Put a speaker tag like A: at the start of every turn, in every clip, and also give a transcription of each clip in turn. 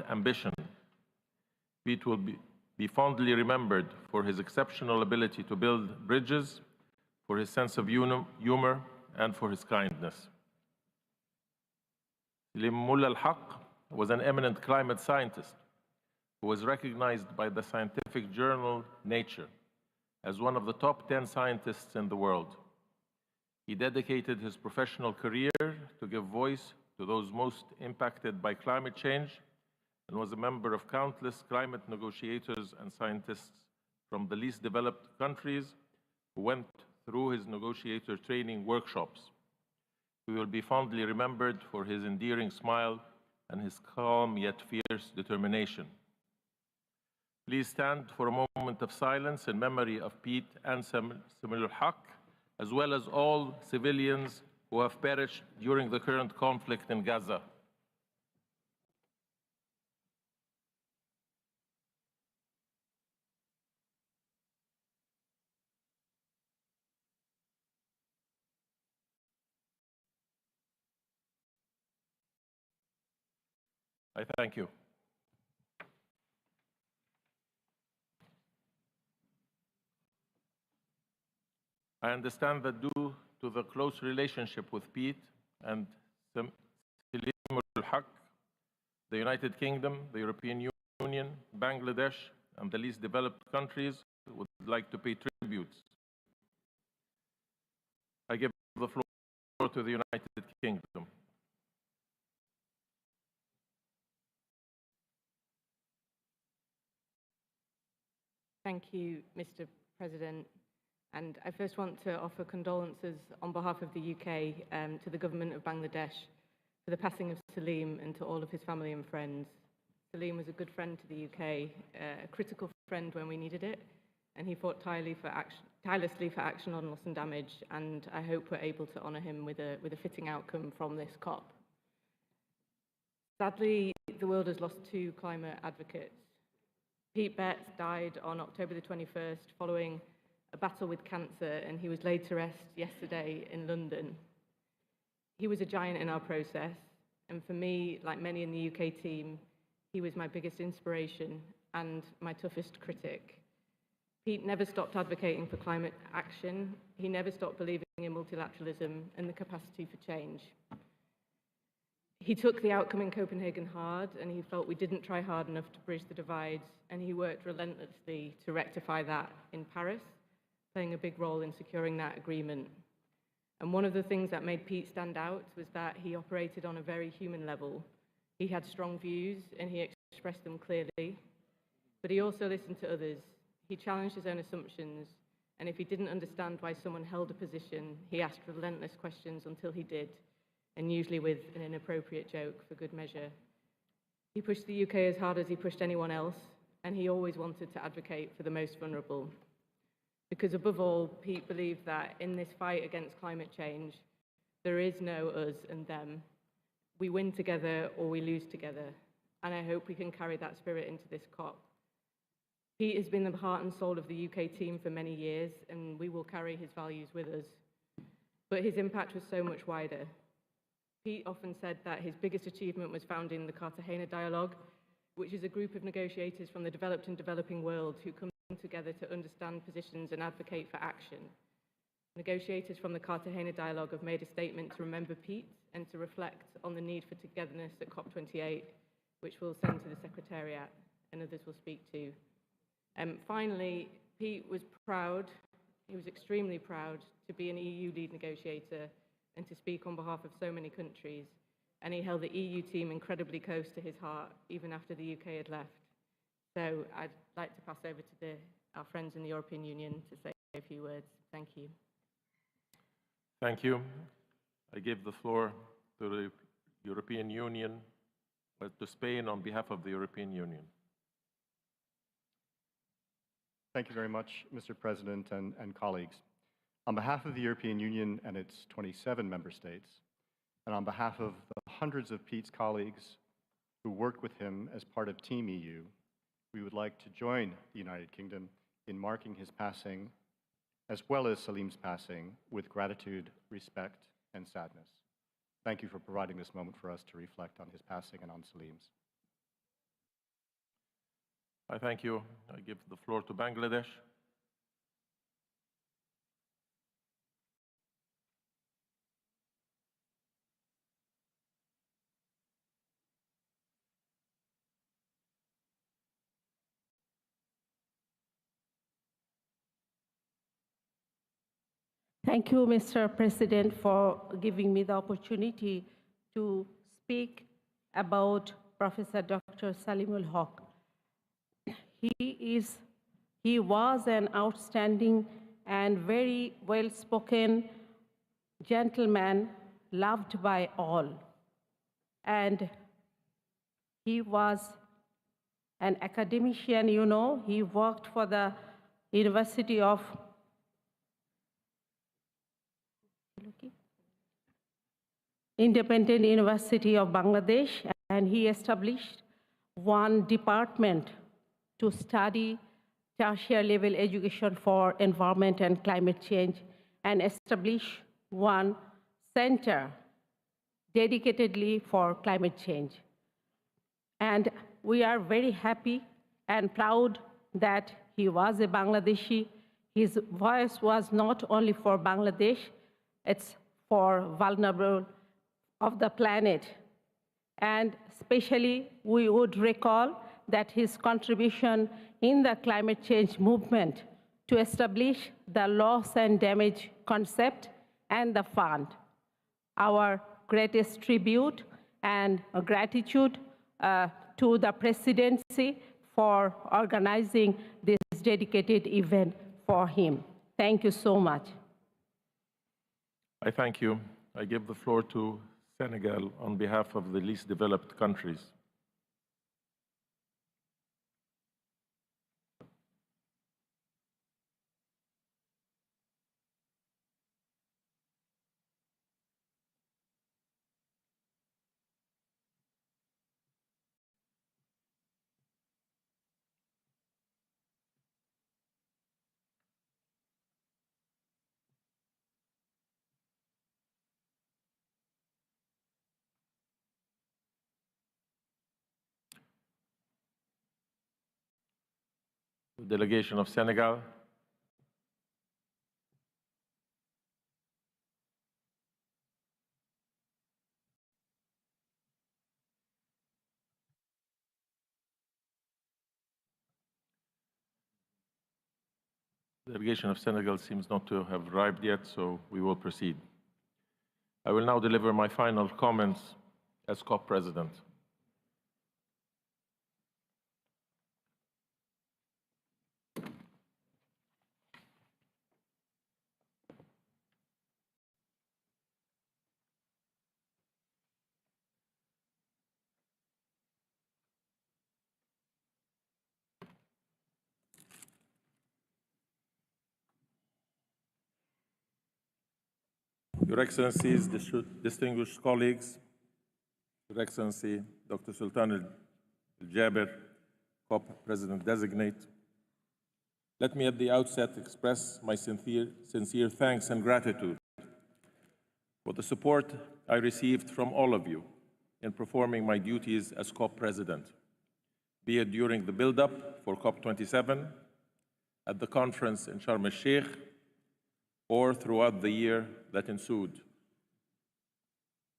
A: ambition. Pete will be fondly remembered for his exceptional ability to build bridges, for his sense of humor, and for his kindness. Salim Mullah al-Haq was an eminent climate scientist who was recognized by the scientific journal Nature as one of the top 10 scientists in the world. He dedicated his professional career to give voice to those most impacted by climate change and was a member of countless climate negotiators and scientists from the least developed countries who went through his negotiator training workshops. He will be fondly remembered for his endearing smile and his calm yet fierce determination. Please stand for a moment of silence in memory of Pete and Salim al-Haq, as well as all civilians who have perished during the current conflict in Gaza. I thank you. I understand that due to the close relationship with Pete and Salim al-Haq, the United Kingdom, the European Union, Bangladesh, and the least developed countries would like to pay tributes. I give the floor to the United Kingdom.
B: Thank you, Mr. President. And I first want to offer condolences on behalf of the UK to the government of Bangladesh for the passing of Salim and to all of his family and friends. Salim was a good friend to the UK, a critical friend when we needed it, and he fought tirelessly for action on loss and damage, and I hope we're able to honour him with a fitting outcome from this COP. Sadly, the world has lost two climate advocates. Pete Betts died on October the 21st following a battle with cancer, and he was laid to rest yesterday in London. He was a giant in our process, and for me, like many in the UK team, he was my biggest inspiration and my toughest critic. Pete never stopped advocating for climate action. He never stopped believing in multilateralism and the capacity for change. He took the outcome in Copenhagen hard, and he felt we didn't try hard enough to bridge the divides, and he worked relentlessly to rectify that in Paris, playing a big role in securing that agreement. And one of the things that made Pete stand out was that he operated on a very human level. He had strong views, and he expressed them clearly, but he also listened to others. He challenged his own assumptions, and if he didn't understand why someone held a position, he asked relentless questions until he did, and usually with an inappropriate joke for good measure. He pushed the UK as hard as he pushed anyone else, and he always wanted to advocate for the most vulnerable. Because above all, Pete believed that in this fight against climate change, there is no us and them. We win together or we lose together, and I hope we can carry that spirit into this COP. Pete has been the heart and soul of the UK team for many years, and we will carry his values with us. But his impact was so much wider. Pete often said that his biggest achievement was founding the Cartagena Dialogue, which is a group of negotiators from the developed and developing world who come together to understand positions and advocate for action. Negotiators from the Cartagena Dialogue have made a statement to remember Pete and to reflect on the need for togetherness at COP28, which we'll send to the Secretariat and others will speak to. Finally, Pete was proud, he was extremely proud to be an EU lead negotiator and to speak on behalf of so many countries, and he held the EU team incredibly close to his heart, even after the UK had left. So I'd like to pass over to our friends in the European Union to say a few words. Thank you.
A: Thank you. I give the floor to the European Union, to Spain on behalf of the European Union.
C: Thank you very much, Mr. President and colleagues. On behalf of the European Union and its 27 member states, and on behalf of the hundreds of Pete's colleagues who worked with him as part of Team EU, we would like to join the United Kingdom in marking his passing, as well as Salim's passing, with gratitude, respect, and sadness. Thank you for providing this moment for us to reflect on his passing and on Salim's.
A: I thank you. I give the floor to Bangladesh.
D: Thank you, Mr. President, for giving me the opportunity to speak about Professor Dr. Salimul Haq. He was an outstanding and very well-spoken gentleman, loved by all. And he was an academician, you know. He worked for the University of Independent University of Bangladesh, and he established one department to study tertiary level education for environment and climate change, and establish one center dedicatedly for climate change. And we are very happy and proud that he was a Bangladeshi. His voice was not only for Bangladesh, it's for vulnerable of the planet. And especially, we would recall that his contribution in the climate change movement to establish the loss and damage concept and the fund. Our greatest tribute and gratitude to the presidency for organizing this dedicated event for him. Thank you so much.
A: I thank you. I give the floor to Senegal on behalf of the least developed countries. The delegation of Senegal. The delegation of Senegal seems not to have arrived yet, so we will proceed. I will now deliver my final comments as COP President. Your Excellencies, distinguished colleagues, Your Excellency Dr. Sultan Al-Jaber, COP President-designate, let me at the outset express my sincere thanks and gratitude for the support I received from all of you in performing my duties as COP President, be it during the build-up for COP27, at the conference in Sharm el-Sheikh, or throughout the year that ensued.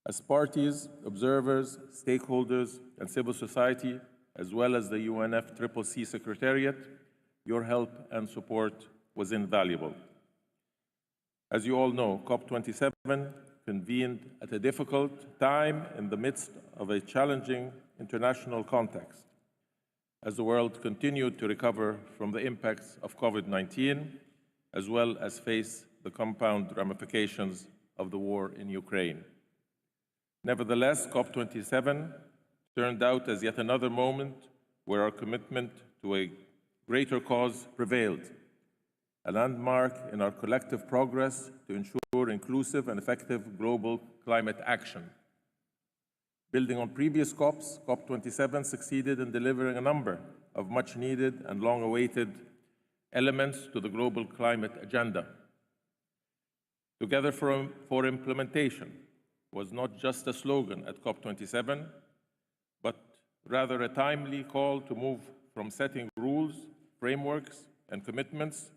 A: As parties, observers, stakeholders, and civil society, as well as the UNFCCC Secretariat, your help and support was invaluable. As you all know, COP27 convened at a difficult time in the midst of a challenging international context, as the world continued to recover from the impacts of COVID-19, as well as face the compound ramifications of the war in Ukraine. Nevertheless, COP27 turned out as yet another moment where our commitment to a greater cause prevailed, a landmark in our collective progress to ensure inclusive and effective global climate action. Building on previous COPs, COP27 succeeded in delivering a number of much-needed and long-awaited elements to the global climate agenda. Together for Implementation was not just a slogan at COP27, but rather a timely call to move from setting rules, frameworks, and commitments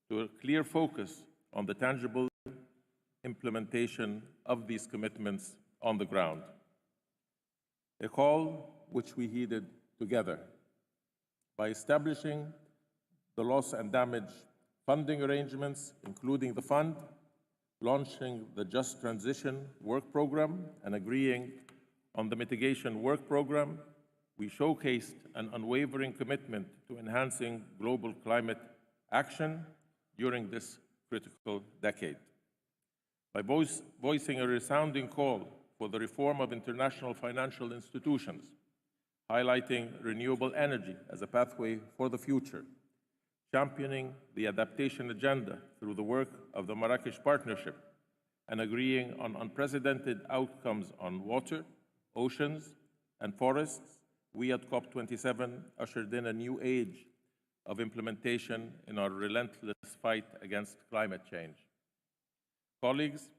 A: to a clear focus on the tangible implementation of these commitments on the ground. A call which we heeded together by establishing the loss and damage funding arrangements, including the fund, launching the Just Transition Work Program, and agreeing on the Mitigation Work Program. We showcased an unwavering commitment to enhancing global climate action during this critical decade. By voicing a resounding call for the reform of international financial institutions, highlighting renewable energy as a pathway for the future, championing the adaptation agenda through the work of the Marrakesh Partnership, and agreeing on unprecedented outcomes on water, oceans, and forests, we at COP27 ushered in a new age of implementation in our relentless fight against climate change. Colleagues,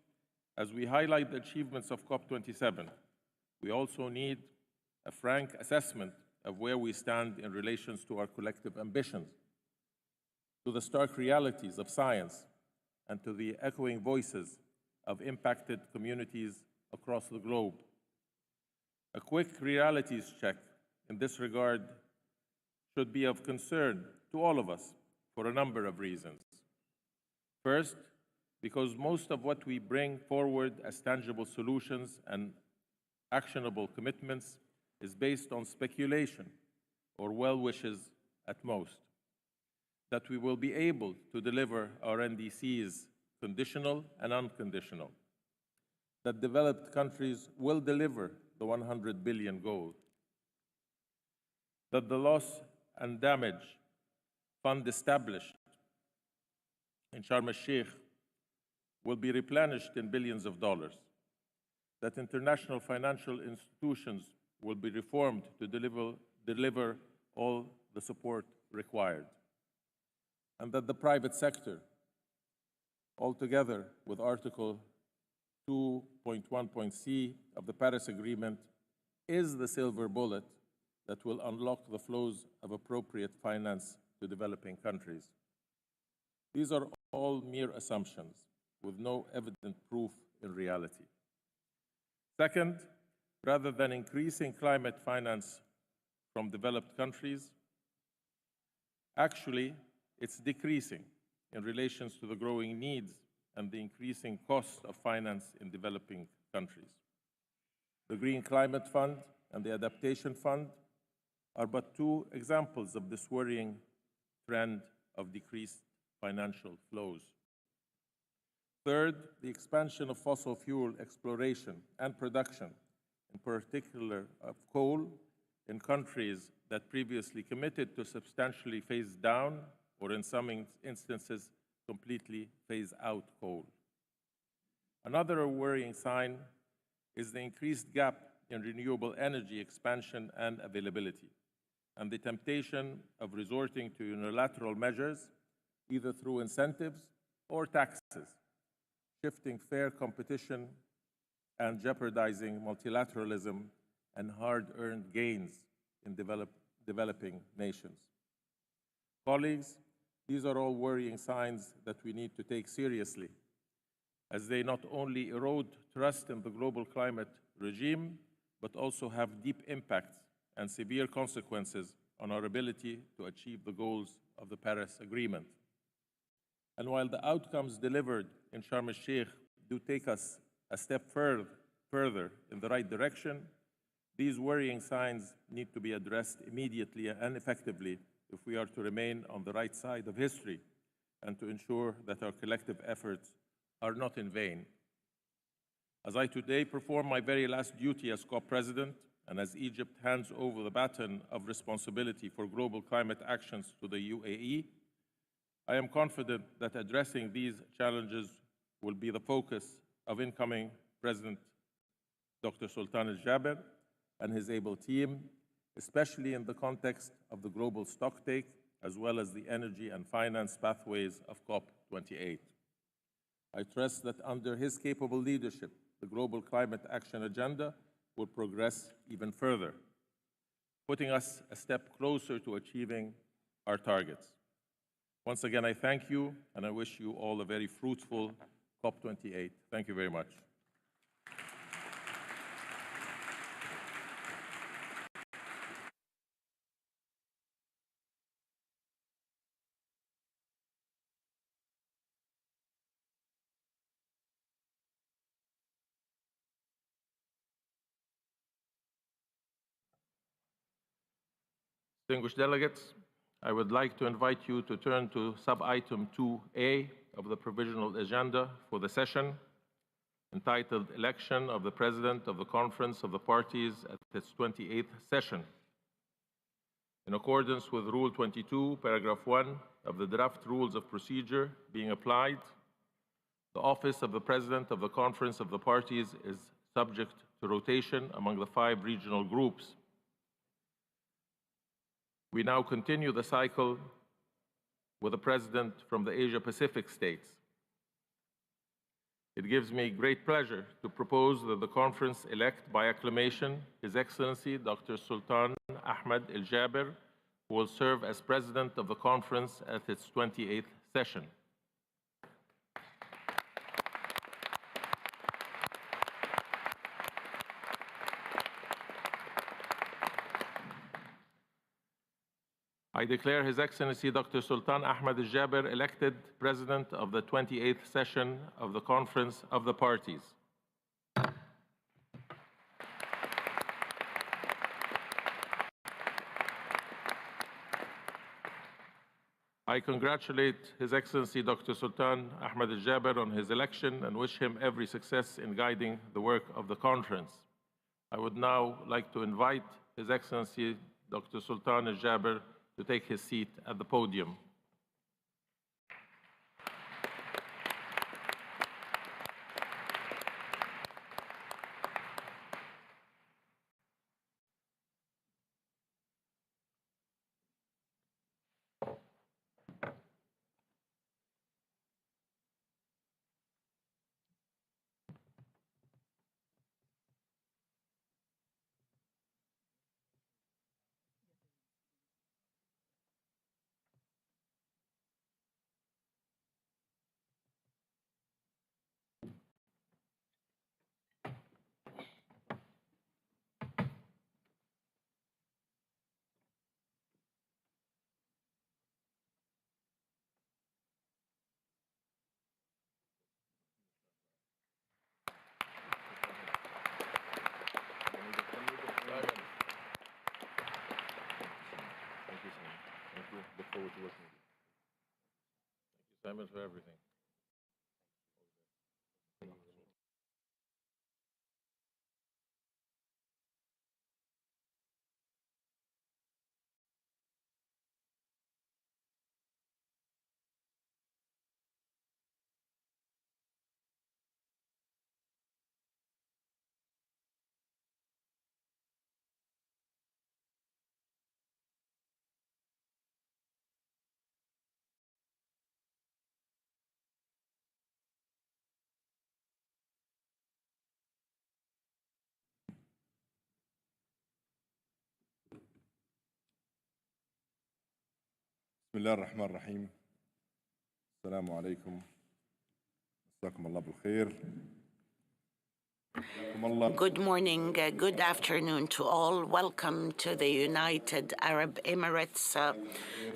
A: as we highlight the achievements of COP27, we also need a frank assessment of where we stand in relation to our collective ambitions, to the stark realities of science, and to the echoing voices of impacted communities across the globe. A quick realities check in this regard should be of concern to all of us for a number of reasons. First, because most of what we bring forward as tangible solutions and actionable commitments is based on speculation or well wishes at most. That we will be able to deliver our NDCs conditional and unconditional. That developed countries will deliver the 100 billion goal. That the loss and damage fund established in Sharm el-Sheikh will be replenished in billions of dollars. That international financial institutions will be reformed to deliver all the support required. And that the private sector, altogether with Article 2.1.c of the Paris Agreement, is the silver bullet that will unlock the flows of appropriate finance to developing countries. These are all mere assumptions with no evident proof in reality. Second, rather than increasing climate finance from developed countries, actually, it's decreasing in relation to the growing needs and the increasing cost of finance in developing countries. The Green Climate Fund and the Adaptation Fund are but two examples of this worrying trend of decreased financial flows. Third, the expansion of fossil fuel exploration and production, in particular of coal, in countries that previously committed to substantially phase down or in some instances completely phase out coal. Another worrying sign is the increased gap in renewable energy expansion and availability, and the temptation of resorting to unilateral measures, either through incentives or taxes, shifting fair competition and jeopardizing multilateralism and hard-earned gains in developing nations. Colleagues, these are all worrying signs that we need to take seriously, as they not only erode trust in the global climate regime, but also have deep impacts and severe consequences on our ability to achieve the goals of the Paris Agreement. And while the outcomes delivered in Sharm el-Sheikh do take us a step further in the right direction, these worrying signs need to be addressed immediately and effectively if we are to remain on the right side of history and to ensure that our collective efforts are not in vain. As I today perform my very last duty as COP President, and as Egypt hands over the baton of responsibility for global climate actions to the UAE, I am confident that addressing these challenges will be the focus of incoming President Dr. Sultan Al-Jaber and his able team, especially in the context of the global stocktake, as well as the energy and finance pathways of COP28. I trust that under his capable leadership, the global climate action agenda will progress even further. putting us a step closer to achieving our targets. Once again, I thank you, and I wish you all a very fruitful COP28. Thank you very much. Distinguished delegates, I would like to invite you to turn to sub-item 2A of the provisional agenda for the session, entitled Election of the President of the Conference of the Parties at its 28th session. In accordance with Rule 22, Paragraph 1 of the Draft Rules of Procedure being applied, the office of the President of the Conference of the Parties is subject to rotation among the 5 regional groups. We now continue the cycle with the President from the Asia-Pacific states. It gives me great pleasure to propose that the conference elect by acclamation His Excellency Dr. Sultan Ahmed Al Jaber, who will serve as President of the conference at its 28th session. I declare His Excellency Dr. Sultan Ahmed Al Jaber elected President of the 28th session of the Conference of the Parties. I congratulate His Excellency Dr. Sultan Ahmed Al Jaber on his election and wish him every success in guiding the work of the conference. I would now like to invite His Excellency Dr. Sultan Al Jaber to take his seat at the podium. Look forward to working with you. Thank you, Simon, for everything.
E: بسم الله الرحمن الرحيم. السلام عليكم. مساكم الله بالخير.
F: Good morning, good afternoon to all. Welcome to the United Arab Emirates,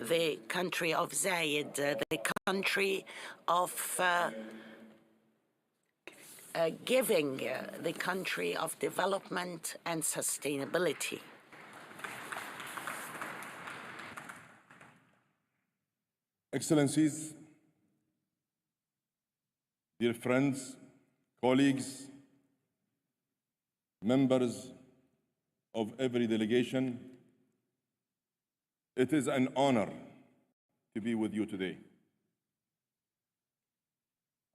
F: the country of Zayed, the country of giving, the country of development and sustainability.
E: Excellencies, dear friends, colleagues, members of every delegation, it is an honor to be with you today.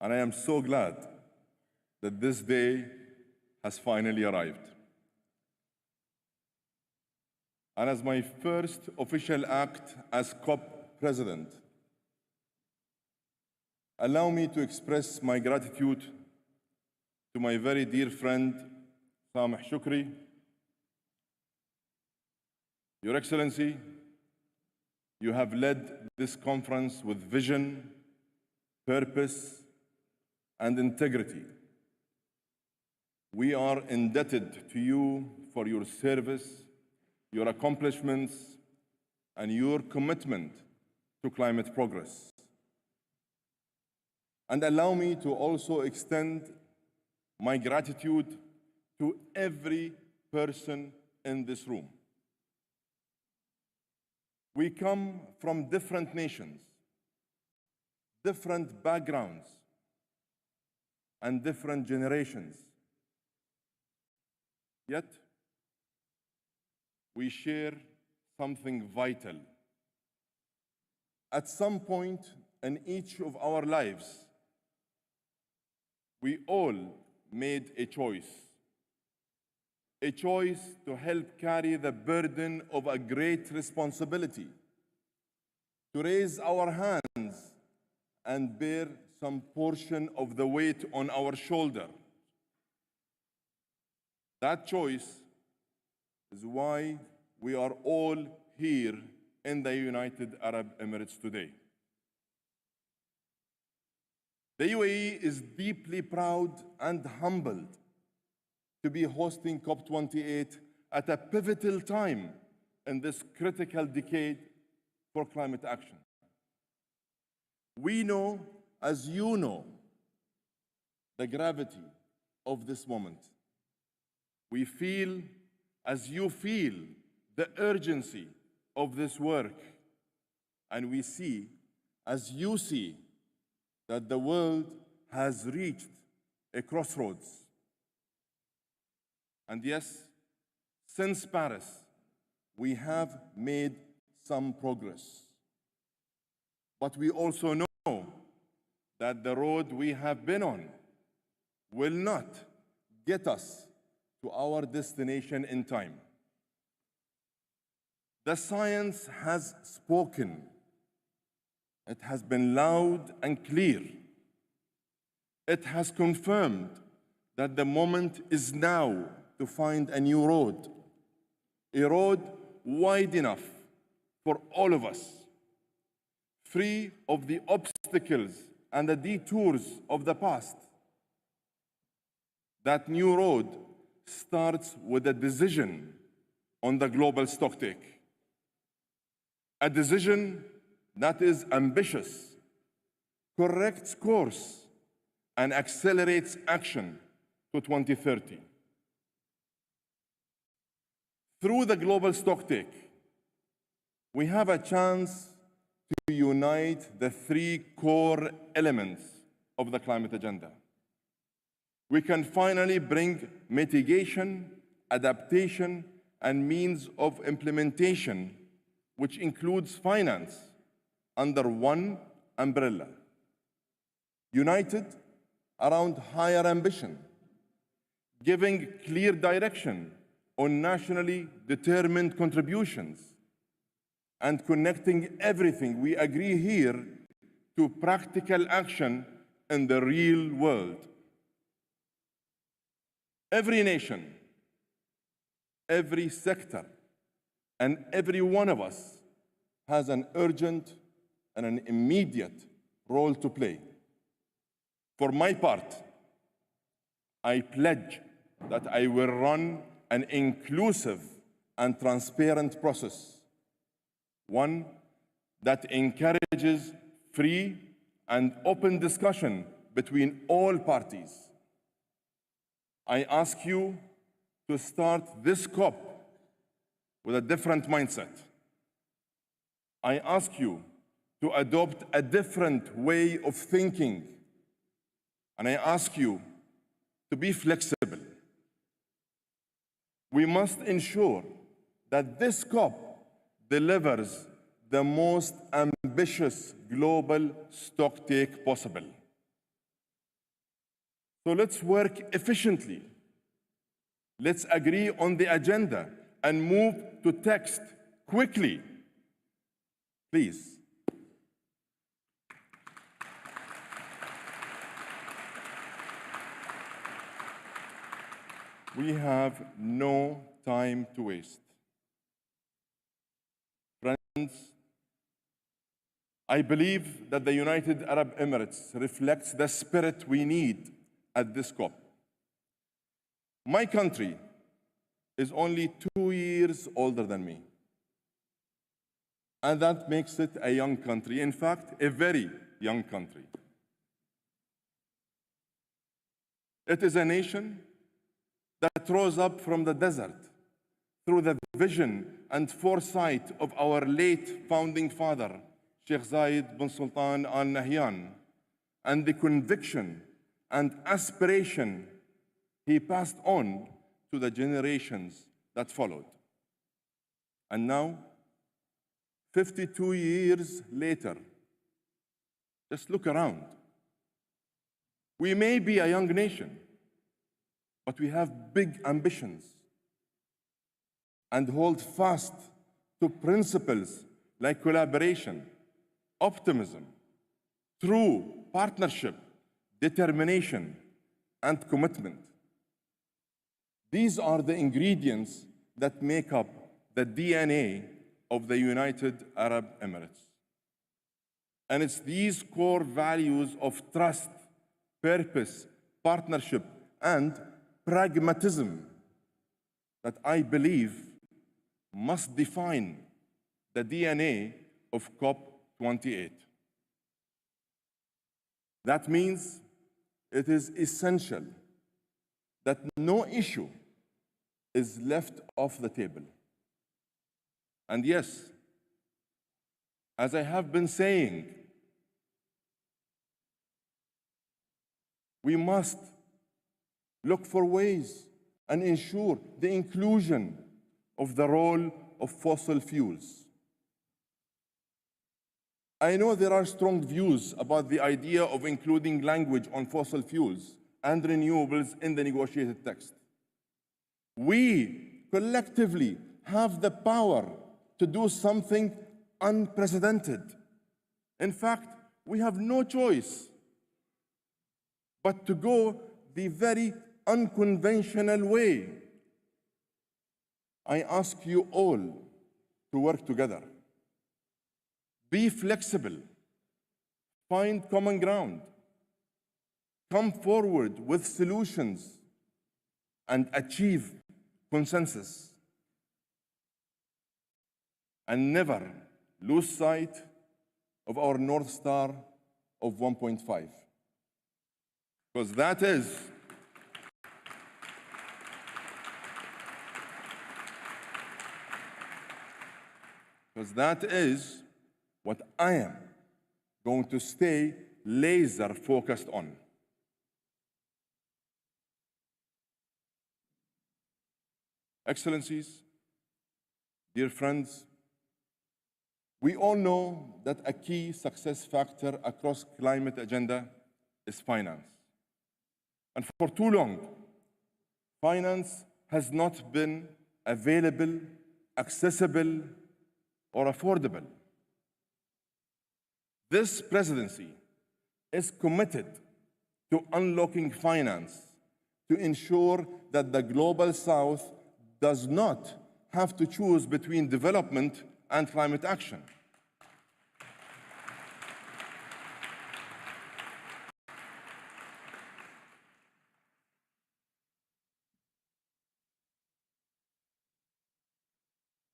E: And I am so glad that this day has finally arrived. And as my first official act as COP President, allow me to express my gratitude to my very dear friend, Sameh Shukri, Your Excellency, you have led this conference with vision, purpose, and integrity. We are indebted to you for your service, your accomplishments, and your commitment to climate progress. And allow me to also extend my gratitude to every person in this room. We come from different nations, different backgrounds, and different generations. Yet, we share something vital. At some point in each of our lives, we all made a choice to help carry the burden of a great responsibility, to raise our hands and bear some portion of the weight on our shoulder. That choice is why we are all here in the United Arab Emirates today. The UAE is deeply proud and humbled to be hosting COP28 at a pivotal time in this critical decade for climate action. We know, as you know, the gravity of this moment. We feel, as you feel, the urgency of this work. And we see, as you see, that the world has reached a crossroads. And yes, since Paris, we have made some progress. But we also know that the road we have been on will not get us to our destination in time. The science has spoken. It has been loud and clear. It has confirmed that the moment is now to find a new road, a road wide enough for all of us, free of the obstacles and the detours of the past. That new road starts with a decision on the global stocktake, a decision that is ambitious, corrects course, and accelerates action to 2030. Through the global stocktake, we have a chance to unite the three core elements of the climate agenda. We can finally bring mitigation, adaptation, and means of implementation, which includes finance, under one umbrella, united around higher ambition, giving clear direction on nationally determined contributions, and connecting everything we agree here to practical action in the real world. Every nation, every sector, and every one of us has an urgent and an immediate role to play. For my part, I pledge that I will run an inclusive and transparent process, one that encourages free and open discussion between all parties. I ask you to start this COP with a different mindset. I ask you to adopt a different way of thinking. And I ask you to be flexible. We must ensure that this COP delivers the most ambitious global stocktake possible. So let's work efficiently. Let's agree on the agenda and move to text quickly. Please. We have no time to waste. Friends, I believe that the United Arab Emirates reflects the spirit we need at this COP. My country is only 2 years older than me. And that makes it a young country. In fact, a very young country. It is a nation that rose up from the desert through the vision and foresight of our late founding father, Sheikh Zayed bin Sultan Al Nahyan, and the conviction and aspiration he passed on to the generations that followed. And now, 52 years later, just look around. We may be a young nation, but we have big ambitions and hold fast to principles like collaboration, optimism, true partnership, determination, and commitment. These are the ingredients that make up the DNA of the United Arab Emirates. And it's these core values of trust, purpose, partnership, and pragmatism that I believe must define the DNA of COP28. That means it is essential that no issue is left off the table. And yes, as I have been saying, we must look for ways and ensure the inclusion of the role of fossil fuels. I know there are strong views about the idea of including language on fossil fuels and renewables in the negotiated text. We collectively have the power to do something unprecedented. In fact, we have no choice but to go the very unconventional way. I ask you all to work together. Be flexible. Find common ground. Come forward with solutions and achieve consensus. And never lose sight of our North Star of 1.5. Because that is what I am going to stay laser focused on. Excellencies, dear friends, we all know that a key success factor across climate agenda is finance. And for too long, finance has not been available, accessible, or affordable. This presidency is committed to unlocking finance to ensure that the Global South does not have to choose between development and climate action.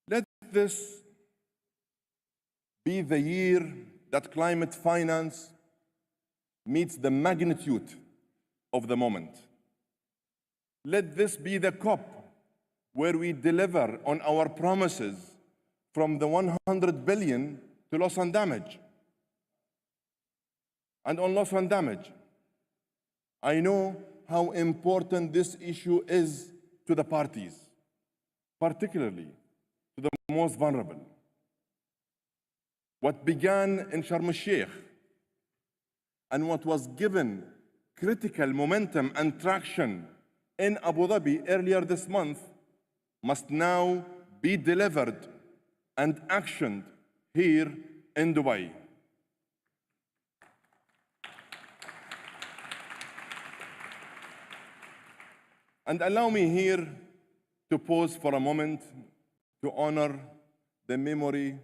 E: Let this be the year that climate finance meets the magnitude of the moment. Let this be the COP where we deliver on our promises from the 100 billion to loss and damage. And on loss and damage, I know how important this issue is to the parties, particularly to the most vulnerable. What began in Sharm el-Sheikh and what was given critical momentum and traction in Abu Dhabi earlier this month must now be delivered and actioned here in Dubai. And allow me here to pause for a moment to honor the memory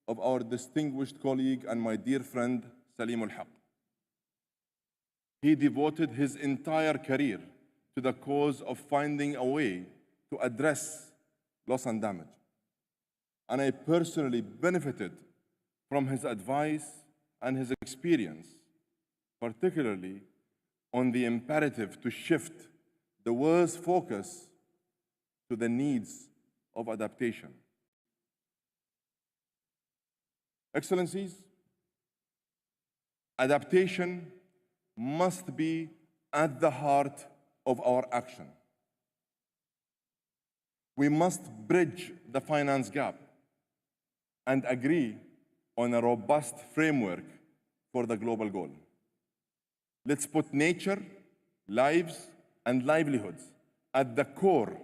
E: of our distinguished colleague and my dear friend, Salim al-Haq. He devoted his entire career to the cause of finding a way to address loss and damage. And I personally benefited from his advice and his experience, particularly on the imperative to shift the world's focus to the needs of adaptation. Excellencies, adaptation must be at the heart of our action. We must bridge the finance gap and agree on a robust framework for the global goal. Let's put nature, lives, and livelihoods at the core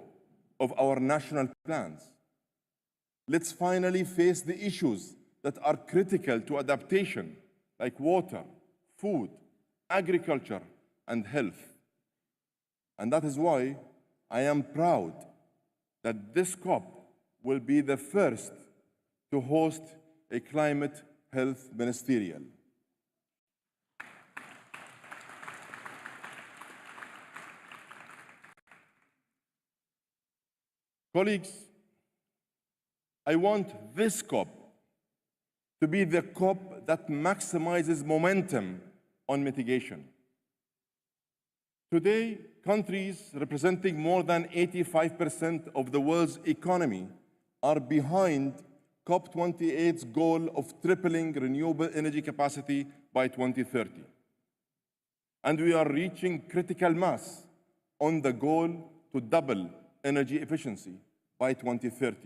E: of our national plans. Let's finally face the issues that are critical to adaptation, like water, food, agriculture, and health. And that is why I am proud that this COP will be the first to host a climate health ministerial. Colleagues, I want this COP to be the COP that maximizes momentum on mitigation. Today, countries representing more than 85% of the world's economy are behind COP28's goal of tripling renewable energy capacity by 2030. And we are reaching critical mass on the goal to double energy efficiency by 2030.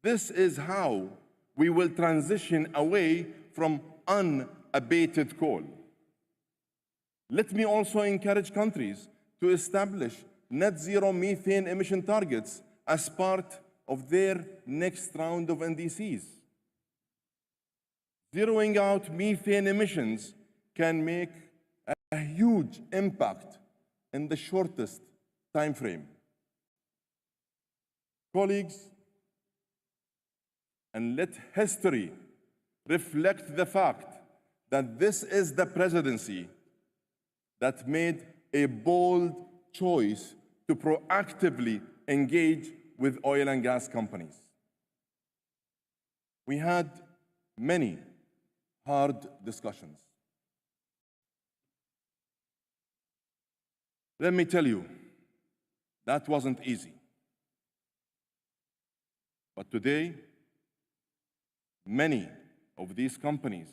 E: This is how we will transition away from unabated coal. Let me also encourage countries to establish net zero methane emission targets as part of their next round of NDCs. Zeroing out methane emissions can make a huge impact in the shortest time frame. Colleagues, and let history reflect the fact that this is the presidency that made a bold choice to proactively engage with oil and gas companies. We had many hard discussions. Let me tell you, that wasn't easy. But today, many of these companies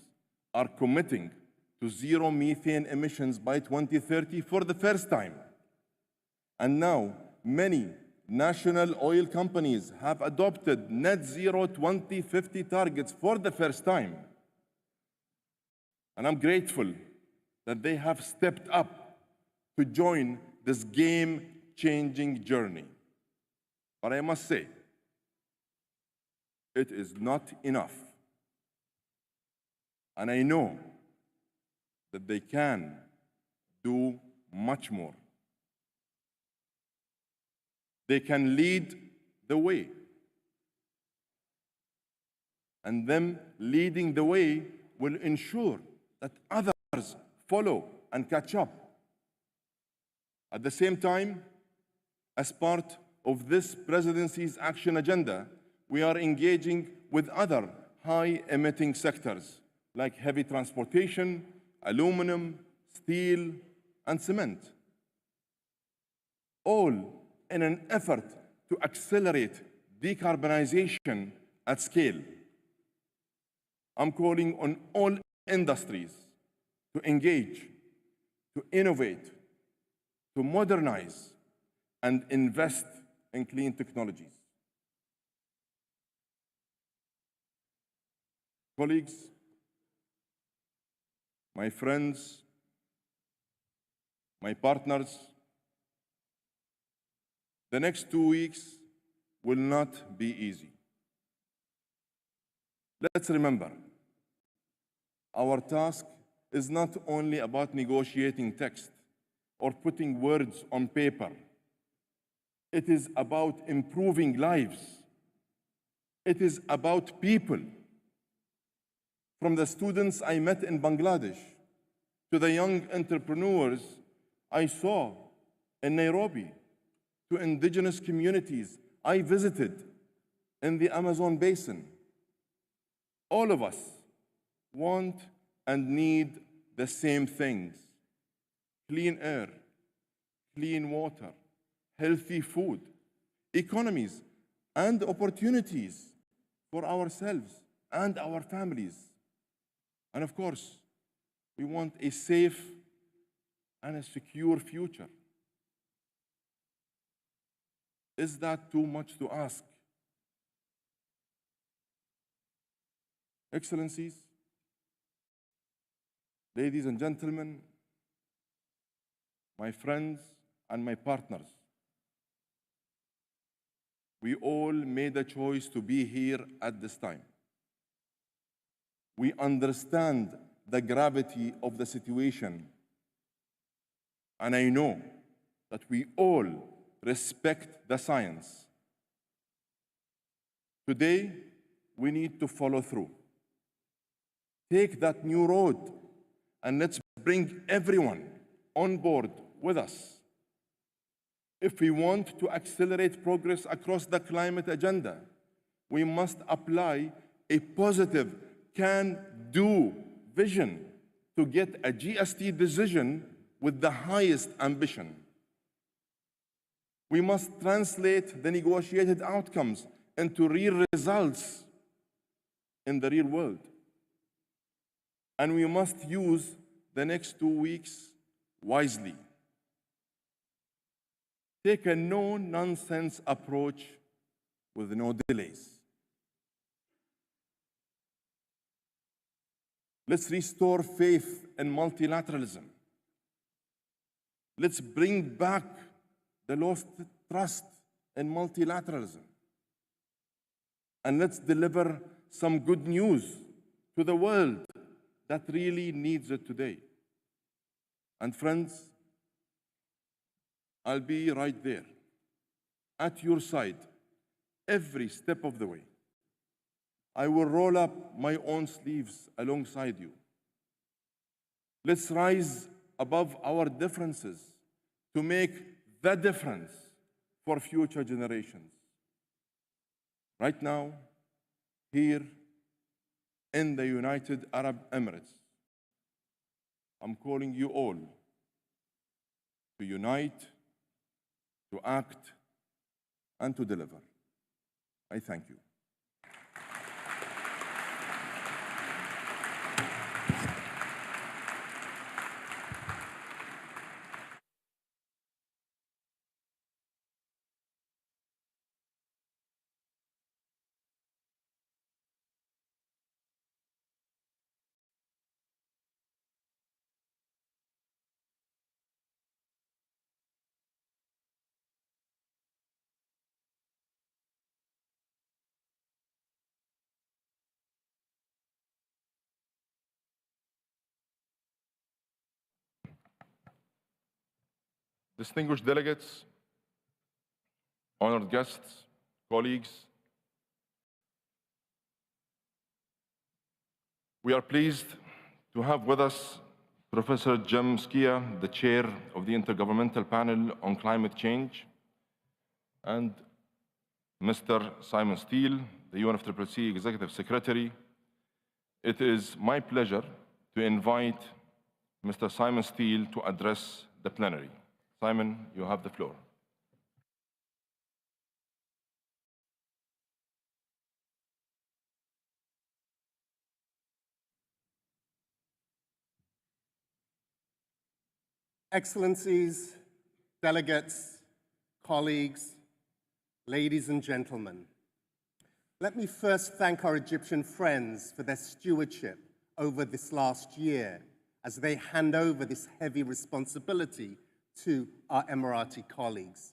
E: are committing to zero methane emissions by 2030 for the first time. And now, many national oil companies have adopted net zero 2050 targets for the first time. And I'm grateful that they have stepped up to join this game-changing journey. But I must say, it is not enough. And I know that they can do much more. They can lead the way. And them leading the way will ensure that others follow and catch up. At the same time, as part of this presidency's action agenda, we are engaging with other high-emitting sectors like heavy transportation, aluminum, steel, and cement, all in an effort to accelerate decarbonization at scale. I'm calling on all industries to engage, to innovate, to modernize, and invest in clean technologies. Colleagues, my friends, my partners, the next 2 weeks will not be easy. Let's remember, our task is not only about negotiating text or putting words on paper. It is about improving lives. It is about people. From the students I met in Bangladesh to the young entrepreneurs I saw in Nairobi, to indigenous communities I visited in the Amazon basin. All of us want and need the same things: clean air, clean water, healthy food, economies, and opportunities for ourselves and our families. And of course, we want a safe and a secure future. Is that too much to ask? Excellencies, ladies and gentlemen, my friends and my partners, we all made a choice to be here at this time. We understand the gravity of the situation, and I know that we all respect the science. Today, we need to follow through. Take that new road, and let's bring everyone on board with us. If we want to accelerate progress across the climate agenda, we must apply a positive can-do vision to get a GST decision with the highest ambition. We must translate the negotiated outcomes into real results in the real world. And we must use the next 2 weeks wisely. Take a no-nonsense approach with no delays. Let's restore faith in multilateralism. Let's bring back the lost trust in multilateralism. And let's deliver some good news to the world that really needs it today. And friends, I'll be right there, at your side, every step of the way. I will roll up my own sleeves alongside you. Let's rise above our differences to make the difference for future generations. Right now, here in the United Arab Emirates, I'm calling you all to unite, to act, and to deliver. I thank you. Distinguished delegates, honored guests, colleagues, we are pleased to have with us Professor Jem Skia, the chair of the Intergovernmental Panel on Climate Change, and Mr. Simon Steele, the UNFCCC Executive Secretary. It is my pleasure to invite Mr. Simon Steele to address the plenary. Simon, you have the floor.
G: Excellencies, delegates, colleagues, ladies and gentlemen, let me first thank our Egyptian friends for their stewardship over this last year as they hand over this heavy responsibility to our Emirati colleagues.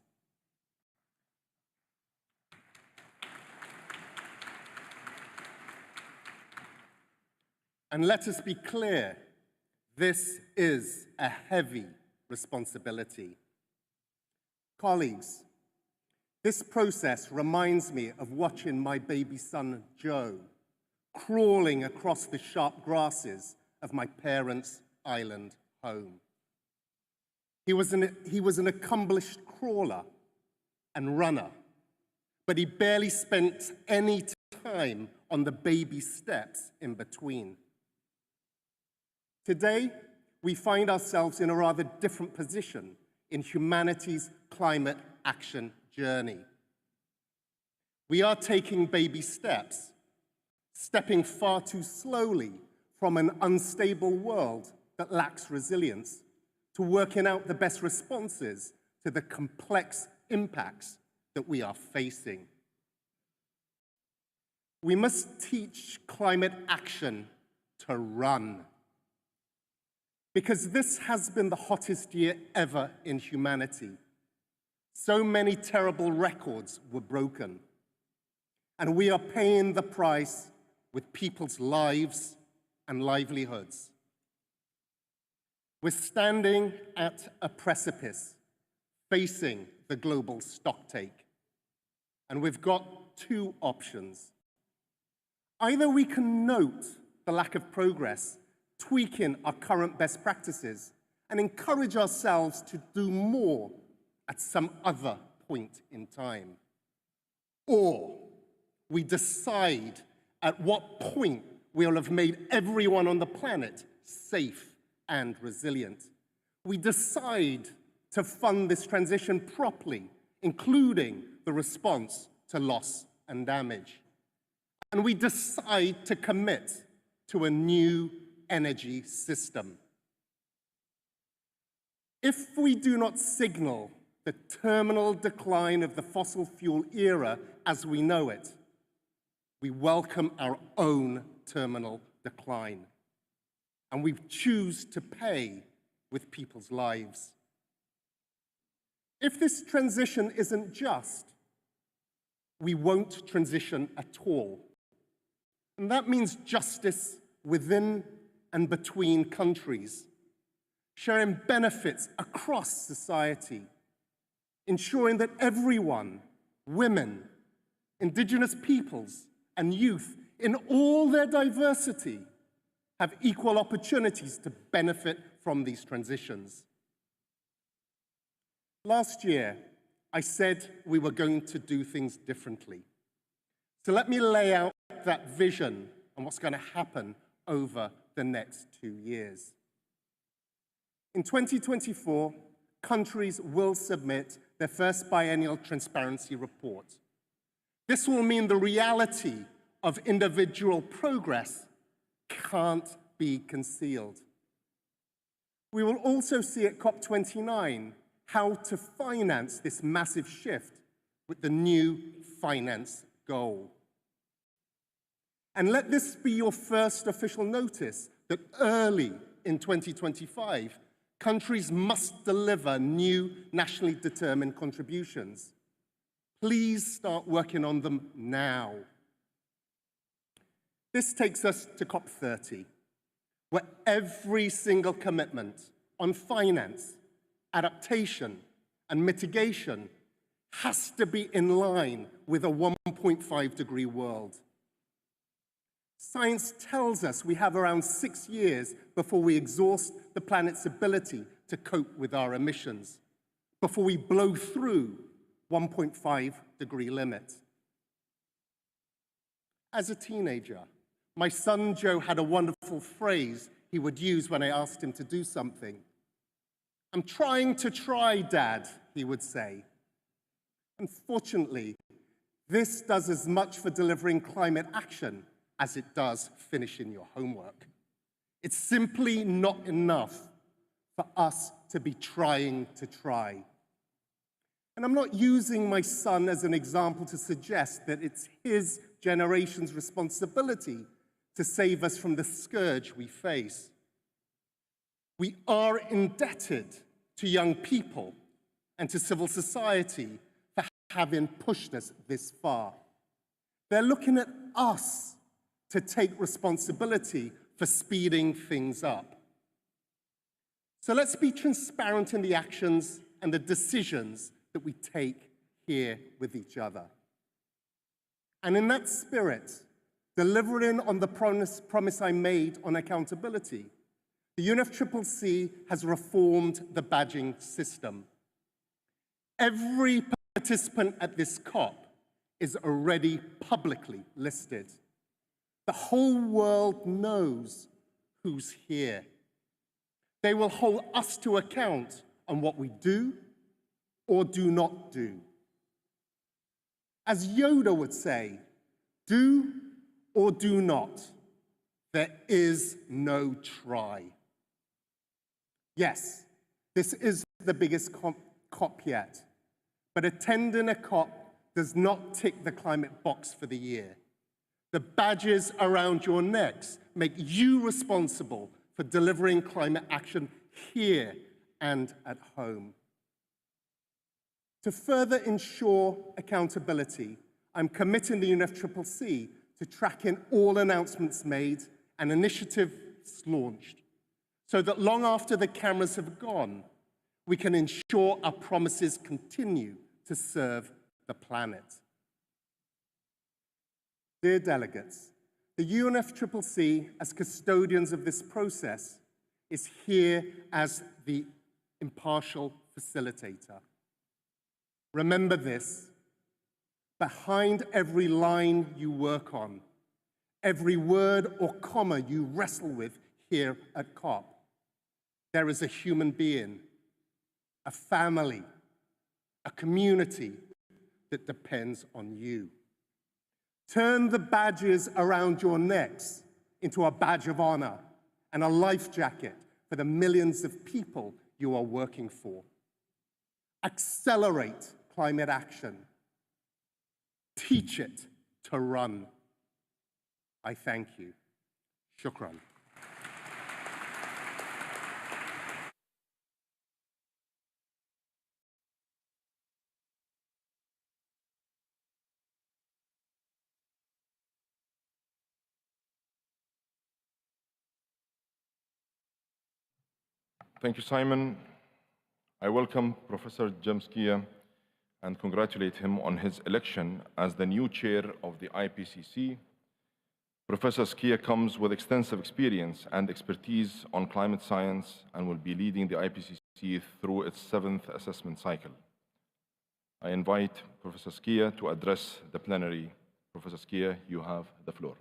G: And let us be clear, this is a heavy responsibility. Colleagues, This process reminds me of watching my baby son, Joe, crawling across the sharp grasses of my parents' island home. He was an accomplished crawler and runner, but he barely spent any time on the baby steps in between. Today, we find ourselves in a rather different position in humanity's climate action journey. We are taking baby steps, stepping far too slowly from an unstable world that lacks resilience to working out the best responses to the complex impacts that we are facing. We must teach climate action to run, because this has been the hottest year ever in humanity. So many terrible records were broken, and we are paying the price with people's lives and livelihoods. We're standing at a precipice, facing the global stocktake, and we've got two options. Either we can note the lack of progress, tweaking our current best practices, and encourage ourselves to do more at some other point in time. Or we decide at what point we'll have made everyone on the planet safe and resilient. We decide to fund this transition properly, including the response to loss and damage. And we decide to commit to a new energy system. If we do not signal the terminal decline of the fossil fuel era as we know it, we welcome our own terminal decline, and we choose to pay with people's lives. If this transition isn't just, we won't transition at all. And that means justice within and between countries, sharing benefits across society, ensuring that everyone, women, indigenous peoples, and youth, in all their diversity, have equal opportunities to benefit from these transitions. Last year, I said we were going to do things differently. So let me lay out that vision and what's going to happen over the next 2 years. In 2024, countries will submit their first biennial transparency report. This will mean the reality of individual progress can't be concealed. We will also see at COP29 how to finance this massive shift with the new finance goal. And let this be your first official notice that early in 2025, countries must deliver new nationally determined contributions. Please start working on them now. This takes us to COP30, where every single commitment on finance, adaptation, and mitigation has to be in line with a 1.5-degree world. Science tells us we have around 6 years before we exhaust the planet's ability to cope with our emissions, before we blow through 1.5-degree limit. As a teenager, my son Joe had a wonderful phrase he would use when I asked him to do something. "I'm trying to try, Dad," he would say. Unfortunately, this does as much for delivering climate action as it does finishing your homework. It's simply not enough for us to be trying to try. And I'm not using my son as an example to suggest that it's his generation's responsibility to save us from the scourge we face. We are indebted to young people and to civil society for having pushed us this far. They're looking at us to take responsibility for speeding things up. So let's be transparent in the actions and the decisions that we take here with each other. And in that spirit, delivering on the promise I made on accountability, the UNFCCC has reformed the badging system. Every participant at this COP is already publicly listed. The whole world knows who's here. They will hold us to account on what we do or do not do. As Yoda would say, do or do not. There is no try. Yes, this is the biggest COP yet, but attending a COP does not tick the climate box for the year. The badges around your necks make you responsible for delivering climate action here and at home. To further ensure accountability, I'm committing the UNFCCC to tracking all announcements made and initiatives launched, so that long after the cameras have gone, we can ensure our promises continue to serve the planet. Dear delegates, the UNFCCC, as custodians of this process, is here as the impartial facilitator. Remember this: behind every line you work on, every word or comma you wrestle with here at COP, there is a human being, a family, a community that depends on you. Turn the badges around your necks into a badge of honor and a life jacket for the millions of people you are working for. Accelerate climate action. Teach it to run. I thank you. Shukran.
E: Thank you, Simon. I welcome Professor James Kia and congratulate him on his election as the new chair of the IPCC. Professor Skia comes with extensive experience and expertise on climate science and will be leading the IPCC through its 7th assessment cycle. I invite Professor Skia to address the plenary. Professor Skia, you have the floor.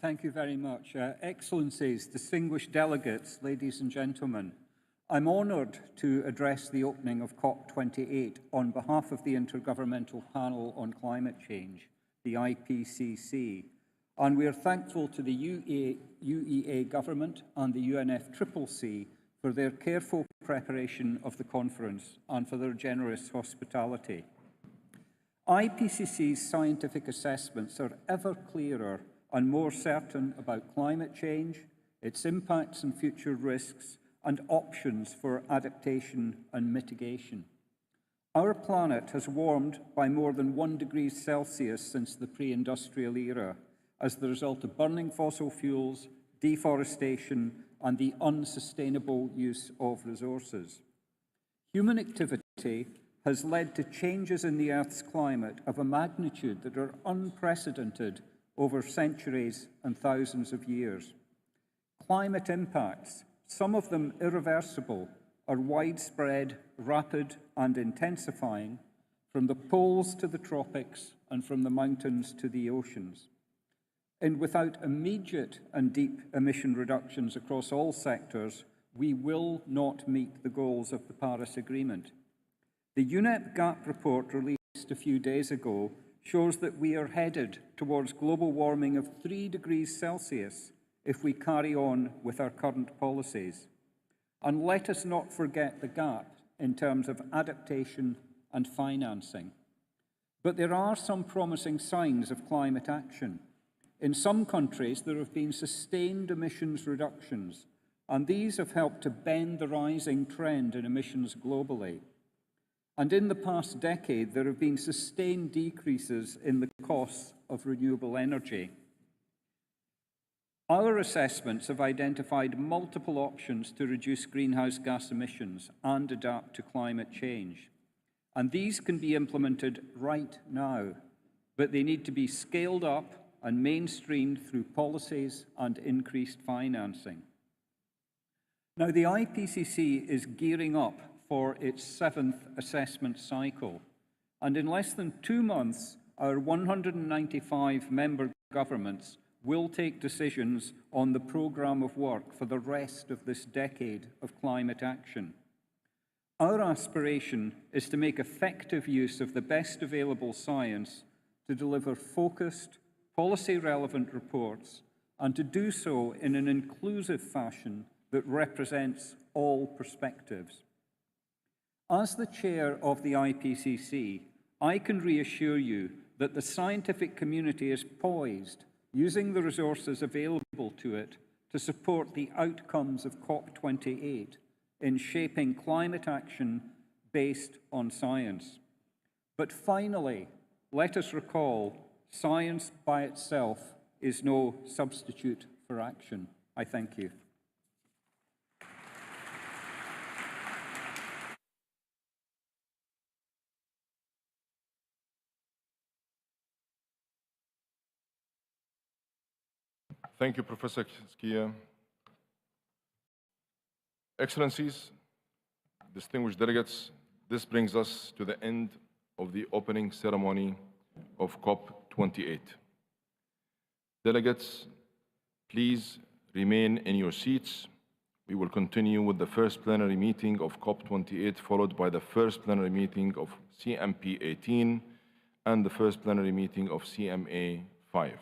H: Thank you very much. Excellencies, distinguished delegates, ladies and gentlemen, I'm honoured to address the opening of COP28 on behalf of the Intergovernmental Panel on Climate Change, the IPCC, and we are thankful to the UEA government and the UNFCCC for their careful preparation of the conference and for their generous hospitality. IPCC's scientific assessments are ever clearer and more certain about climate change, its impacts and future risks, and options for adaptation and mitigation. Our planet has warmed by more than 1 degree Celsius since the pre-industrial era as the result of burning fossil fuels, deforestation, and the unsustainable use of resources. Human activity has led to changes in the Earth's climate of a magnitude that are unprecedented over centuries and thousands of years. Climate impacts, some of them irreversible, are widespread, rapid, and intensifying from the poles to the tropics and from the mountains to the oceans. And without immediate and deep emission reductions across all sectors, we will not meet the goals of the Paris Agreement. The UNEP GAP report released a few days ago shows that we are headed towards global warming of 3 degrees Celsius if we carry on with our current policies. And let us not forget the gap in terms of adaptation and financing. But there are some promising signs of climate action. In some countries, there have been sustained emissions reductions, and these have helped to bend the rising trend in emissions globally. And in the past decade, there have been sustained decreases in the costs of renewable energy. Our assessments have identified multiple options to reduce greenhouse gas emissions and adapt to climate change. and these can be implemented right now, but they need to be scaled up and mainstreamed through policies and increased financing. Now, the IPCC is gearing up for its 7th assessment cycle, and in less than 2 months, our 195 member governments will take decisions on the programme of work for the rest of this decade of climate action. Our aspiration is to make effective use of the best available science to deliver focused, policy-relevant reports, and to do so in an inclusive fashion that represents all perspectives. As the chair of the IPCC, I can reassure you that the scientific community is poised, using the resources available to it to support the outcomes of COP28 in shaping climate action based on science. But finally, let us recall, science by itself is no substitute for action. I thank you.
E: Thank you, Professor Skia. Excellencies, distinguished delegates, this brings us to the end of the opening ceremony of COP28. Delegates, please remain in your seats. We will continue with the first plenary meeting of COP28, followed by the first plenary meeting of CMP 18 and the first plenary meeting of CMA 5.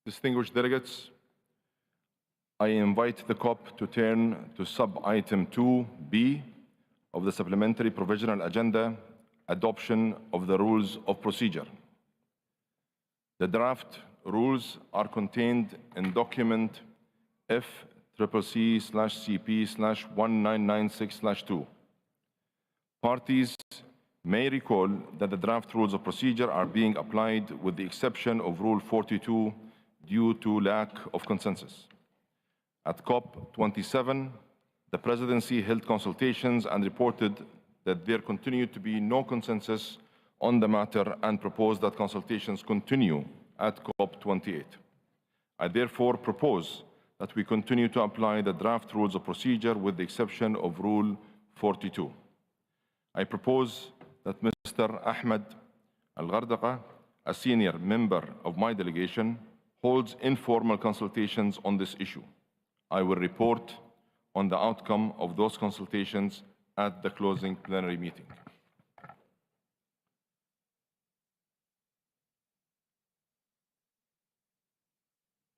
E: Distinguished delegates, I invite the COP to turn to sub-item 2B of the Supplementary Provisional Agenda, adoption of the Rules of Procedure. The draft rules are contained in document FCCC/CP/1996/2. Parties may recall that the draft Rules of Procedure are being applied with the exception of Rule 42 due to lack of consensus. At COP27, the Presidency held consultations and reported that there continued to be no consensus on the matter and proposed that consultations continue at COP28. I therefore propose that we continue to apply the draft Rules of Procedure with the exception of Rule 42. I propose that Mr. Ahmed Al-Ghardaqa, a senior member of my delegation, holds informal consultations on this issue. I will report on the outcome of those consultations at the closing plenary meeting.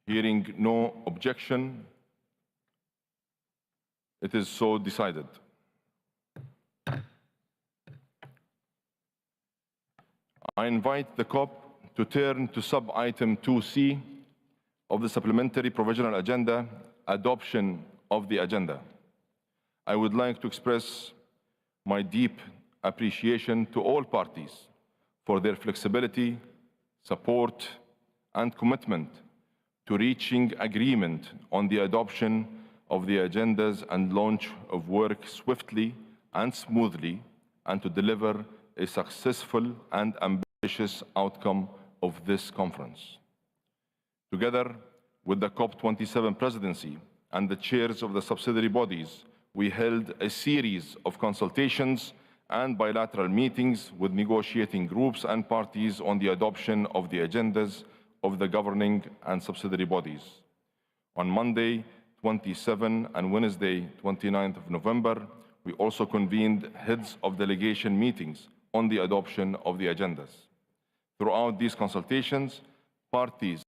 E: Hearing no objection, it is so decided. I invite the COP to turn to sub-item 2C of the Supplementary Provisional Agenda, adoption of the agenda. I would like to express my deep appreciation to all parties for their flexibility, support, and commitment to reaching agreement on the adoption of the agendas and launch of work swiftly and smoothly, and to deliver a successful and ambitious outcome of this conference. Together with the COP27 presidency and the chairs of the subsidiary bodies, we held a series of consultations and bilateral meetings with negotiating groups and parties on the adoption of the agendas of the governing and subsidiary bodies. On Monday, 27 and Wednesday, 29th of November, we also convened heads of delegation meetings on the adoption of the agendas. Throughout these consultations, parties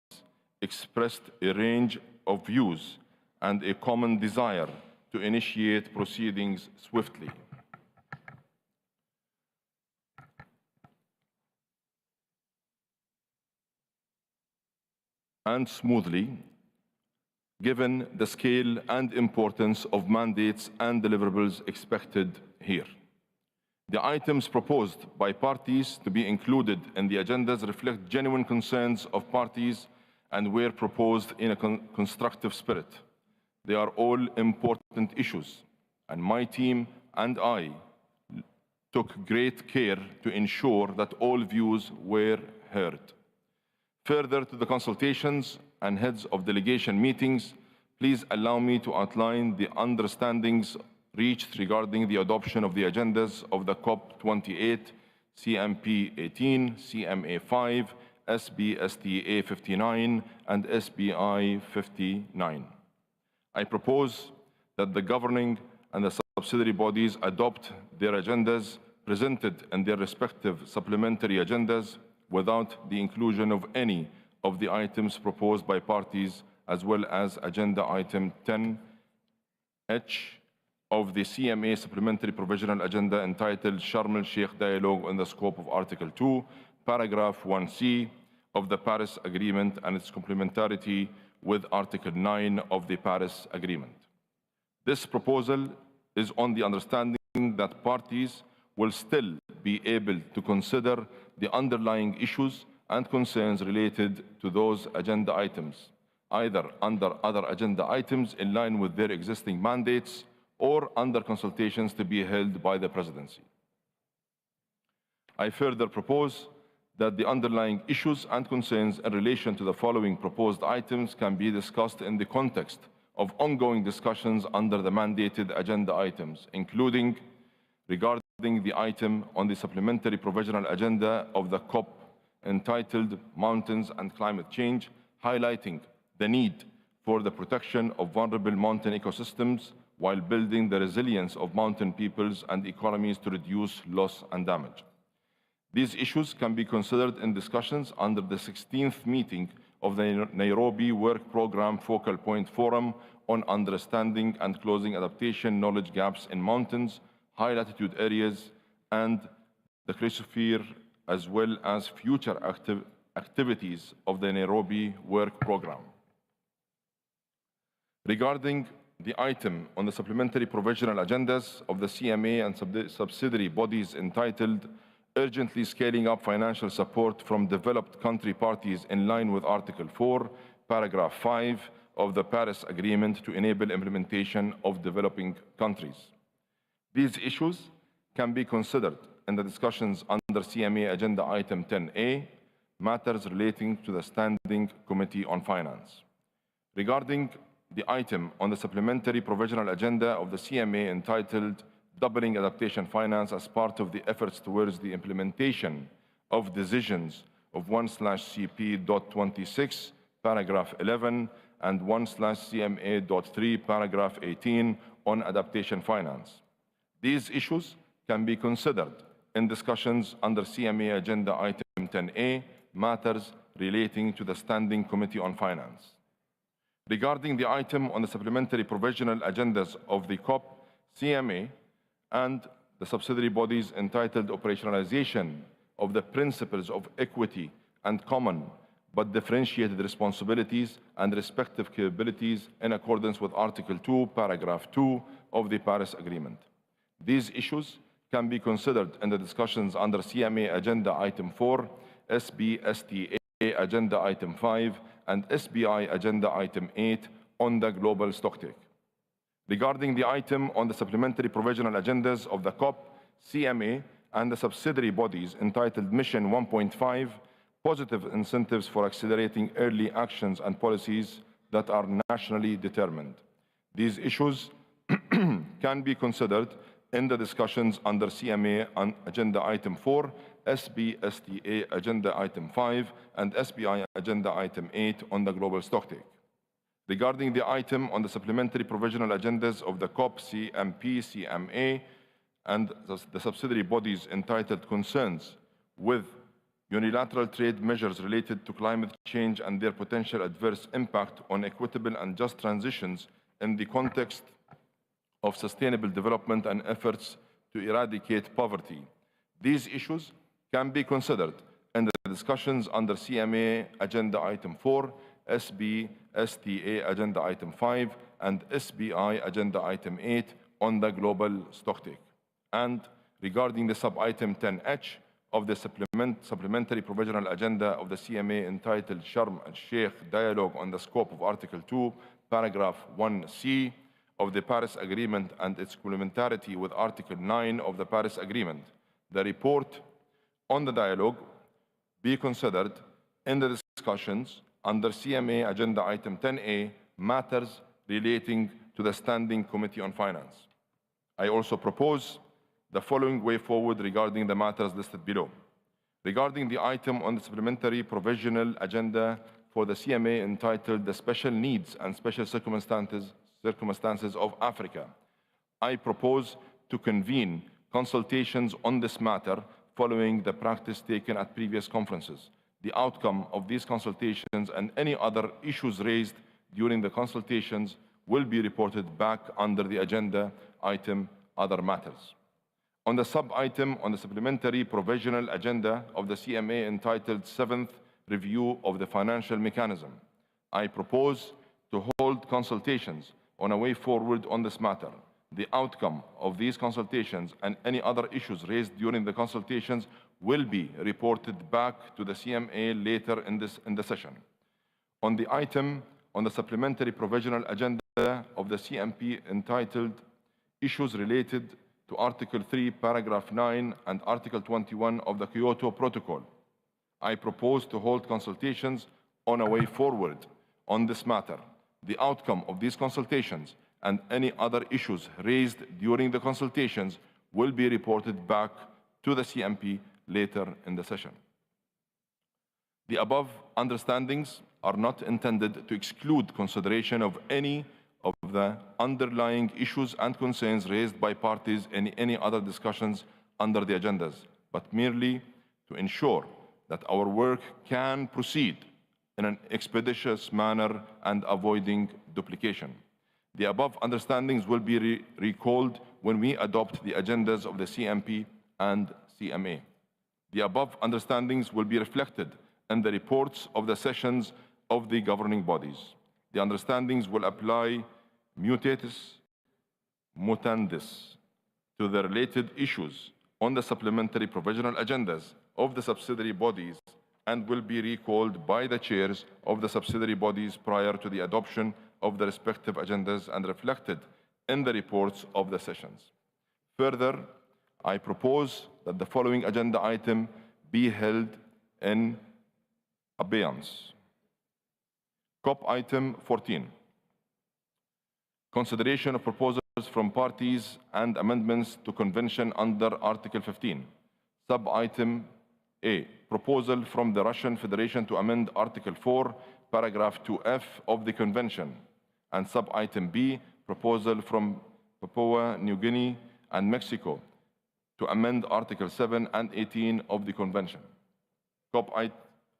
E: expressed a range of views and a common desire to initiate proceedings swiftly. And smoothly, given the scale and importance of mandates and deliverables expected here. The items proposed by parties to be included in the agendas reflect genuine concerns of parties and were proposed in a constructive spirit. They are all important issues, and my team and I took great care to ensure that all views were heard. Further to the consultations and heads of delegation meetings, please allow me to outline the understandings reached regarding the adoption of the agendas of the COP28, CMP 18, CMA 5, SBSTA 59, and SBI 59. I propose that the governing and the subsidiary bodies adopt their agendas presented in their respective supplementary agendas without the inclusion of any of the items proposed by parties, as well as agenda item 10H of the CMA Supplementary Provisional Agenda entitled Sharm el-Sheikh Dialogue on the Scope of Article 2, Paragraph 1C of the Paris Agreement and its complementarity with Article 9 of the Paris Agreement. This proposal is on the understanding that parties will still be able to consider the underlying issues and concerns related to those agenda items, either under other agenda items in line with their existing mandates or under consultations to be held by the Presidency. I further propose that the underlying issues and concerns in relation to the following proposed items can be discussed in the context of ongoing discussions under the mandated agenda items, including regarding the item on the supplementary provisional agenda of the COP entitled Mountains and Climate Change, highlighting the need for the protection of vulnerable mountain ecosystems while building the resilience of mountain peoples and economies to reduce loss and damage. These issues can be considered in discussions under the 16th meeting of the Nairobi Work Programme Focal Point Forum on Understanding and Closing Adaptation Knowledge Gaps in Mountains, High Latitude Areas, and the Chrysosphere, as well as future activities of the Nairobi Work Programme. Regarding the item on the supplementary provisional agendas of the CMA and subsidiary bodies entitled Urgently Scaling Up Financial Support from Developed Country Parties in line with Article 4, Paragraph 5 of the Paris Agreement to enable implementation of developing countries. These issues can be considered in the discussions under CMA Agenda Item 10A, matters relating to the Standing Committee on Finance. Regarding the item on the supplementary provisional agenda of the CMA entitled Doubling Adaptation Finance as part of the efforts towards the implementation of decisions of 1/CP.26, paragraph 11, and 1/CMA.3, paragraph 18 on adaptation finance. These issues can be considered in discussions under CMA Agenda Item 10A, matters relating to the Standing Committee on Finance. Regarding the item on the supplementary provisional agendas of the COP, CMA, and the subsidiary bodies entitled Operationalization of the Principles of Equity and Common but Differentiated Responsibilities and Respective Capabilities in accordance with Article 2, Paragraph 2 of the Paris Agreement. These issues can be considered in the discussions under CMA Agenda Item 4, SBSTA Agenda Item 5, and SBI Agenda Item 8 on the global stocktake. Regarding the item on the supplementary provisional agendas of the COP, CMA, and the subsidiary bodies entitled Mission 1.5, positive incentives for accelerating early actions and policies that are nationally determined. These issues can be considered in the discussions under CMA on Agenda Item 4, SBSTA Agenda Item 5, and SBI Agenda Item 8 on the global stocktake. Regarding the item on the supplementary provisional agendas of the COP, CMP, CMA, and the subsidiary bodies entitled Concerns with unilateral trade measures related to climate change and their potential adverse impact on equitable and just transitions in the context of sustainable development and efforts to eradicate poverty. These issues can be considered in the discussions under CMA Agenda Item 4, SBSTA Agenda Item 5, and SBI Agenda Item 8 on the global stocktake. And regarding the sub-item 10H of the supplementary provisional agenda of the CMA entitled Sharm el-Sheikh Dialogue on the Scope of Article 2, Paragraph 1C of the Paris Agreement and its complementarity with Article 9 of the Paris Agreement, the report on the dialogue be considered in the discussions under CMA Agenda Item 10A, matters relating to the Standing Committee on Finance. I also propose the following way forward regarding the matters listed below. Regarding the item on the supplementary provisional agenda for the CMA entitled The Special Needs and Special Circumstances of Africa, I propose to convene consultations on this matter following the practice taken at previous conferences. The outcome of these consultations and any other issues raised during the consultations will be reported back under the agenda item Other Matters. On the sub-item on the supplementary provisional agenda of the CMA entitled 7th Review of the Financial Mechanism, I propose to hold consultations on a way forward on this matter. The outcome of these consultations and any other issues raised during the consultations will be reported back to the CMA later in the session. On the item on the supplementary provisional agenda of the CMP entitled Issues Related to Article 3, Paragraph 9 and Article 21 of the Kyoto Protocol, I propose to hold consultations on a way forward on this matter. The outcome of these consultations and any other issues raised during the consultations will be reported back to the CMP later in the session. The above understandings are not intended to exclude consideration of any of the underlying issues and concerns raised by parties in any other discussions under the agendas, but merely to ensure that our work can proceed in an expeditious manner and avoiding duplication. The above understandings will be recalled when we adopt the agendas of the CMP and CMA. The above understandings will be reflected in the reports of the sessions of the governing bodies. The understandings will apply mutatis mutandis to the related issues on the supplementary provisional agendas of the subsidiary bodies and will be recalled by the chairs of the subsidiary bodies prior to the adoption of the respective agendas and reflected in the reports of the sessions. Further, I propose that the following agenda item be held in abeyance. COP item 14. Consideration of proposals from parties and amendments to convention under Article 15. Sub-item A. Proposal from the Russian Federation to amend Article 4, Paragraph 2F of the convention. And sub-item B. Proposal from Papua New Guinea and Mexico to amend Article 7 and 18 of the convention. COP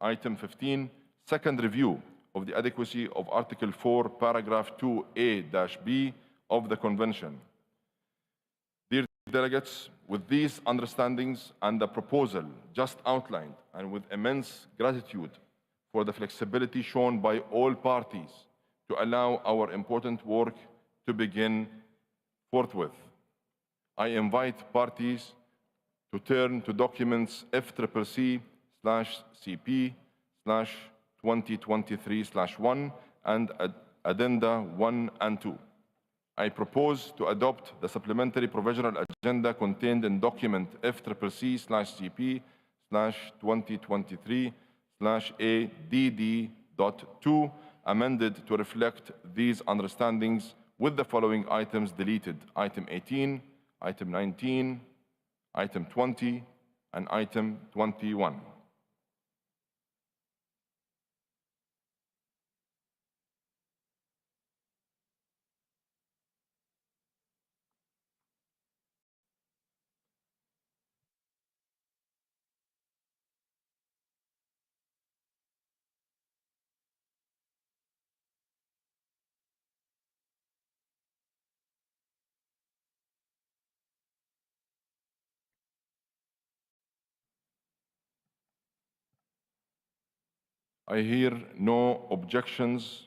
E: item 15. Second review of the adequacy of Article 4, Paragraph 2A-B of the Convention. Dear delegates, with these understandings and the proposal just outlined, and with immense gratitude for the flexibility shown by all parties to allow our important work to begin forthwith, I invite parties to turn to documents FCCP/2023/1 and Addenda 1 and 2. I propose to adopt the supplementary provisional agenda contained in document FCCP/CP/2023/ADD.2, amended to reflect these understandings, with the following items deleted: item 18, item 19, item 20, and item 21. I hear no objections.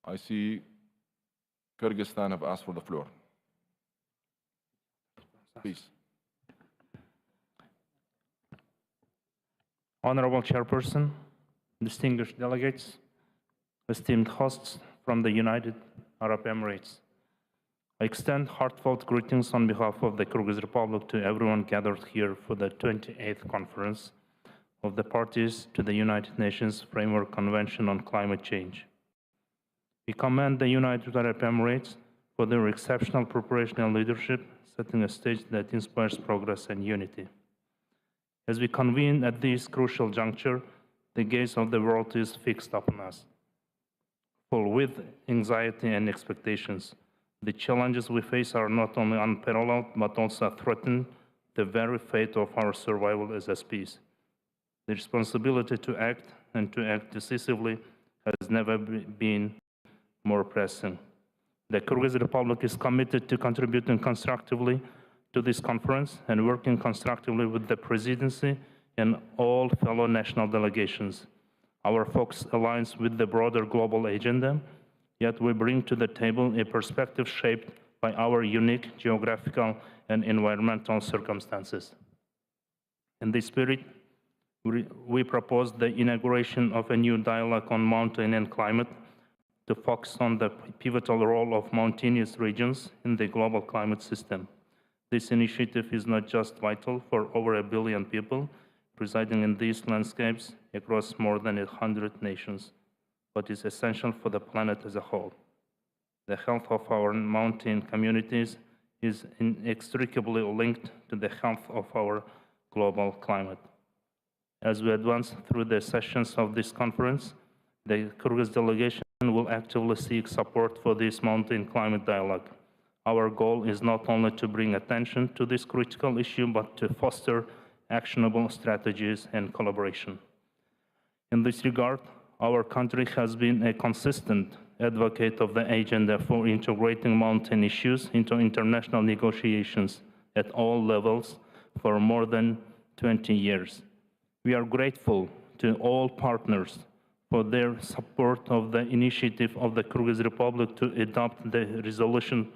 E: I see Kyrgyzstan have asked for the floor. Please.
I: Honorable Chairperson, distinguished delegates, esteemed hosts from the United Arab Emirates. I extend heartfelt greetings on behalf of the Kyrgyz Republic to everyone gathered here for the 28th conference of the parties to the United Nations Framework Convention on Climate Change. We commend the United Arab Emirates for their exceptional preparation and leadership, setting a stage that inspires progress and unity. As we convene at this crucial juncture, the gaze of the world is fixed upon us, full with anxiety and expectations. The challenges we face are not only unparalleled, but also threaten the very fate of our survival as a species. The responsibility to act and to act decisively has never been more pressing. The Kyrgyz Republic is committed to contributing constructively to this conference and working constructively with the Presidency and all fellow national delegations. Our focus aligns with the broader global agenda, yet we bring to the table a perspective shaped by our unique geographical and environmental circumstances. In this spirit, we propose the inauguration of a new dialogue on mountain and climate to focus on the pivotal role of mountainous regions in the global climate system. This initiative is not just vital for over 1 billion people residing in these landscapes across more than 100 nations, but is essential for the planet as a whole. The health of our mountain communities is inextricably linked to the health of our global climate. As we advance through the sessions of this conference, the Kyrgyz delegation will actively seek support for this mountain climate dialogue. Our goal is not only to bring attention to this critical issue, but to foster actionable strategies and collaboration. In this regard, our country has been a consistent advocate of the agenda for integrating mountain issues into international negotiations at all levels for more than 20 years. We are grateful to all partners for their support of the initiative of the Kyrgyz Republic to adopt the resolution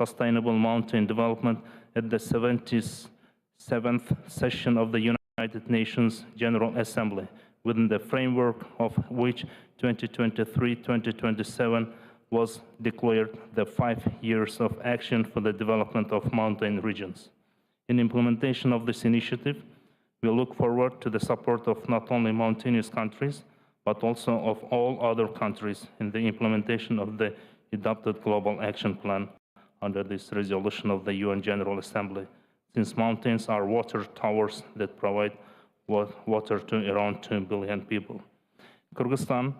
I: Sustainable Mountain Development at the 77th session of the United Nations General Assembly, within the framework of which 2023-2027 was declared the 5 years of action for the development of mountain regions. In implementation of this initiative, we look forward to the support of not only mountainous countries, but also of all other countries in the implementation of the adopted Global Action Plan under this resolution of the UN General Assembly, since mountains are water towers that provide water to around 2 billion people. Kyrgyzstan,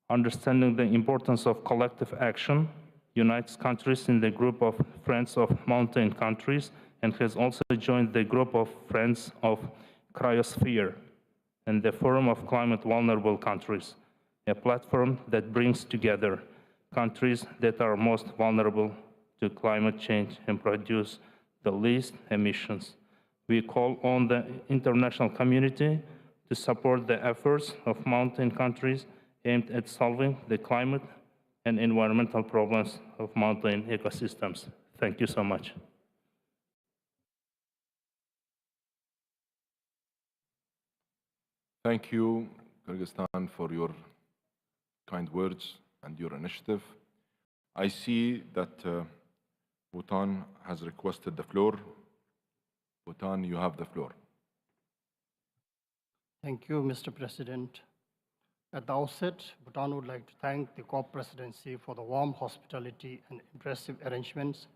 I: understanding the importance of collective action, unites countries in the group of Friends of Mountain Countries and has also joined the group of Friends of Cryosphere and the Forum of Climate Vulnerable Countries, a platform that brings together countries that are most vulnerable to climate change and produce the least emissions. We call on the international community to support the efforts of mountain countries aimed at solving the climate and environmental problems of mountain ecosystems. Thank you so much.
E: Thank you, Kyrgyzstan, for your kind words and your initiative. I see that Bhutan has requested the floor. Bhutan, you have the floor.
J: Thank you, Mr. President. At the outset, Bhutan would like to thank the COP presidency for the warm hospitality and impressive arrangements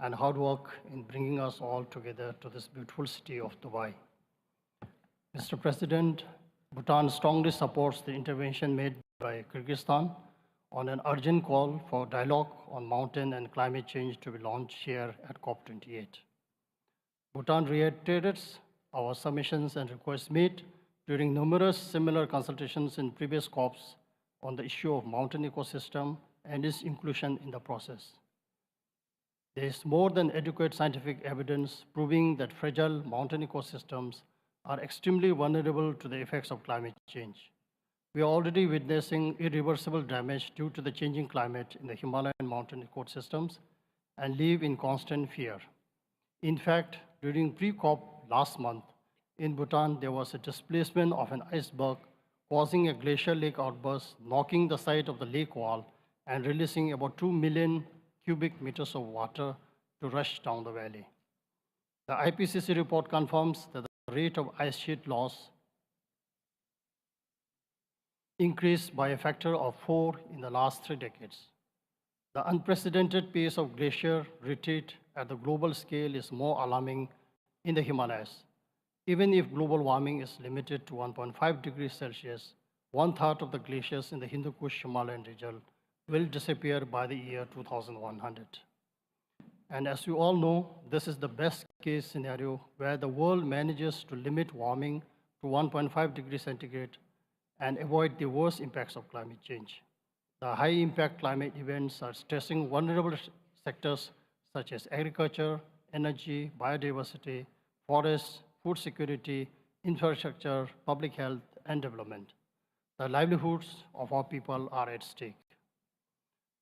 J: and hard work in bringing us all together to this beautiful city of Dubai. Mr. President, Bhutan strongly supports the intervention made by Kyrgyzstan on an urgent call for dialogue on mountain and climate change to be launched here at COP28. Bhutan reiterates our submissions and requests made during numerous similar consultations in previous COPs on the issue of mountain ecosystem and its inclusion in the process. There is more than adequate scientific evidence proving that fragile mountain ecosystems are extremely vulnerable to the effects of climate change. We are already witnessing irreversible damage due to the changing climate in the Himalayan mountain ecosystems and live in constant fear. In fact, during pre-COP last month, in Bhutan, there was a displacement of an iceberg causing a glacier lake outburst, knocking the side of the lake wall and releasing about 2 million cubic meters of water to rush down the valley. The IPCC report confirms that the rate of ice sheet loss increased by a factor of 4 in the last 3 decades. The unprecedented pace of glacier retreat at the global scale is more alarming in the Himalayas. Even if global warming is limited to 1.5 degrees Celsius, 1/3 of the glaciers in the Hindu Kush Himalayan region will disappear by the year 2100. And as you all know, this is the best case scenario where the world manages to limit warming to 1.5 degrees centigrade and avoid the worst impacts of climate change. The high impact climate events are stressing vulnerable sectors such as agriculture, energy, biodiversity, forests, food security, infrastructure, public health, and development. The livelihoods of our people are at stake.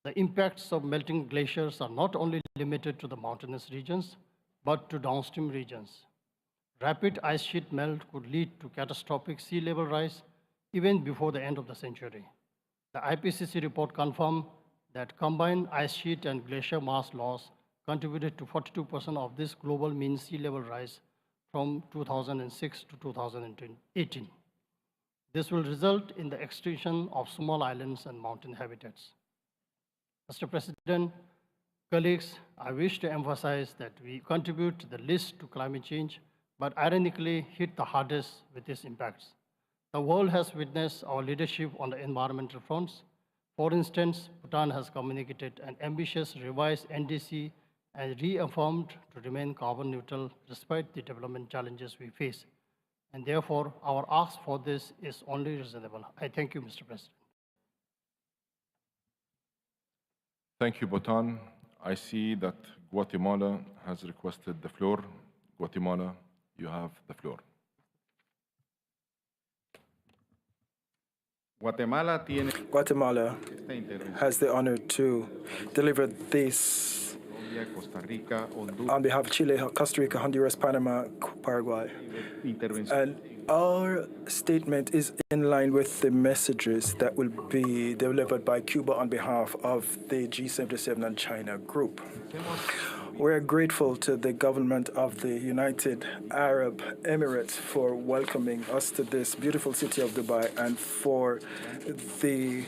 J: The impacts of melting glaciers are not only limited to the mountainous regions, but to downstream regions. Rapid ice sheet melt could lead to catastrophic sea level rise even before the end of the century. The IPCC report confirmed that combined ice sheet and glacier mass loss contributed to 42% of this global mean sea level rise from 2006 to 2018. This will result in the extinction of small islands and mountain habitats. Mr. President, colleagues, I wish to emphasize that we contribute the least to climate change, but ironically hit the hardest with its impacts. The world has witnessed our leadership on the environmental fronts. For instance, Bhutan has communicated an ambitious revised NDC and reaffirmed to remain carbon neutral despite the development challenges we face. And therefore, our ask for this is only reasonable. I thank you, Mr. President.
E: Thank you, Bhutan. I see that Guatemala has requested the floor. Guatemala, you have the floor.
K: Guatemala has the honor to deliver this on behalf of Chile, Costa Rica, Honduras, Panama, Paraguay. And our statement is in line with the messages that will be delivered by Cuba on behalf of the G77 and China group. We're grateful to the government of the United Arab Emirates for welcoming us to this beautiful city of Dubai and for the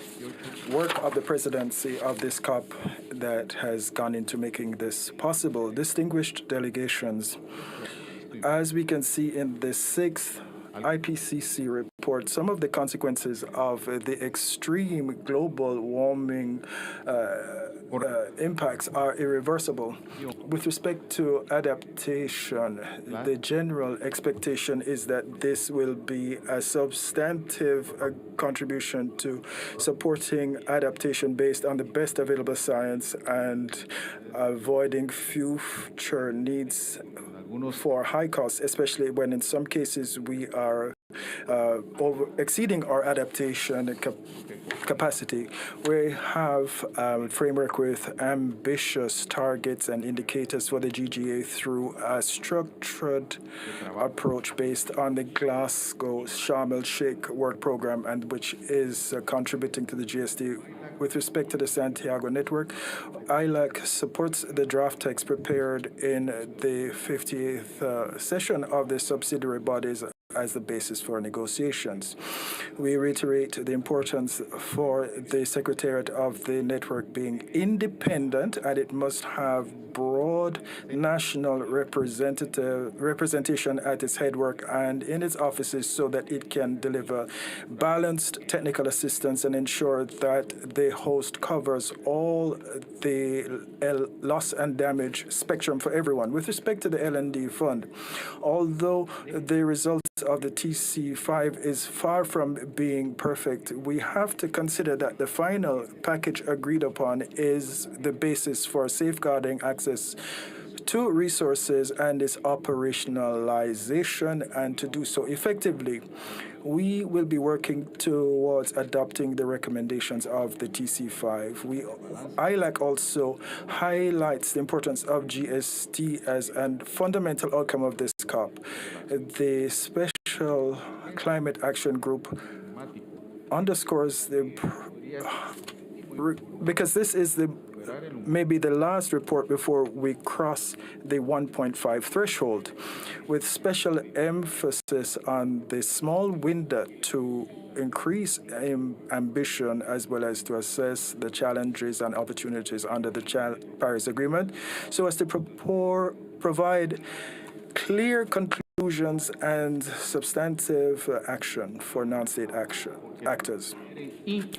K: work of the presidency of this COP that has gone into making this possible. Distinguished delegations, as we can see in the 6th IPCC report, some of the consequences of the extreme global warming impacts are irreversible. With respect to adaptation, the general expectation is that this will be a substantive contribution to supporting adaptation based on the best available science and avoiding future needs for high costs, especially when in some cases we are exceeding our adaptation capacity. We have a framework with ambitious targets and indicators for the GGA through a structured approach based on the Glasgow Sharm el-Sheikh work program, and which is contributing to the GST. With respect to the Santiago network, ILAC supports the draft text prepared in the 58th session of the subsidiary bodies as the basis for negotiations. We reiterate the importance for the Secretariat of the network being independent, and it must have broad national representation at its headwork and in its offices so that it can deliver balanced technical assistance and ensure that the host covers all the loss and damage spectrum for everyone. With respect to the L&D fund, although the results of the TC5 is far from being perfect, we have to consider that the final package agreed upon is the basis for safeguarding access to resources and its operationalization, and to do so effectively. We will be working towards adopting the recommendations of the TC5. ILAC also highlights the importance of GST as a fundamental outcome of this COP. The Special Climate Action Group underscores because this is maybe the last report before we cross the 1.5 threshold, with special emphasis on the small window to increase ambition as well as to assess the challenges and opportunities under the Paris Agreement, so as to provide clear conclusions and substantive action for non-state actors.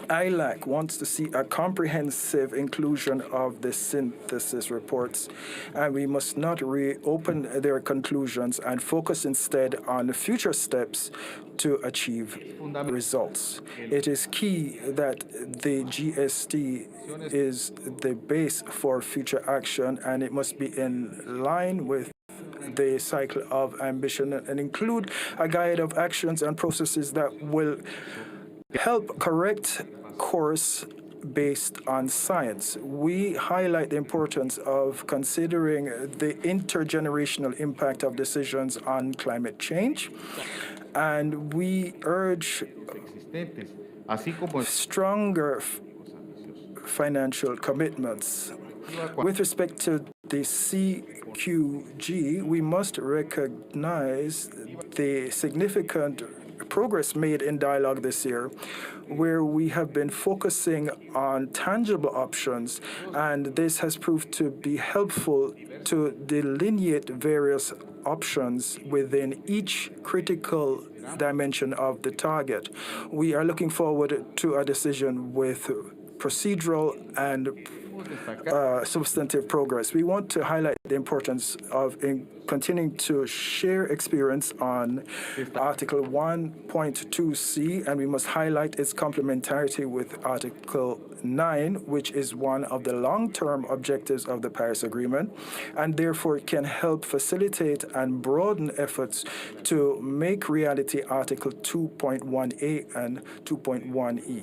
K: ILAC wants to see a comprehensive inclusion of the synthesis reports, and we must not reopen their conclusions and focus instead on future steps to achieve results. It is key that the GST is the base for future action, and it must be in line with the cycle of ambition and include a guide of actions and processes that will help correct course based on science. We highlight the importance of considering the intergenerational impact of decisions on climate change, and we urge stronger financial commitments. With respect to the CQG, we must recognize the significant progress made in dialogue this year, where we have been focusing on tangible options, and this has proved to be helpful to delineate various options within each critical dimension of the target. We are looking forward to a decision with procedural and substantive progress. We want to highlight the importance of continuing to share experience on Article 1.2c, and we must highlight its complementarity with Article 9, which is one of the long-term objectives of the Paris Agreement, and therefore can help facilitate and broaden efforts to make reality Article 2.1a and 2.1e.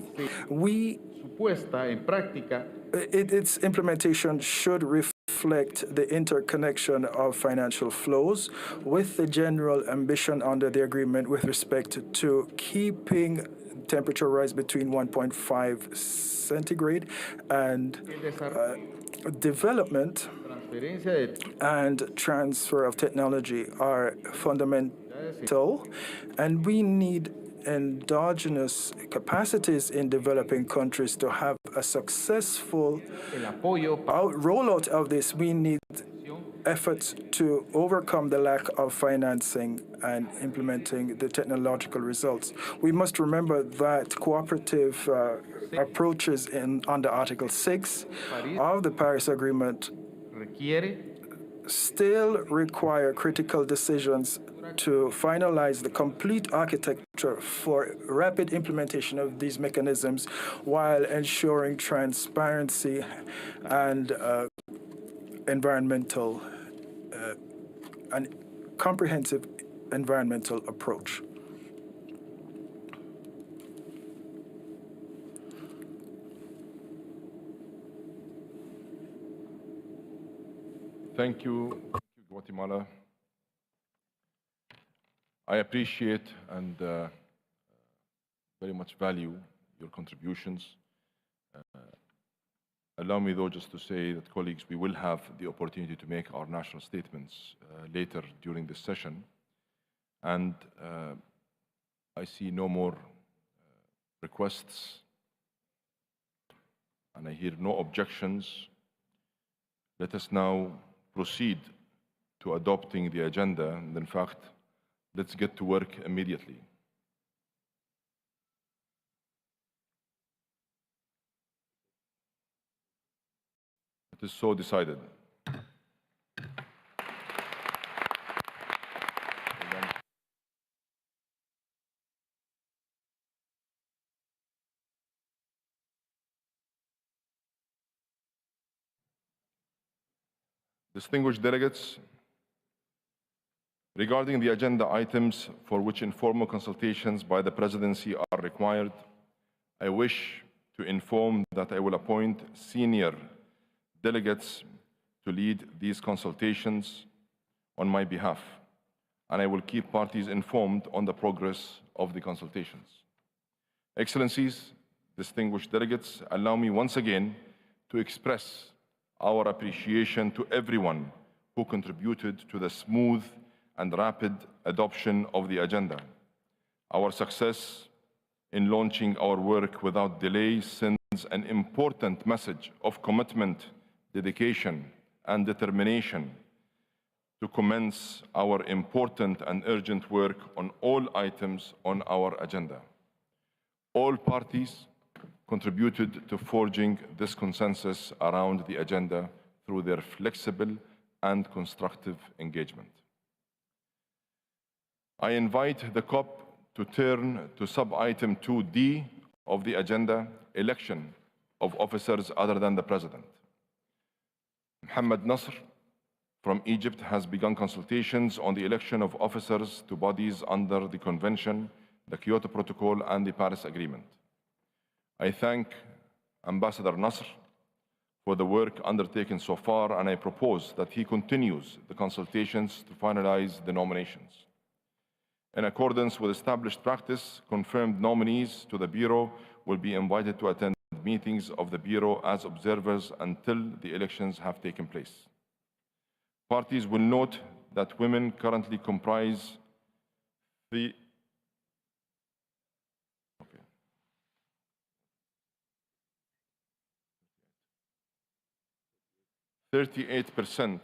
K: Its implementation should reflect the interconnection of financial flows with the general ambition under the agreement with respect to keeping temperature rise between 1.5 centigrade, and development and transfer of technology are fundamental, and we need endogenous capacities in developing countries to have a successful rollout of this. We need efforts to overcome the lack of financing and implementing the technological results. We must remember that cooperative approaches under Article 6 of the Paris Agreement still require critical decisions to finalize the complete architecture for rapid implementation of these mechanisms while ensuring transparency and environmental and comprehensive environmental approach.
E: Thank you, Guatemala. I appreciate and very much value your contributions. Allow me, though, just to say that, colleagues, we will have the opportunity to make our national statements later during this session. And I see no more requests, and I hear no objections. Let us now proceed to adopting the agenda, and in fact, let's get to work immediately. It is so decided. Distinguished delegates, regarding the agenda items for which informal consultations by the Presidency are required, I wish to inform that I will appoint senior delegates to lead these consultations on my behalf, and I will keep parties informed on the progress of the consultations. Excellencies, distinguished delegates, allow me once again to express our appreciation to everyone who contributed to the smooth and rapid adoption of the agenda. Our success in launching our work without delay sends an important message of commitment, dedication, and determination to commence our important and urgent work on all items on our agenda. All parties contributed to forging this consensus around the agenda through their flexible and constructive engagement. I invite the COP to turn to sub-item 2D of the agenda, election of officers other than the President. Mohammed Nasr from Egypt has begun consultations on the election of officers to bodies under the Convention, the Kyoto Protocol, and the Paris Agreement. I thank Ambassador Nasr for the work undertaken so far, and I propose that he continues the consultations to finalize the nominations. In accordance with established practice, confirmed nominees to the Bureau will be invited to attend meetings of the Bureau as observers until the elections have taken place. Parties will note that women currently comprise 38%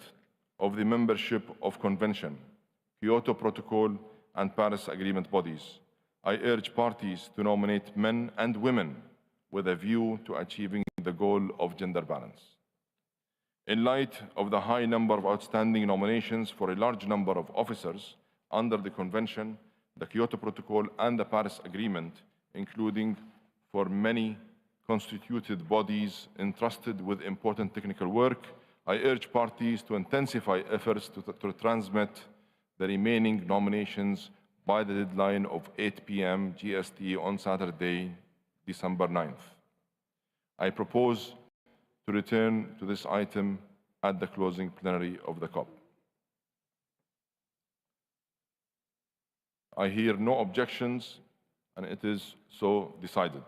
E: of the membership of Convention, Kyoto Protocol, and Paris Agreement bodies. I urge parties to nominate men and women with a view to achieving the goal of gender balance. In light of the high number of outstanding nominations for a large number of officers under the Convention, the Kyoto Protocol, and the Paris Agreement, including for many constituted bodies entrusted with important technical work, I urge parties to intensify efforts to transmit the remaining nominations by the deadline of 8 p.m. GST on Saturday, December 9th. I propose to return to this item at the closing plenary of the COP. I hear no objections, and it is so decided.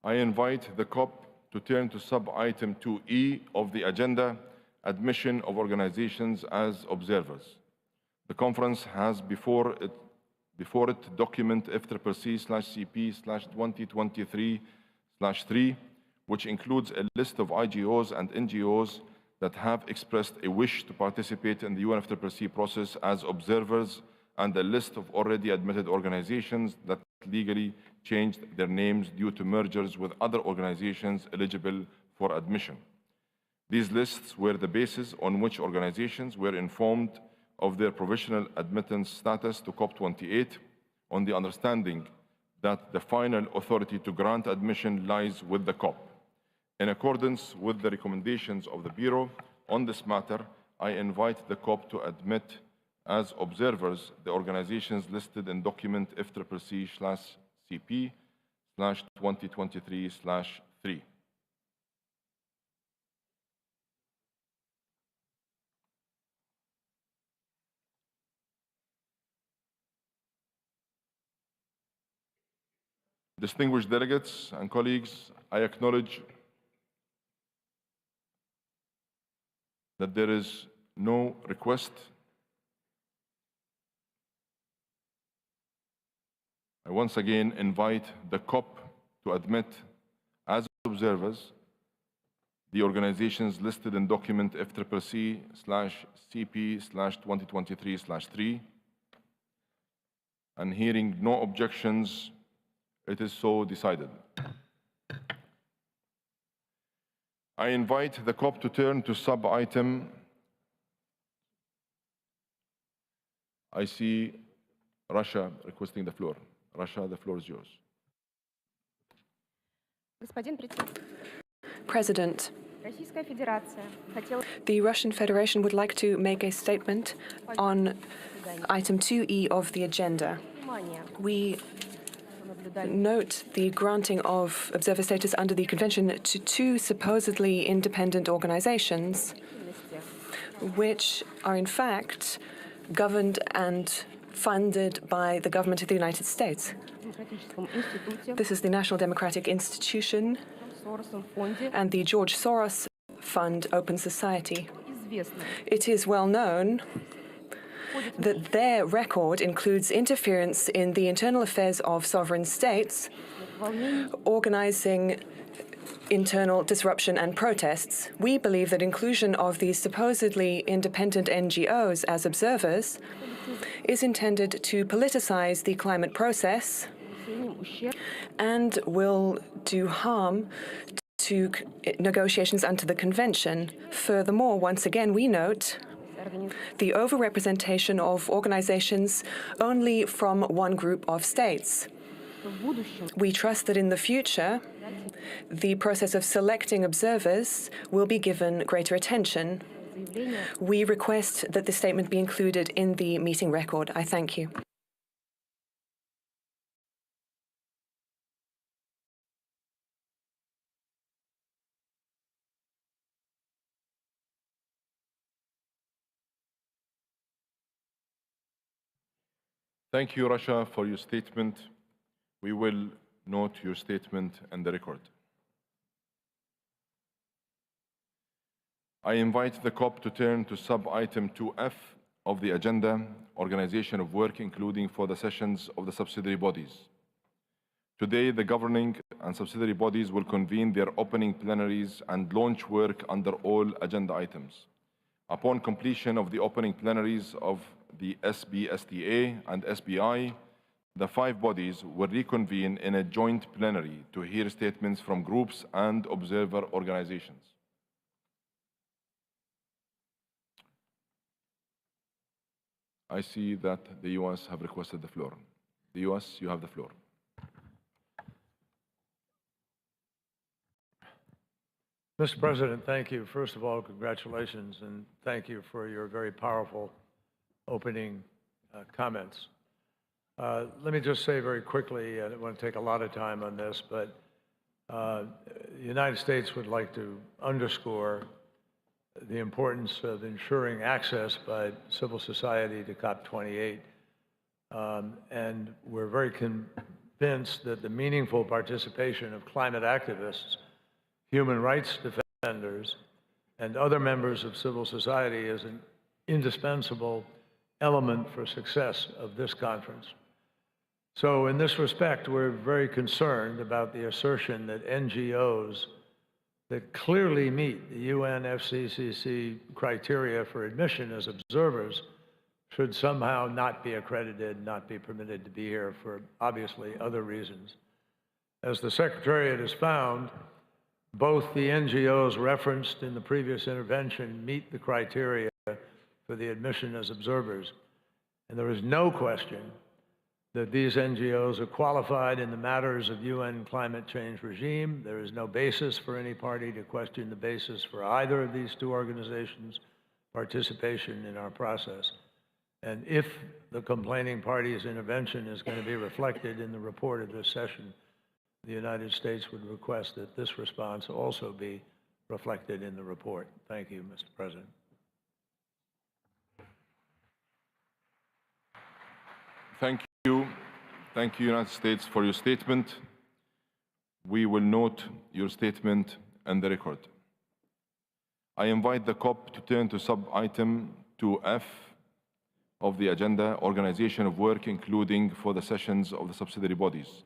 E: I invite the COP to turn to sub-item 2E of the agenda, admission of organizations as observers. The conference has before it document FCCP/2023/3, which includes a list of IGOs and NGOs that have expressed a wish to participate in the UNFCCC process as observers, and a list of already admitted organizations that legally changed their names due to mergers with other organizations eligible for admission. These lists were the basis on which organizations were informed of their provisional admittance status to COP28, on the understanding that the final authority to grant admission lies with the COP. In accordance with the recommendations of the Bureau on this matter, I invite the COP to admit as observers the organizations listed in document FCCP/2023/3. Distinguished delegates and colleagues, I acknowledge that there is no request. I once again invite the COP to admit as observers the organizations listed in document FCCP/CP/2023/3, and hearing no objections, it is so decided. I invite the COP to turn to sub-item. I see Russia requesting the floor. Russia, the floor is yours.
L: President, the Russian Federation would like to make a statement on item 2E of the agenda. We note the granting of observer status under the convention to two supposedly independent organizations, which are in fact governed and funded by the government of the United States. This is the National Democratic Institution and the George Soros Fund Open Society. It is well known that their record includes interference in the internal affairs of sovereign states, organizing internal disruption and protests. We believe that inclusion of these supposedly independent NGOs as observers is intended to politicize the climate process and will do harm to negotiations under the convention. Furthermore, once again, we note the overrepresentation of organizations only from one group of states. We trust that in the future, the process of selecting observers will be given greater attention. We request that this statement be included in the meeting record. I thank you.
E: Thank you, Russia, for your statement. We will note your statement and the record. I invite the COP to turn to sub-item 2F of the agenda, organization of work, including for the sessions of the subsidiary bodies. Today, the governing and subsidiary bodies will convene their opening plenaries and launch work under all agenda items. Upon completion of the opening plenaries of the SBSTA and SBI, the five bodies will reconvene in a joint plenary to hear statements from groups and observer organizations. I see that the US have requested the floor. The US, you have the floor.
M: Mr. President, thank you. First of all, congratulations, and thank you for your very powerful opening comments. Let me just say very quickly, I don't want to take a lot of time on this, but the United States would like to underscore the importance of ensuring access by civil society to COP28. And we're very convinced that the meaningful participation of climate activists, human rights defenders, and other members of civil society is an indispensable element for success of this conference. So in this respect, we're very concerned about the assertion that NGOs that clearly meet the UNFCCC criteria for admission as observers should somehow not be accredited, not be permitted to be here for obviously other reasons. As the Secretariat has found, both the NGOs referenced in the previous intervention meet the criteria for the admission as observers. And there is no question that these NGOs are qualified in the matters of UN climate change regime. There is no basis for any party to question the basis for either of these two organizations' participation in our process. And if the complaining party's intervention is going to be reflected in the report of this session, the United States would request that this response also be reflected in the report. Thank you, Mr. President.
E: Thank you. Thank you, United States, for your statement. We will note your statement and the record. I invite the COP to turn to sub-item 2F of the agenda, organization of work, including for the sessions of the subsidiary bodies.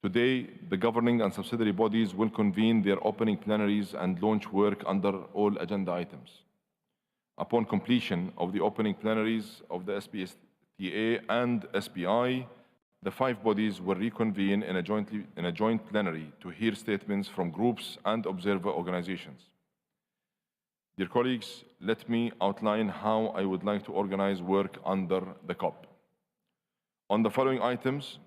E: Today, the governing and subsidiary bodies will convene their opening plenaries and launch work under all agenda items. Upon completion of the opening plenaries of the SBSTA and SBI, the 5 bodies will reconvene in a joint plenary to hear statements from groups and observer organizations. Dear colleagues, let me outline how I would like to organize work under the COP. On the following items,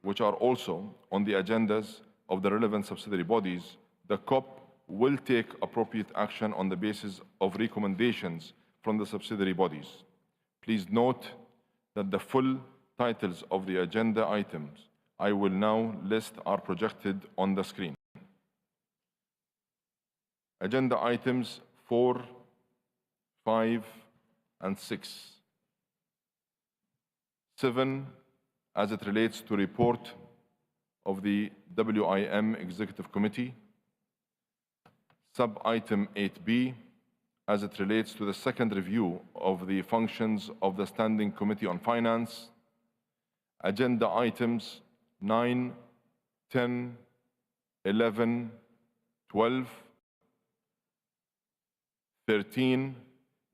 E: which are also on the agendas of the relevant subsidiary bodies, the COP will take appropriate action on the basis of recommendations from the subsidiary bodies. Please note that the full titles of the agenda items I will now list are projected on the screen. Agenda items 4, 5, and 6. 7, as it relates to report of the WIM Executive Committee. Sub-item 8B, as it relates to the second review of the functions of the Standing Committee on Finance. Agenda items 9, 10, 11, 12, 13,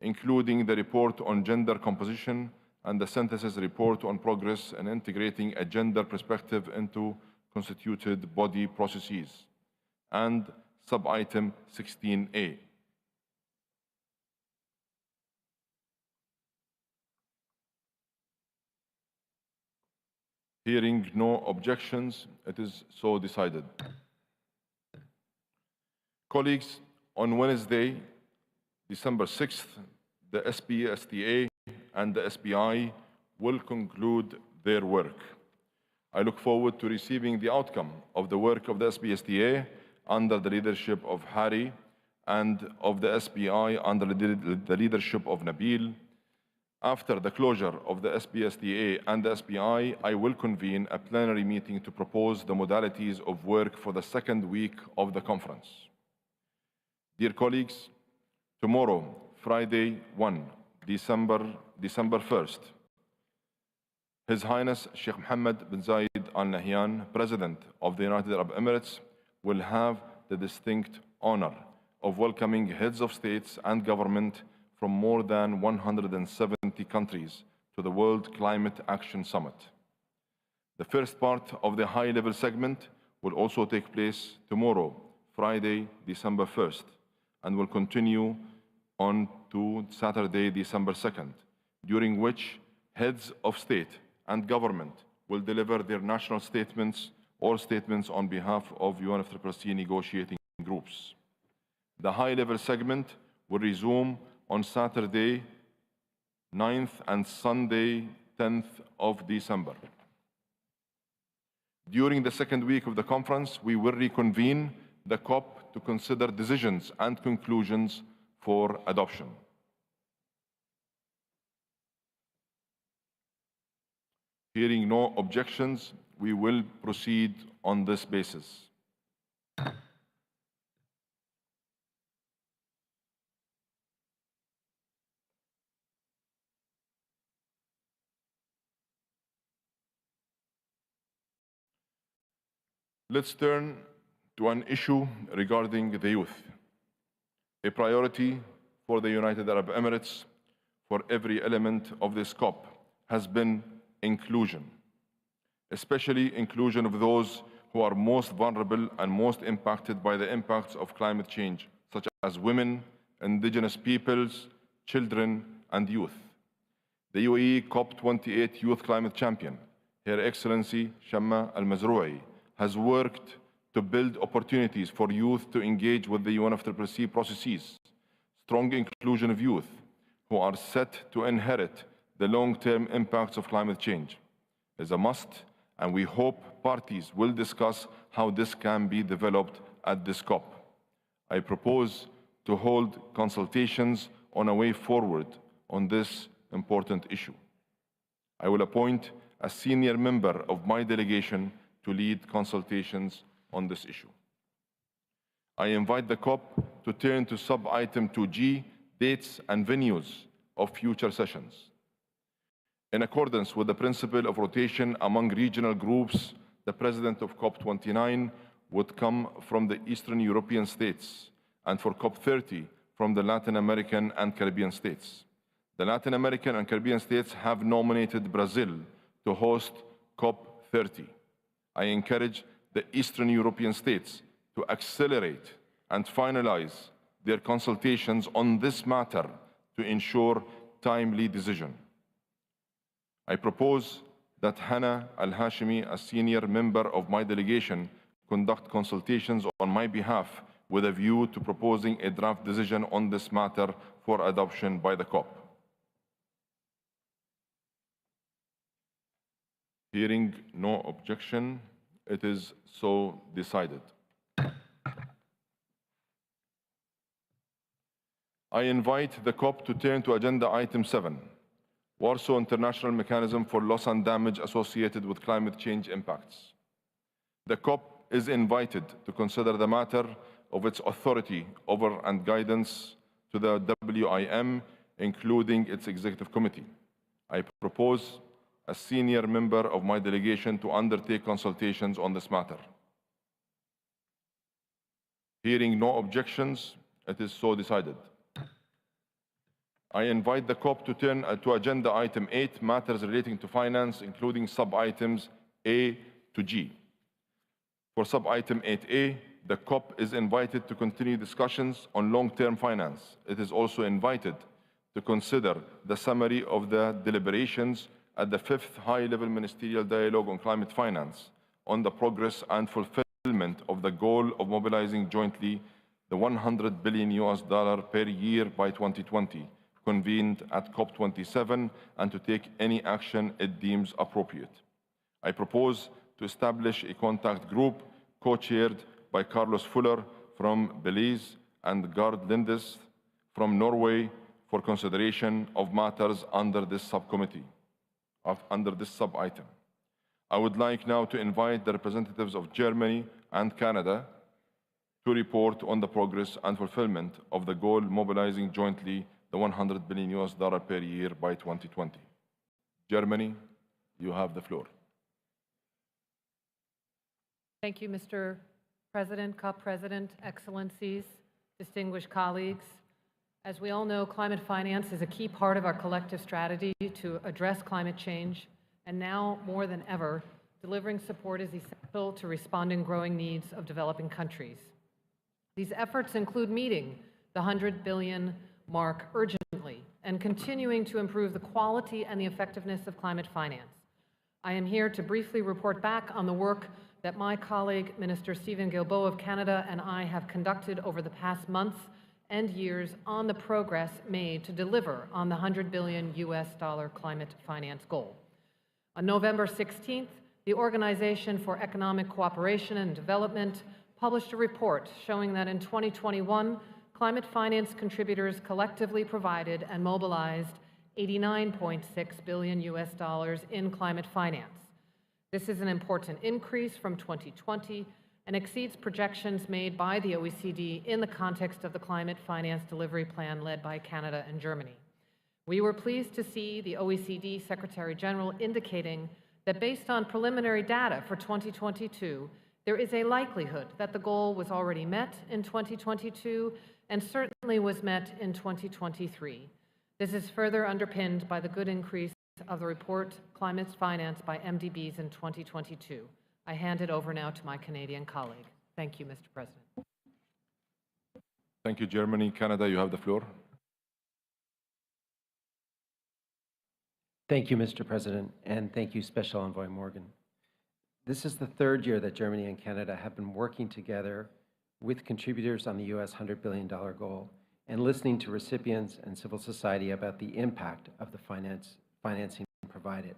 E: including the report on gender composition and the synthesis report on progress in integrating a gender perspective into constituted body processes, and sub-item 16A. Hearing no objections, it is so decided. Colleagues, on Wednesday, December 6th, the SBSTA and the SBI will conclude their work. I look forward to receiving the outcome of the work of the SBSTA under the leadership of Harry and of the SBI under the leadership of Nabil. After the closure of the SBSTA and the SBI, I will convene a plenary meeting to propose the modalities of work for the second week of the conference. Dear colleagues, tomorrow, Friday 1, December 1st, His Highness Sheikh Mohammed bin Zayed Al Nahyan, President of the United Arab Emirates, will have the distinct honor of welcoming heads of states and government from more than 170 countries to the World Climate Action Summit. The first part of the high-level segment will also take place tomorrow, Friday, December 1st, and will continue on to Saturday, December 2nd, during which heads of state and government will deliver their national statements or statements on behalf of UNFCCC negotiating groups. The high-level segment will resume on Saturday 9th and Sunday 10th of December. During the second week of the conference, we will reconvene the COP to consider decisions and conclusions for adoption. Hearing no objections, we will proceed on this basis. Let's turn to an issue regarding the youth. A priority for the United Arab Emirates for every element of this COP has been inclusion, especially inclusion of those who are most vulnerable and most impacted by the impacts of climate change, such as women, indigenous peoples, children, and youth. The UAE COP28 Youth Climate Champion Her Excellency Shamma Al-Mazroui has worked to build opportunities for youth to engage with the UNFCCC processes, strong inclusion of youth who are set to inherit the long-term impacts of climate change is a must, and we hope parties will discuss how this can be developed at this COP. I propose to hold consultations on a way forward on this important issue. I will appoint a senior member of my delegation to lead consultations on this issue. I invite the COP to turn to sub-item 2G, dates and venues of future sessions. In accordance with the principle of rotation among regional groups, the president of COP29 would come from the Eastern European states, and for COP30 from the Latin American and Caribbean states. The Latin American and Caribbean states have nominated Brazil to host COP30. I encourage the Eastern European states to accelerate and finalize their consultations on this matter to ensure timely decision. I propose that Hannah Al-Hashimi, a senior member of my delegation, conduct consultations on my behalf with a view to proposing a draft decision on this matter for adoption by the COP. Hearing no objection, it is so decided. I invite the COP to turn to agenda item 7, Warsaw International Mechanism for Loss and Damage Associated with Climate Change Impacts. The COP is invited to consider the matter of its authority over and guidance to the WIM, including its executive committee. I propose a senior member of my delegation to undertake consultations on this matter. Hearing no objections, it is so decided. I invite the COP to turn to agenda item 8, matters relating to finance, including sub-items A to G. For sub-item 8A, the COP is invited to continue discussions on long-term finance. It is also invited to consider the summary of the deliberations at the 5th High-Level Ministerial Dialogue on Climate Finance on the progress and fulfillment of the goal of mobilizing jointly the $100 billion per year by 2020, convened at COP27, and to take any action it deems appropriate. I propose to establish a contact group co-chaired by Carlos Fuller from Belize and Gard Lindes from Norway for consideration of matters under this subcommittee, under this sub-item. I would like now to invite the representatives of Germany and Canada to report on the progress and fulfillment of the goal mobilizing jointly the $100 billion per year by 2020. Germany, you have the floor.
N: Thank you, Mr. President, COP President, Excellencies, distinguished colleagues. As we all know, climate finance is a key part of our collective strategy to address climate change, and now more than ever, delivering support is essential to responding growing needs of developing countries. These efforts include meeting the $100 billion mark urgently and continuing to improve the quality and the effectiveness of climate finance. I am here to briefly report back on the work that my colleague, Minister Stephen Guilbeault of Canada, and I have conducted over the past months and years on the progress made to deliver on the $100 billion climate finance goal. On November 16th, the Organization for Economic Cooperation and Development published a report showing that in 2021, climate finance contributors collectively provided and mobilized $89.6 billion in climate finance. This is an important increase from 2020 and exceeds projections made by the OECD in the context of the Climate Finance Delivery Plan led by Canada and Germany. We were pleased to see the OECD Secretary General indicating that based on preliminary data for 2022, there is a likelihood that the goal was already met in 2022 and certainly was met in 2023. This is further underpinned by the good increase of the report Climate Finance by MDBs in 2022. I hand it over now to my Canadian colleague. Thank you, Mr. President.
E: Thank you, Germany. Canada, you have the floor.
O: Thank you, Mr. President, and thank you, Special Envoy Morgan. This is the third year that Germany and Canada have been working together with contributors on the U.S. $100 billion goal and listening to recipients and civil society about the impact of the financing provided.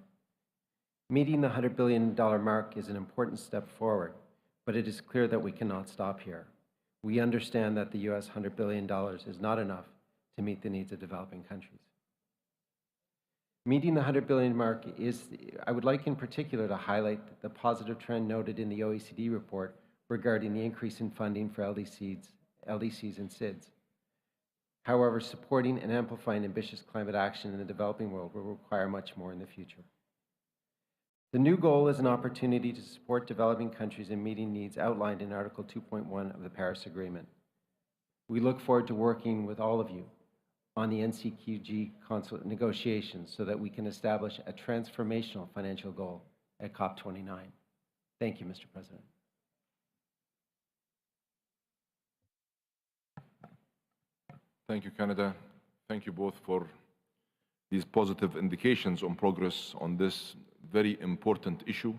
O: Meeting the $100 billion mark is an important step forward, but it is clear that we cannot stop here. We understand that the U.S. $100 billion is not enough to meet the needs of developing countries. Meeting the $100 billion mark I would like in particular to highlight the positive trend noted in the OECD report regarding the increase in funding for LDCs and SIDS. However, supporting and amplifying ambitious climate action in the developing world will require much more in the future. The new goal is an opportunity to support developing countries in meeting needs outlined in Article 2.1 of the Paris Agreement. We look forward to working with all of you on the NCQG negotiations so that we can establish a transformational financial goal at COP29. Thank you, Mr. President.
E: Thank you, Canada. Thank you both for these positive indications on progress on this very important issue.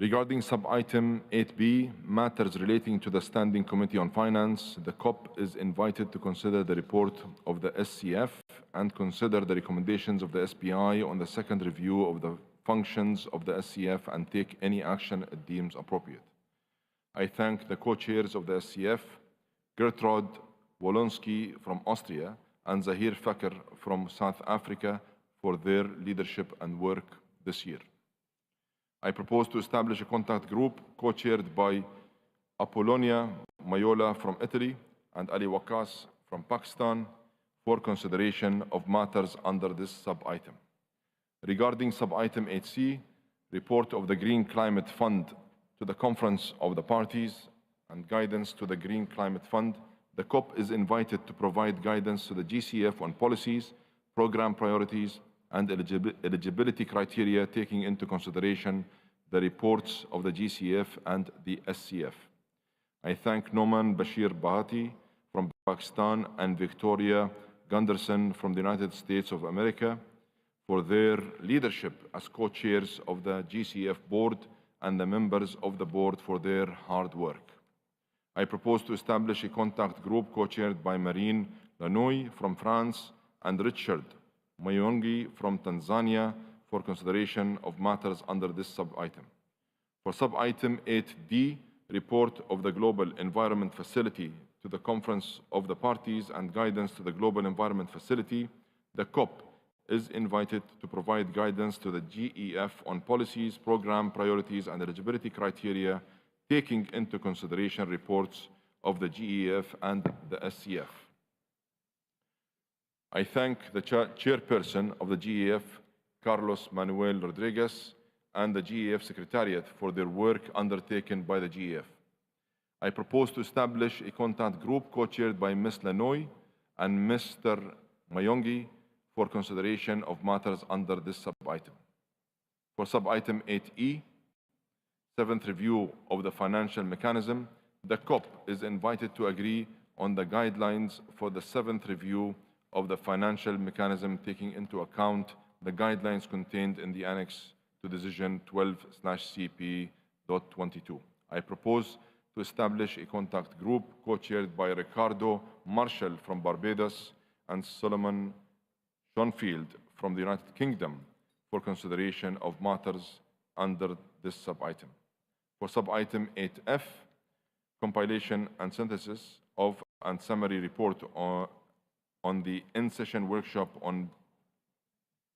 E: Regarding sub-item 8B, matters relating to the Standing Committee on Finance, the COP is invited to consider the report of the SCF and consider the recommendations of the SPI on the second review of the functions of the SCF and take any action it deems appropriate. I thank the co-chairs of the SCF, Gertrud Wolonski from Austria and Zahir Fakr from South Africa for their leadership and work this year. I propose to establish a contact group co-chaired by Apollonia Maiola from Italy and Ali Waqas from Pakistan for consideration of matters under this sub-item. Regarding sub-item 8C, report of the Green Climate Fund to the Conference of the Parties and guidance to the Green Climate Fund, the COP is invited to provide guidance to the GCF on policies, program priorities, and eligibility criteria, taking into consideration the reports of the GCF and the SCF. I thank Noman Bashir Bahati from Pakistan and Victoria Gunderson from the United States of America for their leadership as co-chairs of the GCF board and the members of the board for their hard work. I propose to establish a contact group co-chaired by Marine Lanoy from France and Richard Mayongi from Tanzania for consideration of matters under this sub-item. For sub-item 8D, report of the Global Environment Facility to the Conference of the Parties and guidance to the Global Environment Facility, the COP is invited to provide guidance to the GEF on policies, program priorities, and eligibility criteria, taking into consideration reports of the GEF and the SCF. I thank the chairperson of the GEF, Carlos Manuel Rodriguez, and the GEF Secretariat for their work undertaken by the GEF. I propose to establish a contact group co-chaired by Ms. Lanoy and Mr. Mayongi for consideration of matters under this sub-item. For sub-item 8E, seventh review of the financial mechanism, the COP is invited to agree on the guidelines for the seventh review of the financial mechanism, taking into account the guidelines contained in the Annex to Decision 12/CP.22. I propose to establish a contact group co-chaired by Ricardo Marshall from Barbados and Solomon Schoenfield from the United Kingdom for consideration of matters under this sub-item. For sub-item 8F, compilation and synthesis of and summary report on the in-session workshop on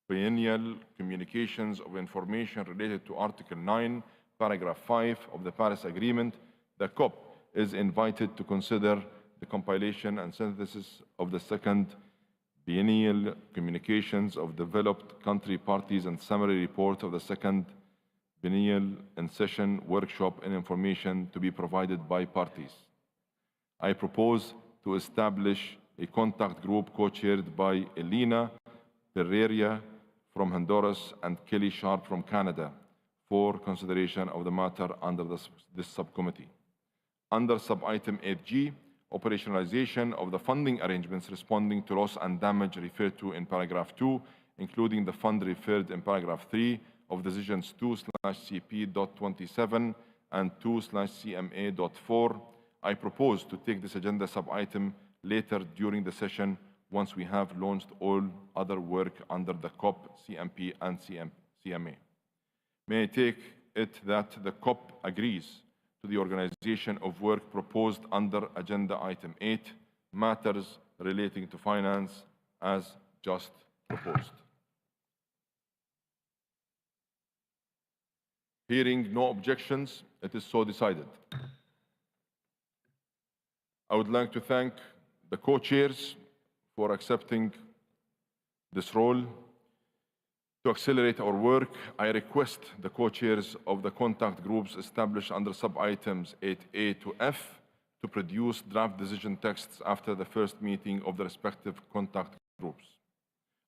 E: biennial communications of information related to Article 9, Paragraph 5 of the Paris Agreement, the COP is invited to consider the compilation and synthesis of the second biennial communications of developed country parties and summary report of the second biennial in-session workshop and information to be provided by parties. I propose to establish a contact group co-chaired by Elena Pereira from Honduras and Kelly Sharp from Canada for consideration of the matter under this subcommittee. Under sub-item 8G, operationalization of the funding arrangements responding to loss and damage referred to in paragraph 2 including the fund referred in paragraph 3 of decisions 2/CP.27 and 2/CMA.4. I propose to take this agenda sub-item later during the session once we have launched all other work under the COP, CMP, and CMA. May I take it that the COP agrees to the organization of work proposed under agenda item 8, matters relating to finance, as just proposed. Hearing no objections, it is so decided. I would like to thank the co-chairs for accepting this role. To accelerate our work, I request the co-chairs of the contact groups established under sub-items 8A to F to produce draft decision texts after the first meeting of the respective contact groups.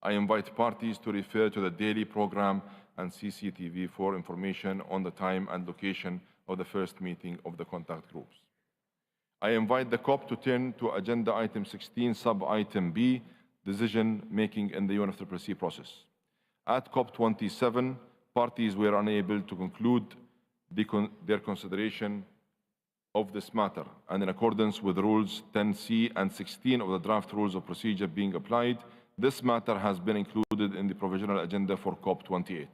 E: I invite parties to refer to the daily program and CCTV for information on the time and location of the first meeting of the contact groups. I invite the COP to turn to agenda item 16, sub-item B, decision-making in the UNFCCC process. At COP27, parties were unable to conclude their consideration of this matter, and in accordance with rules 10C and 16 of the draft rules of procedure being applied, this matter has been included in the provisional agenda for COP28.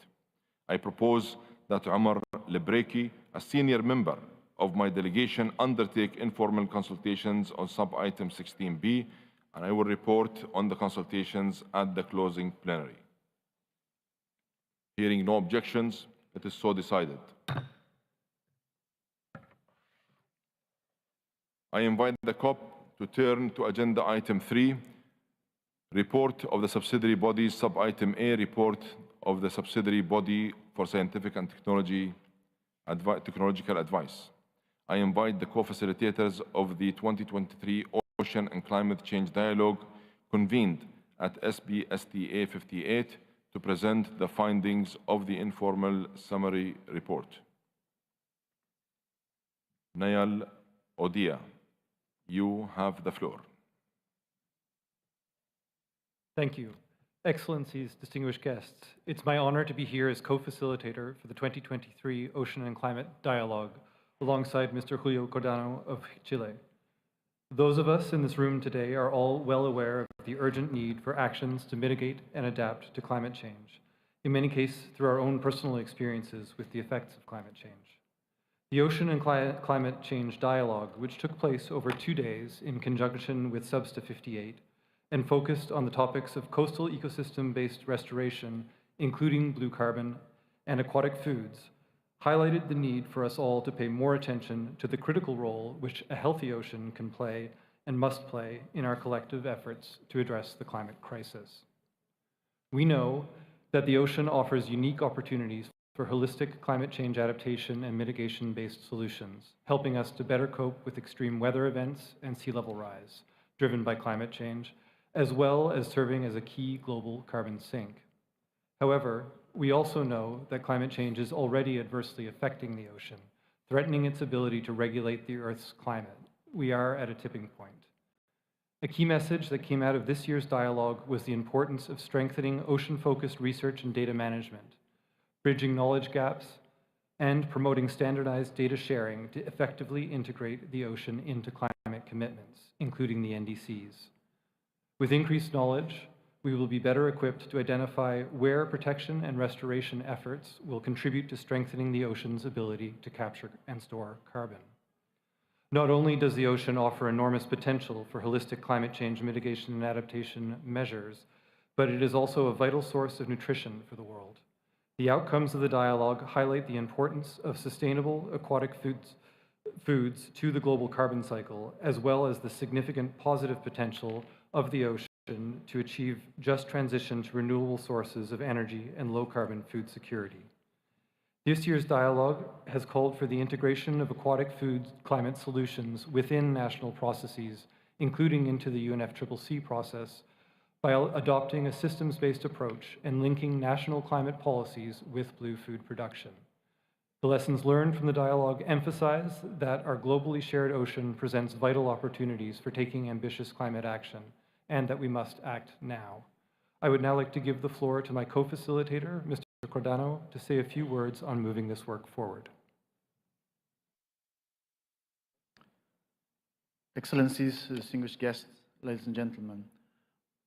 E: I propose that Omar Lebreki, a senior member of my delegation, undertake informal consultations on sub-item 16B, and I will report on the consultations at the closing plenary. Hearing no objections, it is so decided. I invite the COP to turn to agenda item 3, report of the subsidiary bodies, sub-item A, report of the subsidiary body for scientific and technological advice. I invite the co-facilitators of the 2023 Ocean and Climate Change Dialogue convened at SBSTA 58 to present the findings of the informal summary report. Nayal Odia, you have the floor.
P: Thank you. Excellencies, distinguished guests, it's my honor to be here as co-facilitator for the 2023 Ocean and Climate Dialogue alongside Mr. Julio Cordano of Chile. Those of us in this room today are all well aware of the urgent need for actions to mitigate and adapt to climate change, in many cases through our own personal experiences with the effects of climate change. The Ocean and Climate Change Dialogue, which took place over 2 days in conjunction with Substa 58, and focused on the topics of coastal ecosystem-based restoration, including blue carbon and aquatic foods, highlighted the need for us all to pay more attention to the critical role which a healthy ocean can play and must play in our collective efforts to address the climate crisis. We know that the ocean offers unique opportunities for holistic climate change adaptation and mitigation-based solutions, helping us to better cope with extreme weather events and sea level rise driven by climate change, as well as serving as a key global carbon sink. However, we also know that climate change is already adversely affecting the ocean, threatening its ability to regulate the Earth's climate. We are at a tipping point. A key message that came out of this year's dialogue was the importance of strengthening ocean-focused research and data management, bridging knowledge gaps, and promoting standardized data sharing to effectively integrate the ocean into climate commitments, including the NDCs. With increased knowledge, we will be better equipped to identify where protection and restoration efforts will contribute to strengthening the ocean's ability to capture and store carbon. Not only does the ocean offer enormous potential for holistic climate change mitigation and adaptation measures, but it is also a vital source of nutrition for the world. The outcomes of the dialogue highlight the importance of sustainable aquatic foods to the global carbon cycle, as well as the significant positive potential of the ocean to achieve just transition to renewable sources of energy and low-carbon food security. This year's dialogue has called for the integration of aquatic food climate solutions within national processes, including into the UNFCCC process, by adopting a systems-based approach and linking national climate policies with blue food production. The lessons learned from the dialogue emphasize that our globally shared ocean presents vital opportunities for taking ambitious climate action, and that we must act now. I would now like to give the floor to my co-facilitator, Mr. Cordano, to say a few words on moving this work forward.
Q: Excellencies, distinguished guests, ladies and gentlemen,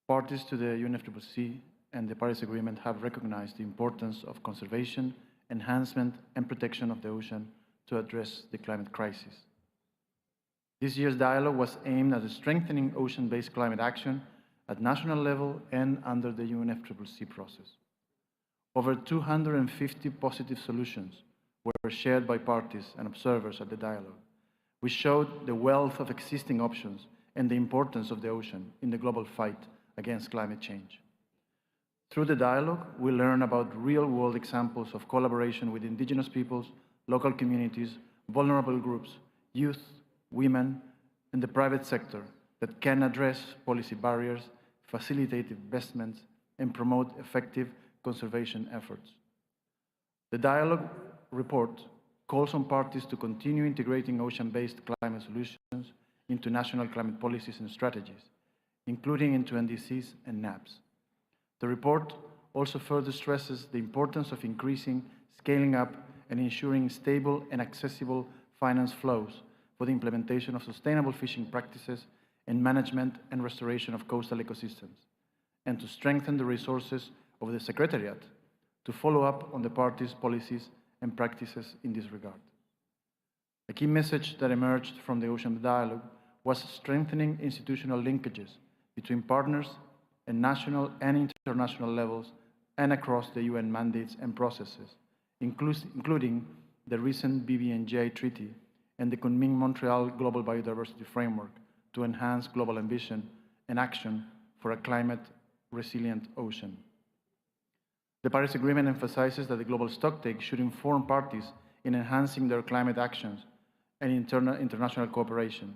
Q: parties to the UNFCCC and the Paris Agreement have recognized the importance of conservation, enhancement, and protection of the ocean to address the climate crisis. This year's dialogue was aimed at strengthening ocean-based climate action at national level and under the UNFCCC process. Over 250 positive solutions were shared by parties and observers at the dialogue. We showed the wealth of existing options and the importance of the ocean in the global fight against climate change. Through the dialogue, we learn about real-world examples of collaboration with indigenous peoples, local communities, vulnerable groups, youth, women, and the private sector that can address policy barriers, facilitate investments, and promote effective conservation efforts. The dialogue report calls on parties to continue integrating ocean-based climate solutions into national climate policies and strategies, including into NDCs and NAPs. The report also further stresses the importance of increasing, scaling up, and ensuring stable and accessible finance flows for the implementation of sustainable fishing practices and management and restoration of coastal ecosystems, and to strengthen the resources of the Secretariat to follow up on the parties' policies and practices in this regard. A key message that emerged from the Ocean Dialogue was strengthening institutional linkages between partners at national and international levels and across the UN mandates and processes, including the recent BBNJ Treaty and the Kunming-Montreal Global Biodiversity Framework to enhance global ambition and action for a climate-resilient ocean. The Paris Agreement emphasizes that the global stocktake should inform parties in enhancing their climate actions and international cooperation.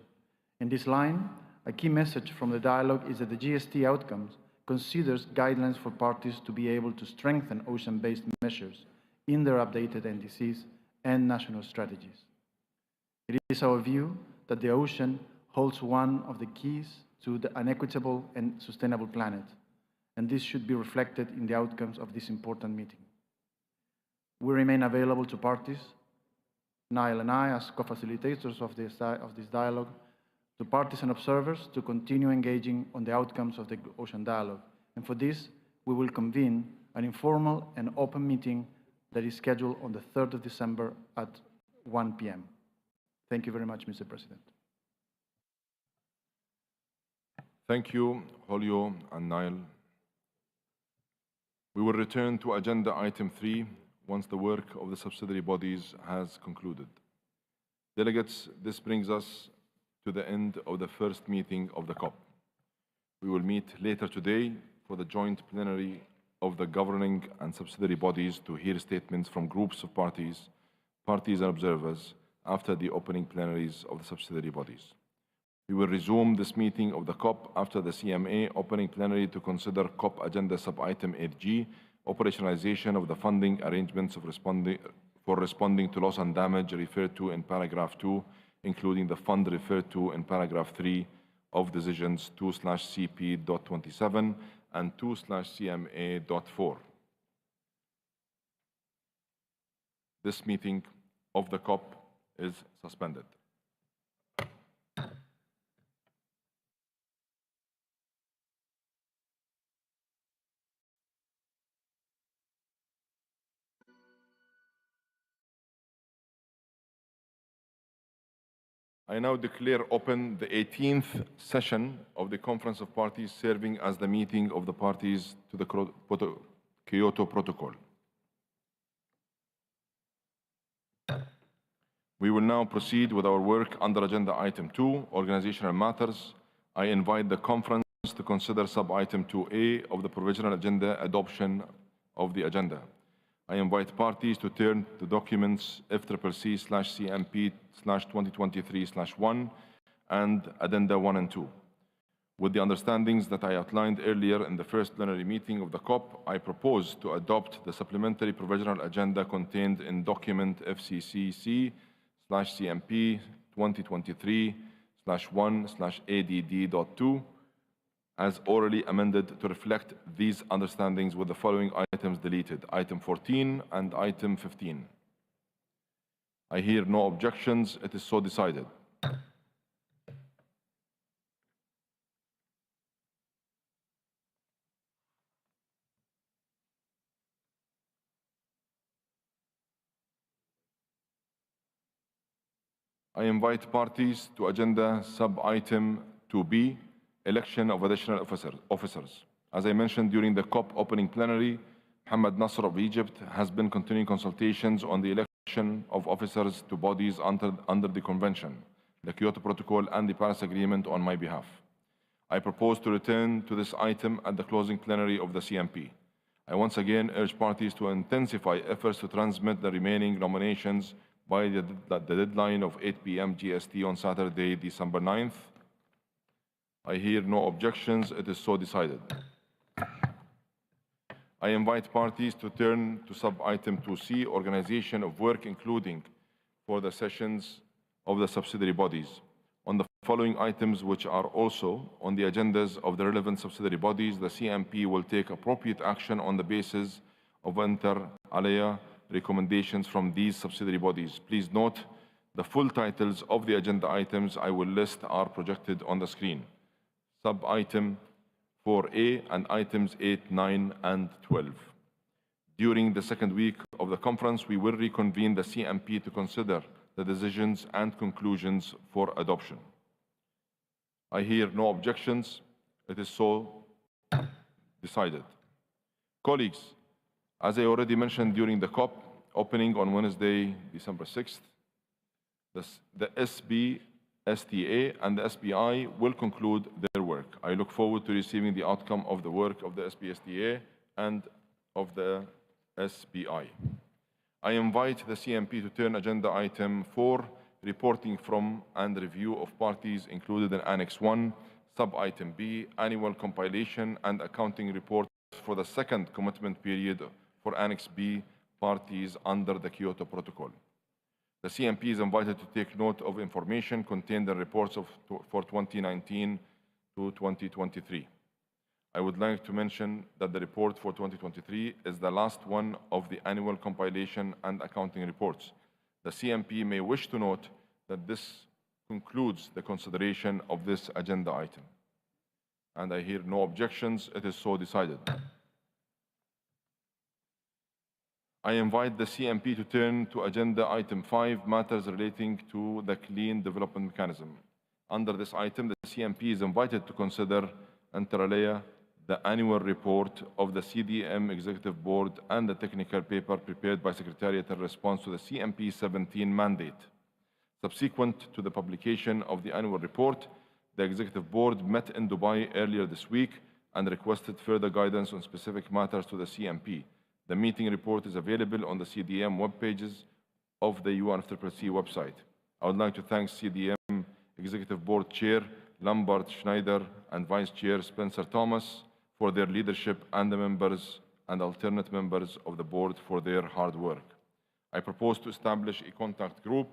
Q: In this line, a key message from the dialogue is that the GST outcomes considers guidelines for parties to be able to strengthen ocean-based measures in their updated NDCs and national strategies. It is our view that the ocean holds one of the keys to an equitable and sustainable planet, and this should be reflected in the outcomes of this important meeting. We remain available to parties, Niall and I, as co-facilitators of this dialogue, to parties and observers to continue engaging on the outcomes of the Ocean Dialogue. And for this, we will convene an informal and open meeting that is scheduled on the 3rd of December at 1 p.m. Thank you very much, Mr. President.
E: Thank you, Julio and Niall. We will return to agenda item 3 once the work of the subsidiary bodies has concluded. Delegates, this brings us to the end of the first meeting of the COP. We will meet later today for the joint plenary of the governing and subsidiary bodies to hear statements from groups of parties and observers after the opening plenaries of the subsidiary bodies. We will resume this meeting of the COP after the CMA opening plenary to consider COP agenda sub-item 8G, operationalization of the funding arrangements for responding to loss and damage referred to in paragraph 2, including the fund referred to in paragraph 3 of decisions 2/CP.27 and 2/CMA.4. This meeting of the COP is suspended. I now declare open the 18th session of the Conference of Parties, serving as the meeting of the parties to the Kyoto Protocol. We will now proceed with our work under agenda item 2, organizational matters. I invite the conference to consider sub-item 2A of the provisional agenda, adoption of the agenda. I invite parties to turn to documents FCCC/CMP/2023/1 and Addenda 1 and 2. With the understandings that I outlined earlier in the first plenary meeting of the COP, I propose to adopt the supplementary provisional agenda contained in document FCCC/CMP/2023/1/ADD.2 as orally amended to reflect these understandings with the following items deleted: item 14 and item 15. I hear no objections. It is so decided. I invite parties to agenda sub-item 2B, election of additional officers. As I mentioned during the COP opening plenary, Mohammed Nasser of Egypt has been continuing consultations on the election of officers to bodies under the Convention, the Kyoto Protocol, and the Paris Agreement on my behalf. I propose to return to this item at the closing plenary of the CMP. I once again urge parties to intensify efforts to transmit the remaining nominations by the deadline of 8 p.m. GST on Saturday, December 9th. I hear no objections. It is so decided. I invite parties to turn to sub-item 2C, organization of work, including for the sessions of the subsidiary bodies. On the following items, which are also on the agendas of the relevant subsidiary bodies, the CMP will take appropriate action on the basis of inter alia recommendations from these subsidiary bodies. Please note the full titles of the agenda items I will list are projected on the screen. Sub-item 4A and items 8, 9, and 12. During the second week of the conference, we will reconvene the CMP to consider the decisions and conclusions for adoption. I hear no objections. It is so decided. Colleagues, as I already mentioned during the COP opening on Wednesday, December 6th, the SBSTA and the SBI will conclude their work. I look forward to receiving the outcome of the work of the SBSTA and of the SBI. I invite the CMP to turn agenda item 4, reporting from and review of parties included in Annex 1, sub-item B, annual compilation and accounting report for the second commitment period for Annex B parties under the Kyoto Protocol. The CMP is invited to take note of information contained in reports for 2019 to 2023. I would like to mention that the report for 2023 is the last one of the annual compilation and accounting reports. The CMP may wish to note that this concludes the consideration of this agenda item. And I hear no objections. It is so decided. I invite the CMP to turn to agenda item 5, matters relating to the Clean Development Mechanism. Under this item, the CMP is invited to consider, inter alia, the annual report of the CDM Executive Board and the technical paper prepared by Secretariat in response to the CMP 17 mandate. Subsequent to the publication of the annual report, the Executive Board met in Dubai earlier this week and requested further guidance on specific matters to the CMP. The meeting report is available on the CDM web pages of the UNFCCC website. I would like to thank CDM Executive Board Chair Lambert Schneider and Vice Chair Spencer Thomas for their leadership, and the members and alternate members of the board for their hard work. I propose to establish a contact group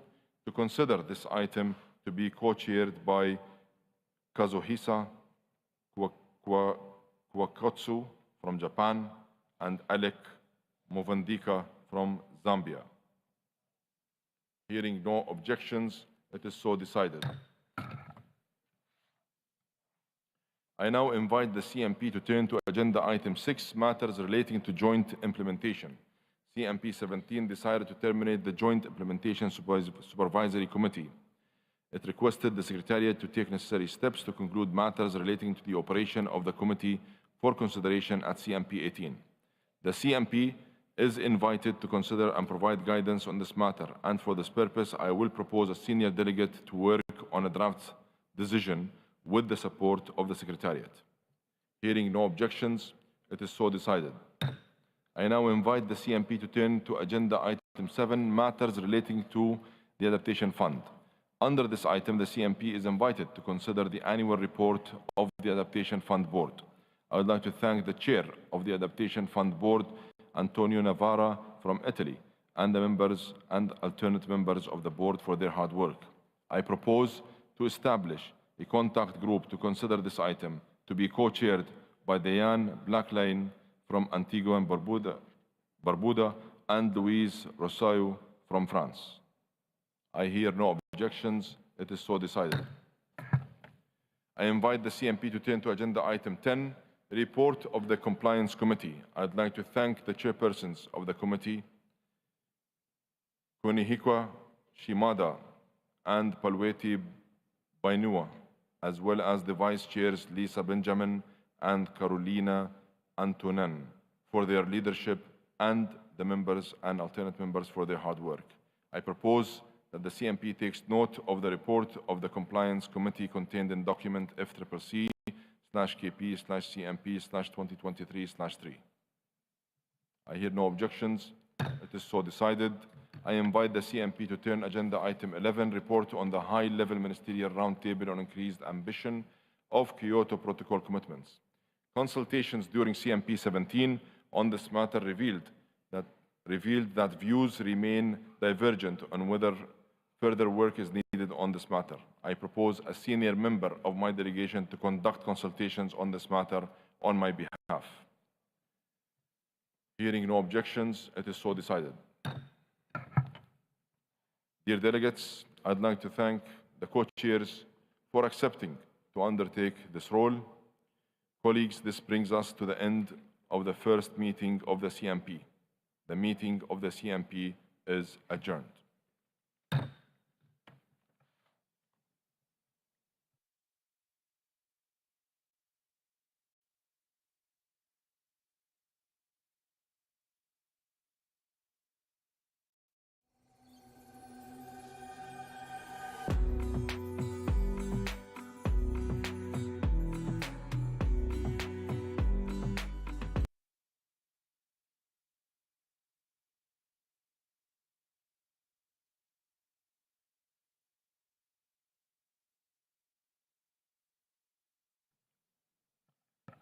E: to consider this item to be co-chaired by Kazuhisa Kwakotsu from Japan and Alec Movandika from Zambia. Hearing no objections, it is so decided. I now invite the CMP to turn to agenda item 6, matters relating to joint implementation. CMP 17 decided to terminate the Joint Implementation Supervisory Committee. It requested the Secretariat to take necessary steps to conclude matters relating to the operation of the committee for consideration at CMP 18. The CMP is invited to consider and provide guidance on this matter, and for this purpose, I will propose a senior delegate to work on a draft decision with the support of the Secretariat. Hearing no objections, it is so decided. I now invite the CMP to turn to agenda item 7, matters relating to the Adaptation Fund. Under this item, the CMP is invited to consider the annual report of the Adaptation Fund Board. I would like to thank the chair of the Adaptation Fund Board, Antonio Navarra from Italy, and the members and alternate members of the board for their hard work. I propose to establish a contact group to consider this item to be co-chaired by Diane Blackline from Antigua and Barbuda, and Louise Rosario from France. I hear no objections. It is so decided. I invite the CMP to turn to agenda item 10, report of the Compliance Committee. I'd like to thank the chairpersons of the committee, Kunihiko Shimada and Palweti Bainua, as well as the vice chairs Lisa Benjamin and Carolina Antonen for their leadership, and the members and alternate members for their hard work. I propose that the CMP takes note of the report of the Compliance Committee contained in document FCCP/KP/CMP/2023/3. I hear no objections. It is so decided. I invite the CMP to turn agenda item 11, report on the high-level ministerial roundtable on increased ambition of Kyoto Protocol commitments. Consultations during CMP 17 on this matter revealed that views remain divergent on whether further work is needed on this matter. I propose a senior member of my delegation to conduct consultations on this matter on my behalf. Hearing no objections, it is so decided. Dear delegates, I'd like to thank the co-chairs for accepting to undertake this role. Colleagues, this brings us to the end of the first meeting of the CMP. The meeting of the CMP is adjourned.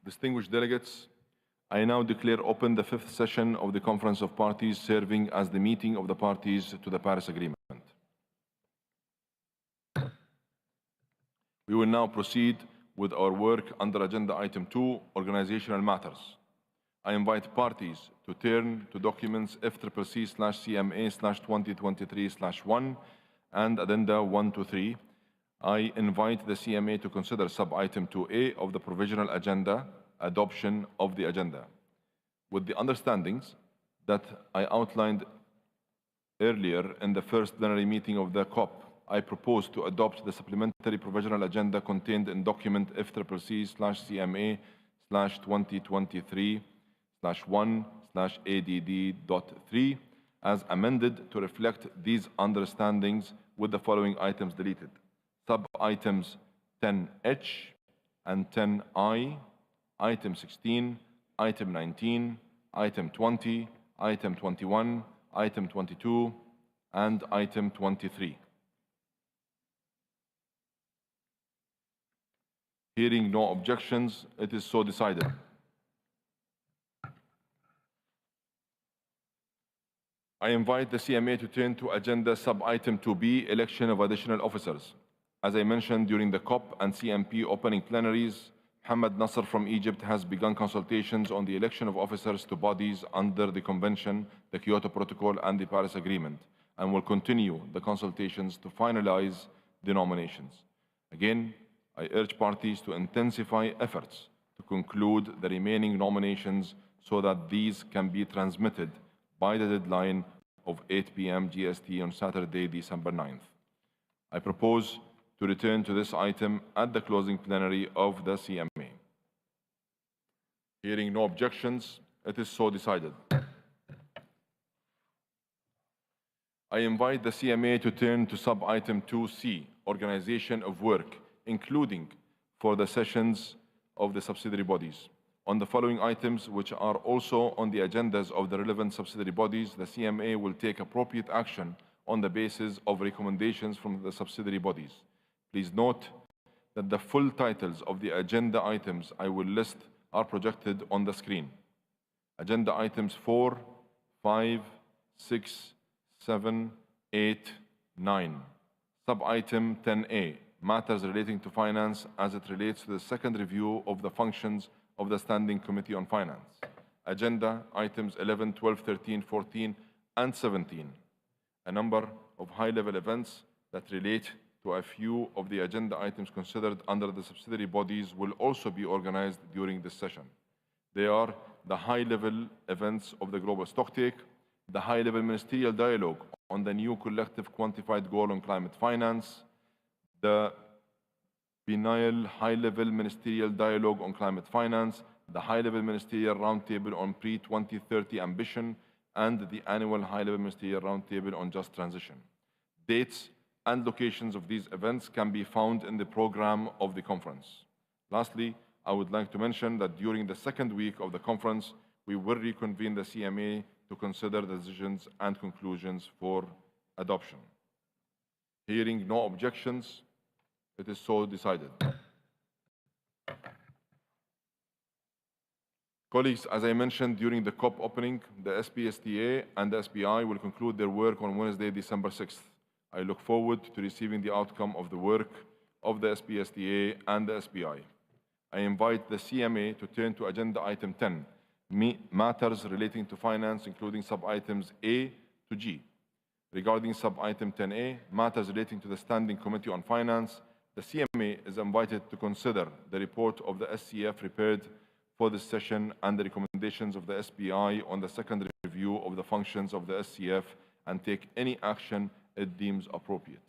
E: Distinguished delegates, I now declare open the fifth session of the Conference of Parties, serving as the meeting of the parties to the Paris Agreement. We will now proceed with our work under agenda item 2, organizational matters. I invite parties to turn to documents FCCC/CMA/2023/1 and addenda 1 to 3. I invite the CMA to consider sub-item 2A of the provisional agenda, adoption of the agenda. With the understandings that I outlined earlier in the first plenary meeting of the COP, I propose to adopt the supplementary provisional agenda contained in document FCCC/CMA/2023/1/ADD.3 as amended to reflect these understandings, with the following items deleted. Sub-items 10H and 10I, item 16, item 19, item 20, item 21, item 22, and item 23. Hearing no objections, it is so decided. I invite the CMA to turn to agenda sub-item 2B, election of additional officers. As I mentioned during the COP and CMP opening plenaries, Mohammed Nasser from Egypt has begun consultations on the election of officers to bodies under the Convention, the Kyoto Protocol, and the Paris Agreement, and will continue the consultations to finalize the nominations. Again, I urge parties to intensify efforts to conclude the remaining nominations so that these can be transmitted by the deadline of 8 p.m. GST on Saturday, December 9th. I propose to return to this item at the closing plenary of the CMA. Hearing no objections, it is so decided. I invite the CMA to turn to sub-item 2C, organization of work, including for the sessions of the subsidiary bodies. On the following items, which are also on the agendas of the relevant subsidiary bodies, the CMA will take appropriate action on the basis of recommendations from the subsidiary bodies. Please note that the full titles of the agenda items I will list are projected on the screen. Agenda items 4, 5, 6, 7, 8, 9. Sub-item 10A, matters relating to finance as it relates to the second review of the functions of the Standing Committee on Finance. Agenda items 11, 12, 13, 14, and 17. A number of high-level events that relate to a few of the agenda items considered under the subsidiary bodies will also be organized during this session. They are the high-level events of the global stocktake, the high-level ministerial dialogue on the new collective quantified goal on climate finance, the biennial high-level ministerial dialogue on climate finance, the high-level ministerial roundtable on pre-2030 ambition, and the annual high-level ministerial roundtable on just transition. Dates and locations of these events can be found in the program of the conference. Lastly, I would like to mention that during the second week of the conference, we will reconvene the CMA to consider the decisions and conclusions for adoption. Hearing no objections, it is so decided. Colleagues, as I mentioned during the COP opening, the SPSTA and the SPI will conclude their work on Wednesday, December 6th. I look forward to receiving the outcome of the work of the SPSTA and the SPI. I invite the CMA to turn to agenda item 10, matters relating to finance, including sub-items A to G. Regarding sub-item 10A, matters relating to the Standing Committee on Finance, the CMA is invited to consider the report of the SCF prepared for this session and the recommendations of the SPI on the second review of the functions of the SCF and take any action it deems appropriate.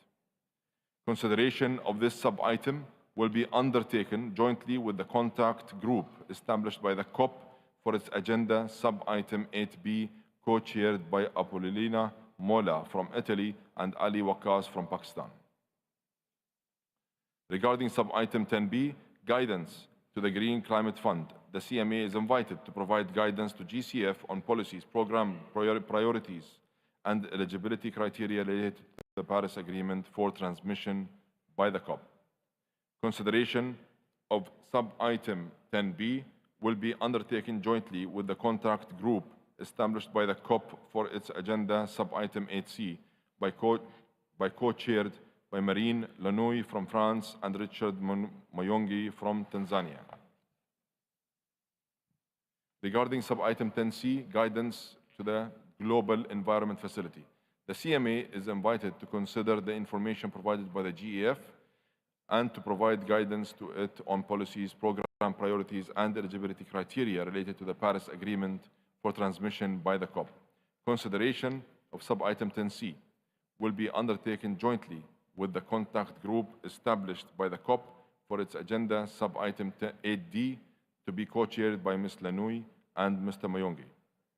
E: Consideration of this sub-item will be undertaken jointly with the contact group established by the COP for its agenda sub-item 8B, co-chaired by Apollina Mola from Italy and Ali Waqas from Pakistan. Regarding sub-item 10B, guidance to the Green Climate Fund, the CMA is invited to provide guidance to GCF on policies, program priorities, and eligibility criteria related to the Paris Agreement for transmission by the COP. Consideration of sub-item 10B will be undertaken jointly with the contact group established by the COP for its agenda sub-item 8C by co-chaired by Marine Lanouille from France and Richard Mayongi from Tanzania. Regarding sub-item 10C, guidance to the Global Environment Facility, the CMA is invited to consider the information provided by the GEF and to provide guidance to it on policies, program priorities, and eligibility criteria related to the Paris Agreement for transmission by the COP. Consideration of sub-item 10C will be undertaken jointly with the contact group established by the COP for its agenda sub-item 8D to be co-chaired by Ms. Lanouille and Mr. Mayongi.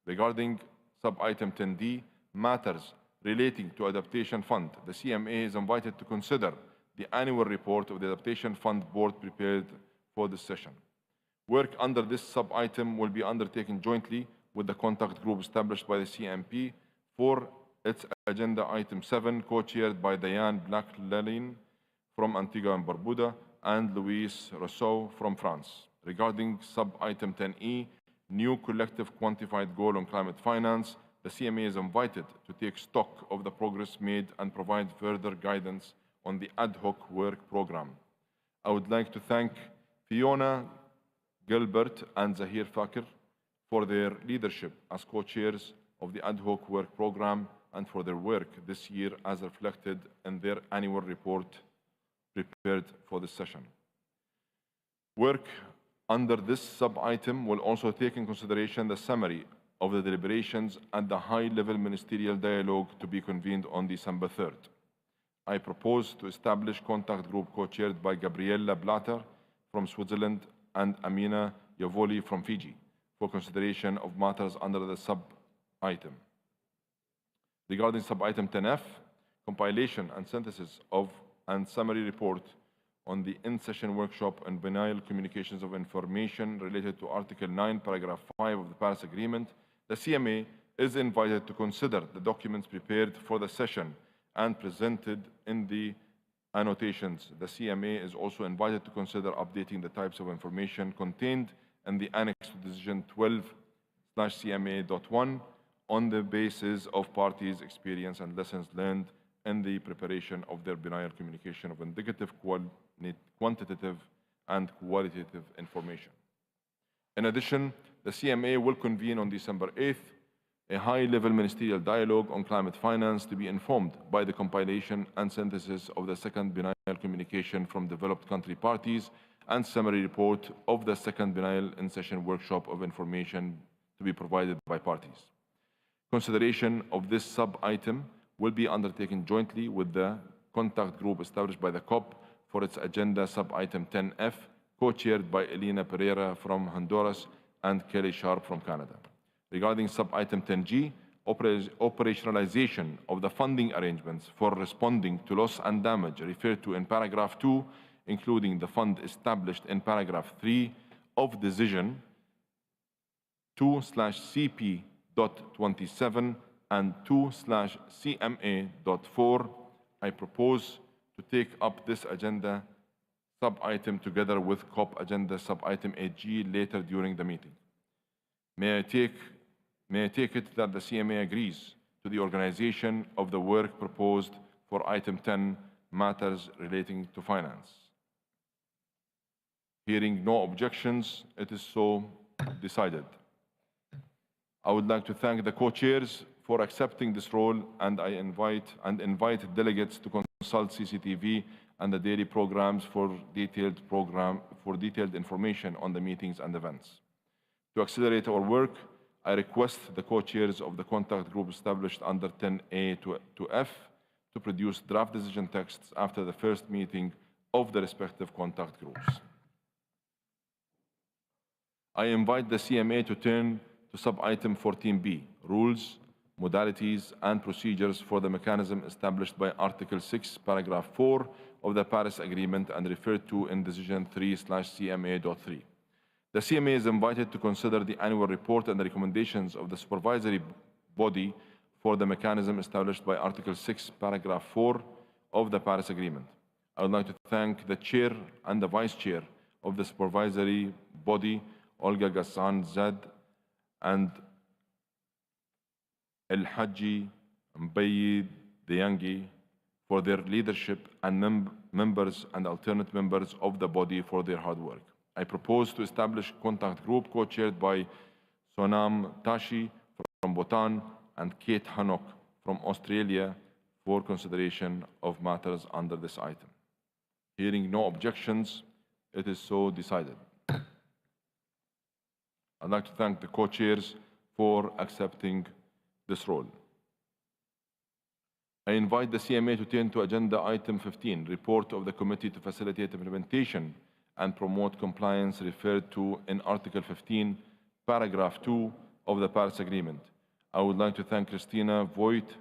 E: Regarding sub-item 10D, matters relating to Adaptation Fund, the CMA is invited to consider the annual report of the Adaptation Fund Board prepared for this session. Work under this sub-item will be undertaken jointly with the contact group established by the CMP for its agenda item 7, co-chaired by Diane Black-Lalin from Antigua and Barbuda and Luis Rousseau from France. Regarding sub-item 10E, new collective quantified goal on climate finance, the CMA is invited to take stock of the progress made and provide further guidance on the ad hoc work program. I would like to thank Fiona Gilbert and Zahir Fakir for their leadership as co-chairs of the ad hoc work program and for their work this year as reflected in their annual report prepared for this session. Work under this sub-item will also take in consideration the summary of the deliberations and the high-level ministerial dialogue to be convened on December 3rd. I propose to establish contact group co-chaired by Gabriella Blatter from Switzerland and Amina Yavoli from Fiji for consideration of matters under the sub-item. Regarding sub-item 10F, compilation and synthesis of and summary report on the in-session workshop on biennial communications of information related to Article 9, Paragraph 5 of the Paris Agreement, the CMA is invited to consider the documents prepared for the session and presented in the annotations. The CMA is also invited to consider updating the types of information contained in the Annex to Decision 12/CMA.1 on the basis of parties' experience and lessons learned in the preparation of their biennial communication of indicative, quantitative, and qualitative information. In addition, the CMA will convene on December 8th a high-level ministerial dialogue on climate finance to be informed by the compilation and synthesis of the second biennial communication from developed country parties and summary report of the second biennial in-session workshop of information to be provided by parties. Consideration of this sub-item will be undertaken jointly with the contact group established by the COP for its agenda sub-item 10F, co-chaired by Elena Pereira from Honduras and Kelly Sharp from Canada. Regarding sub-item 10G, operationalization of the funding arrangements for responding to loss and damage referred to in paragraph 2, including the fund established in paragraph 3 of decision 2/CP.27 and 2/CMA.4, I propose to take up this agenda sub-item together with COP agenda sub-item 8G later during the meeting. May I take it that the CMA agrees to the organization of the work proposed for item 10, matters relating to finance. Hearing no objections, it is so decided. I would like to thank the co-chairs for accepting this role, and I invite delegates to consult CCTV and the daily programs for detailed information on the meetings and events. To accelerate our work, I request the co-chairs of the contact group established under 10A to F to produce draft decision texts after the first meeting of the respective contact groups. I invite the CMA to turn to sub-item 14B, rules, modalities, and procedures for the mechanism established by Article 6, paragraph 4 of the Paris Agreement and referred to in decision 3/CMA.3. The CMA is invited to consider the annual report and the recommendations of the supervisory body for the mechanism established by Article 6, paragraph 4 of the Paris Agreement. I would like to thank the chair and the vice chair of the supervisory body, Olga Ghassan Zad and El Haji Mbayi Deyangi, for their leadership, and members and alternate members of the body for their hard work. I propose to establish contact group co-chaired by Sonam Tashi from Bhutan and Kate Hanok from Australia for consideration of matters under this item. Hearing no objections, it is so decided. I'd like to thank the co-chairs for accepting this role. I invite the CMA to turn to agenda item 15, report of the committee to facilitate implementation and promote compliance referred to in Article 15, paragraph 2 of the Paris Agreement. I would like to thank Christina Voigt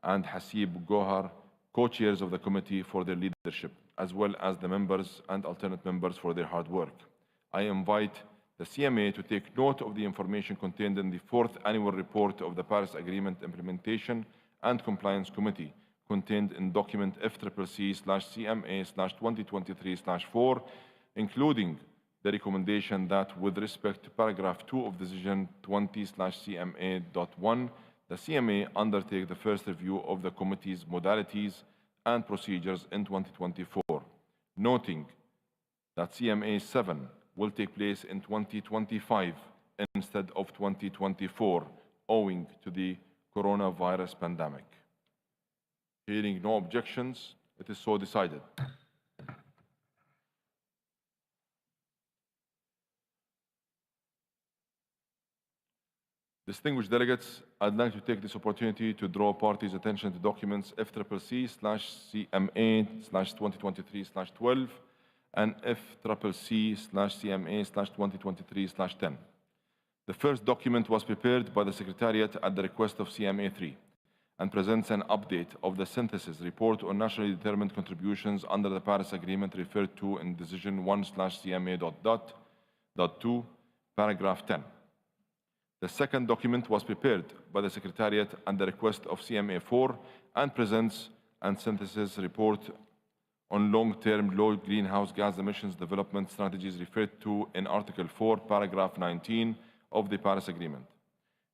E: and Hasib Gohar, co-chairs of the committee, for their leadership, as well as the members and alternate members for their hard work. I invite the CMA to take note of the information contained in the 4th annual report of the Paris Agreement Implementation and Compliance Committee, contained in document FCCMA/CMA/2023/4, including the recommendation that with respect to paragraph 2 of decision 20/CMA.1, the CMA undertake the first review of the committee's modalities and procedures in 2024, noting that CMA 7 will take place in 2025 instead of 2024, owing to the coronavirus pandemic. Hearing no objections, it is so decided. Distinguished delegates, I'd like to take this opportunity to draw parties' attention to documents FCCC/CMA/2023/12 and FCCC/CMA/2023/10. The first document was prepared by the Secretariat at the request of CMA3 and presents an update of the synthesis report on nationally determined contributions under the Paris Agreement referred to in Decision 1/CMA.2, paragraph 10. The second document was prepared by the Secretariat at the request of CMA4 and presents a synthesis report on long-term low greenhouse gas emissions development strategies referred to in Article 4, paragraph 19 of the Paris Agreement.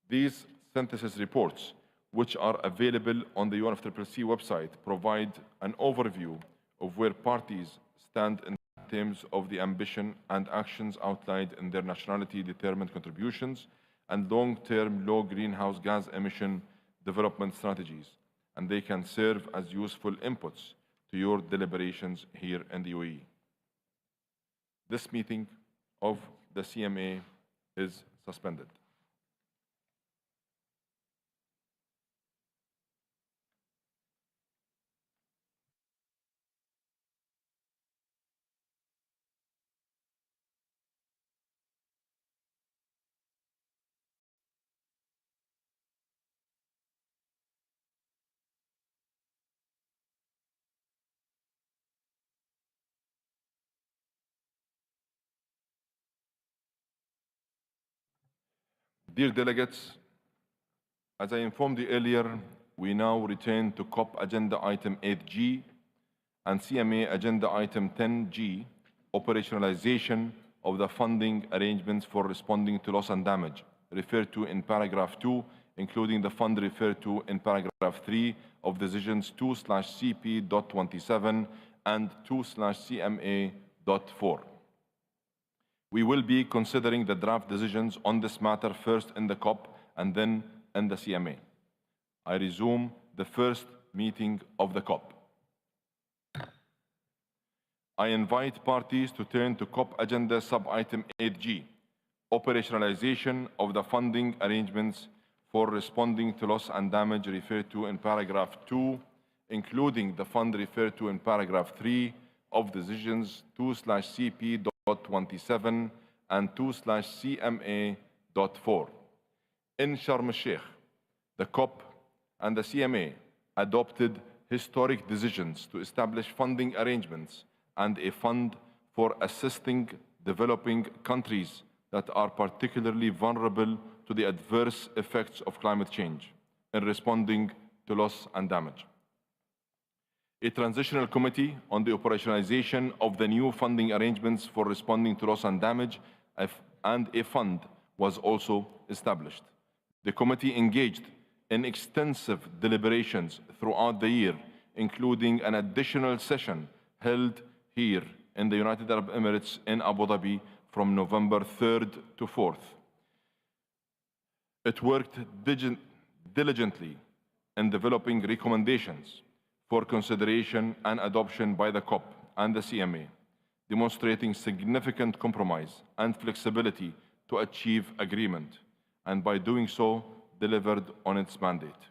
E: These synthesis reports which are available on the UNFCCC website, provide an overview of where parties stand in terms of the ambition and actions outlined in their nationality-determined contributions and long-term low greenhouse gas emission development strategies, and they can serve as useful inputs to your deliberations here in the UAE. This meeting of the CMA is suspended. Dear delegates, as I informed you earlier, we now return to COP Agenda Item 8G and CMA Agenda Item 10G, operationalization of the funding arrangements for responding to loss and damage, referred to in paragraph 2, including the fund referred to in paragraph 3 of decisions 2/CP.27 and 2/CMA.4. We will be considering the draft decisions on this matter first in the COP and then in the CMA. I resume the first meeting of the COP. I invite parties to turn to COP Agenda Sub-Item 8G, operationalization of the funding arrangements for responding to loss and damage referred to in paragraph 2, including the fund referred to in paragraph 3 of decisions 2/CP.27 and 2/CMA.4. In Sharm el-Sheikh, the COP and the CMA adopted historic decisions to establish funding arrangements and a fund for assisting developing countries that are particularly vulnerable to the adverse effects of climate change in responding to loss and damage. A transitional committee on the operationalization of the new funding arrangements for responding to loss and damage and a fund was also established. The committee engaged in extensive deliberations throughout the year, including an additional session held here in the United Arab Emirates in Abu Dhabi from November 3rd to 4th. It worked diligently in developing recommendations for consideration and adoption by the COP and the CMA, demonstrating significant compromise and flexibility to achieve agreement, and by doing so, delivered on its mandate.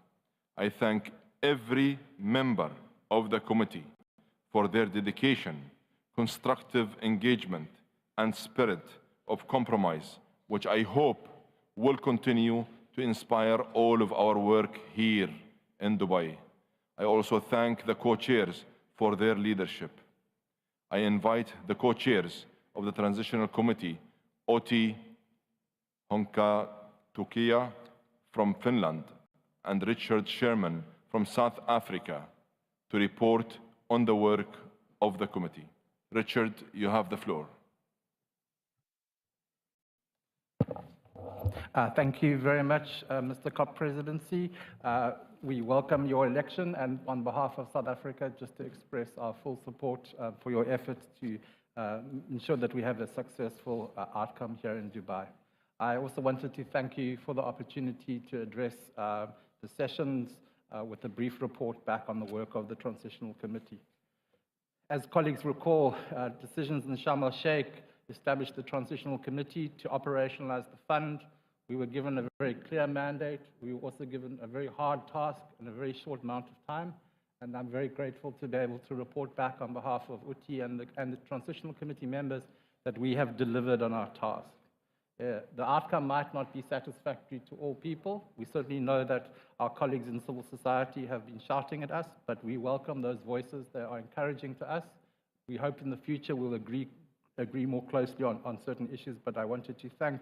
E: I thank every member of the committee for their dedication, constructive engagement, and spirit of compromise, which I hope will continue to inspire all of our work here in Dubai. I also thank the co-chairs for their leadership. I invite the co-chairs of the Transitional Committee, Oti Honkatukia from Finland and Richard Sherman from South Africa, to report on the work of the committee. Richard, you have the floor.
R: Thank you very much, Mr. COP Presidency. We welcome your election, and on behalf of South Africa, just to express our full support for your efforts to ensure that we have a successful outcome here in Dubai. I also wanted to thank you for the opportunity to address the sessions with a brief report back on the work of the Transitional Committee. As colleagues recall, decisions in Sharm el-Sheikh established the Transitional Committee to operationalize the fund. We were given a very clear mandate. We were also given a very hard task in a very short amount of time. And I'm very grateful to be able to report back on behalf of Uti and the Transitional Committee members that we have delivered on our task. The outcome might not be satisfactory to all people. We certainly know that our colleagues in civil society have been shouting at us, but we welcome those voices. They are encouraging to us. We hope in the future we'll agree more closely on certain issues, but I wanted to thank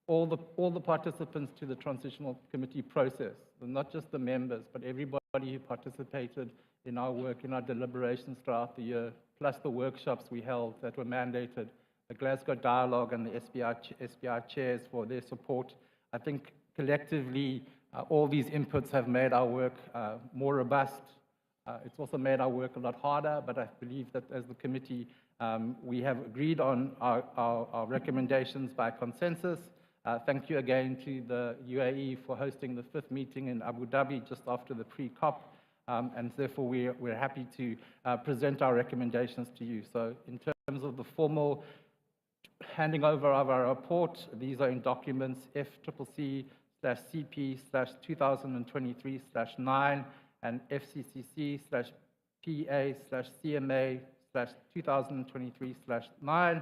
R: all the participants to the Transitional Committee process, not just the members, but everybody who participated in our work, in our deliberations throughout the year, plus the workshops we held that were mandated, the Glasgow Dialogue and the SBI chairs for their support. I think collectively All these inputs have made our work more robust. It's also made our work a lot harder, but I believe that as the committee, we have agreed on our recommendations by consensus. Thank you again to the UAE for hosting the 5th meeting in Abu Dhabi just after the pre-COP, and therefore we're happy to present our recommendations to you. So in terms of the formal handing over of our report, these are in documents FCCC/CP/2023/9 and FCCC/PA/CMA/2023/9.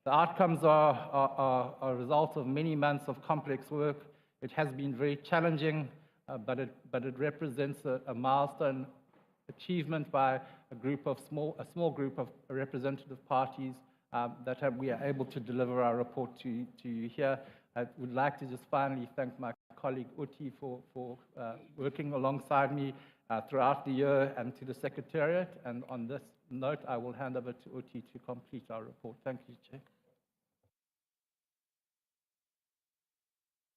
R: The outcomes are a result of many months of complex work. It has been very challenging, but it represents a milestone achievement by a small group of representative parties that we are able to deliver our report to you here. I would like to just finally thank my colleague Uti for working alongside me throughout the year, and to the Secretariat. And on this note, I will hand over to Uti to complete our report. Thank you, Chair.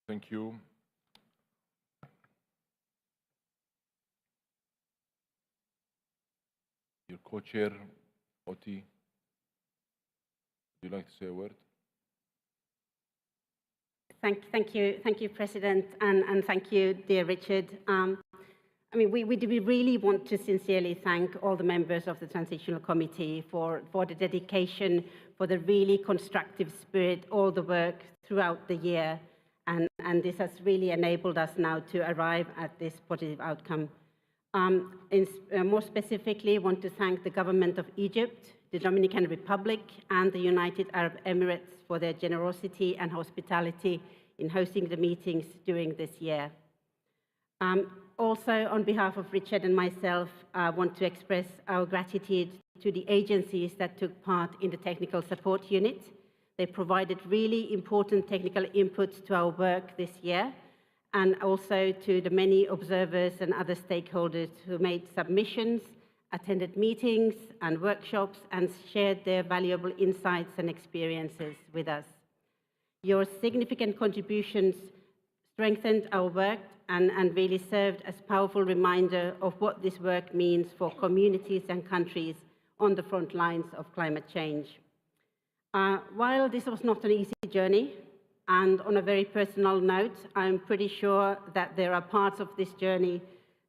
E: Thank you. Your co-chair, Uti, would you like to say a word?
S: Thank you, President, and thank you, dear Richard. I mean, we really want to sincerely thank all the members of the Transitional Committee for the dedication, for the really constructive spirit, all the work throughout the year, and this has really enabled us now to arrive at this positive outcome. More specifically, I want to thank the government of Egypt, the Dominican Republic, and the United Arab Emirates for their generosity and hospitality in hosting the meetings during this year. Also, on behalf of Richard and myself, I want to express our gratitude to the agencies that took part in the technical support unit. They provided really important technical inputs to our work this year, and also to the many observers and other stakeholders who made submissions, attended meetings and workshops, and shared their valuable insights and experiences with us. Your significant contributions strengthened our work and really served as a powerful reminder of what this work means for communities and countries on the front lines of climate change. While this was not an easy journey, and on a very personal note, I'm pretty sure that there are parts of this journey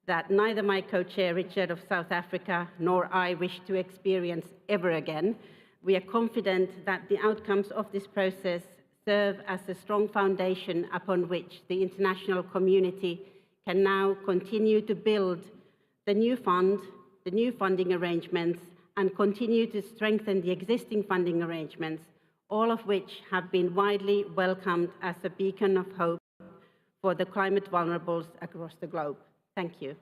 S: that neither my co-chair, Richard of South Africa, nor I wish to experience ever again, we are confident that the outcomes of this process serve as a strong foundation upon which the international community can now continue to build the new fund, the new funding arrangements, and continue to strengthen the existing funding arrangements, all of which have been widely welcomed as a beacon of hope for the climate vulnerables across the globe. Thank you.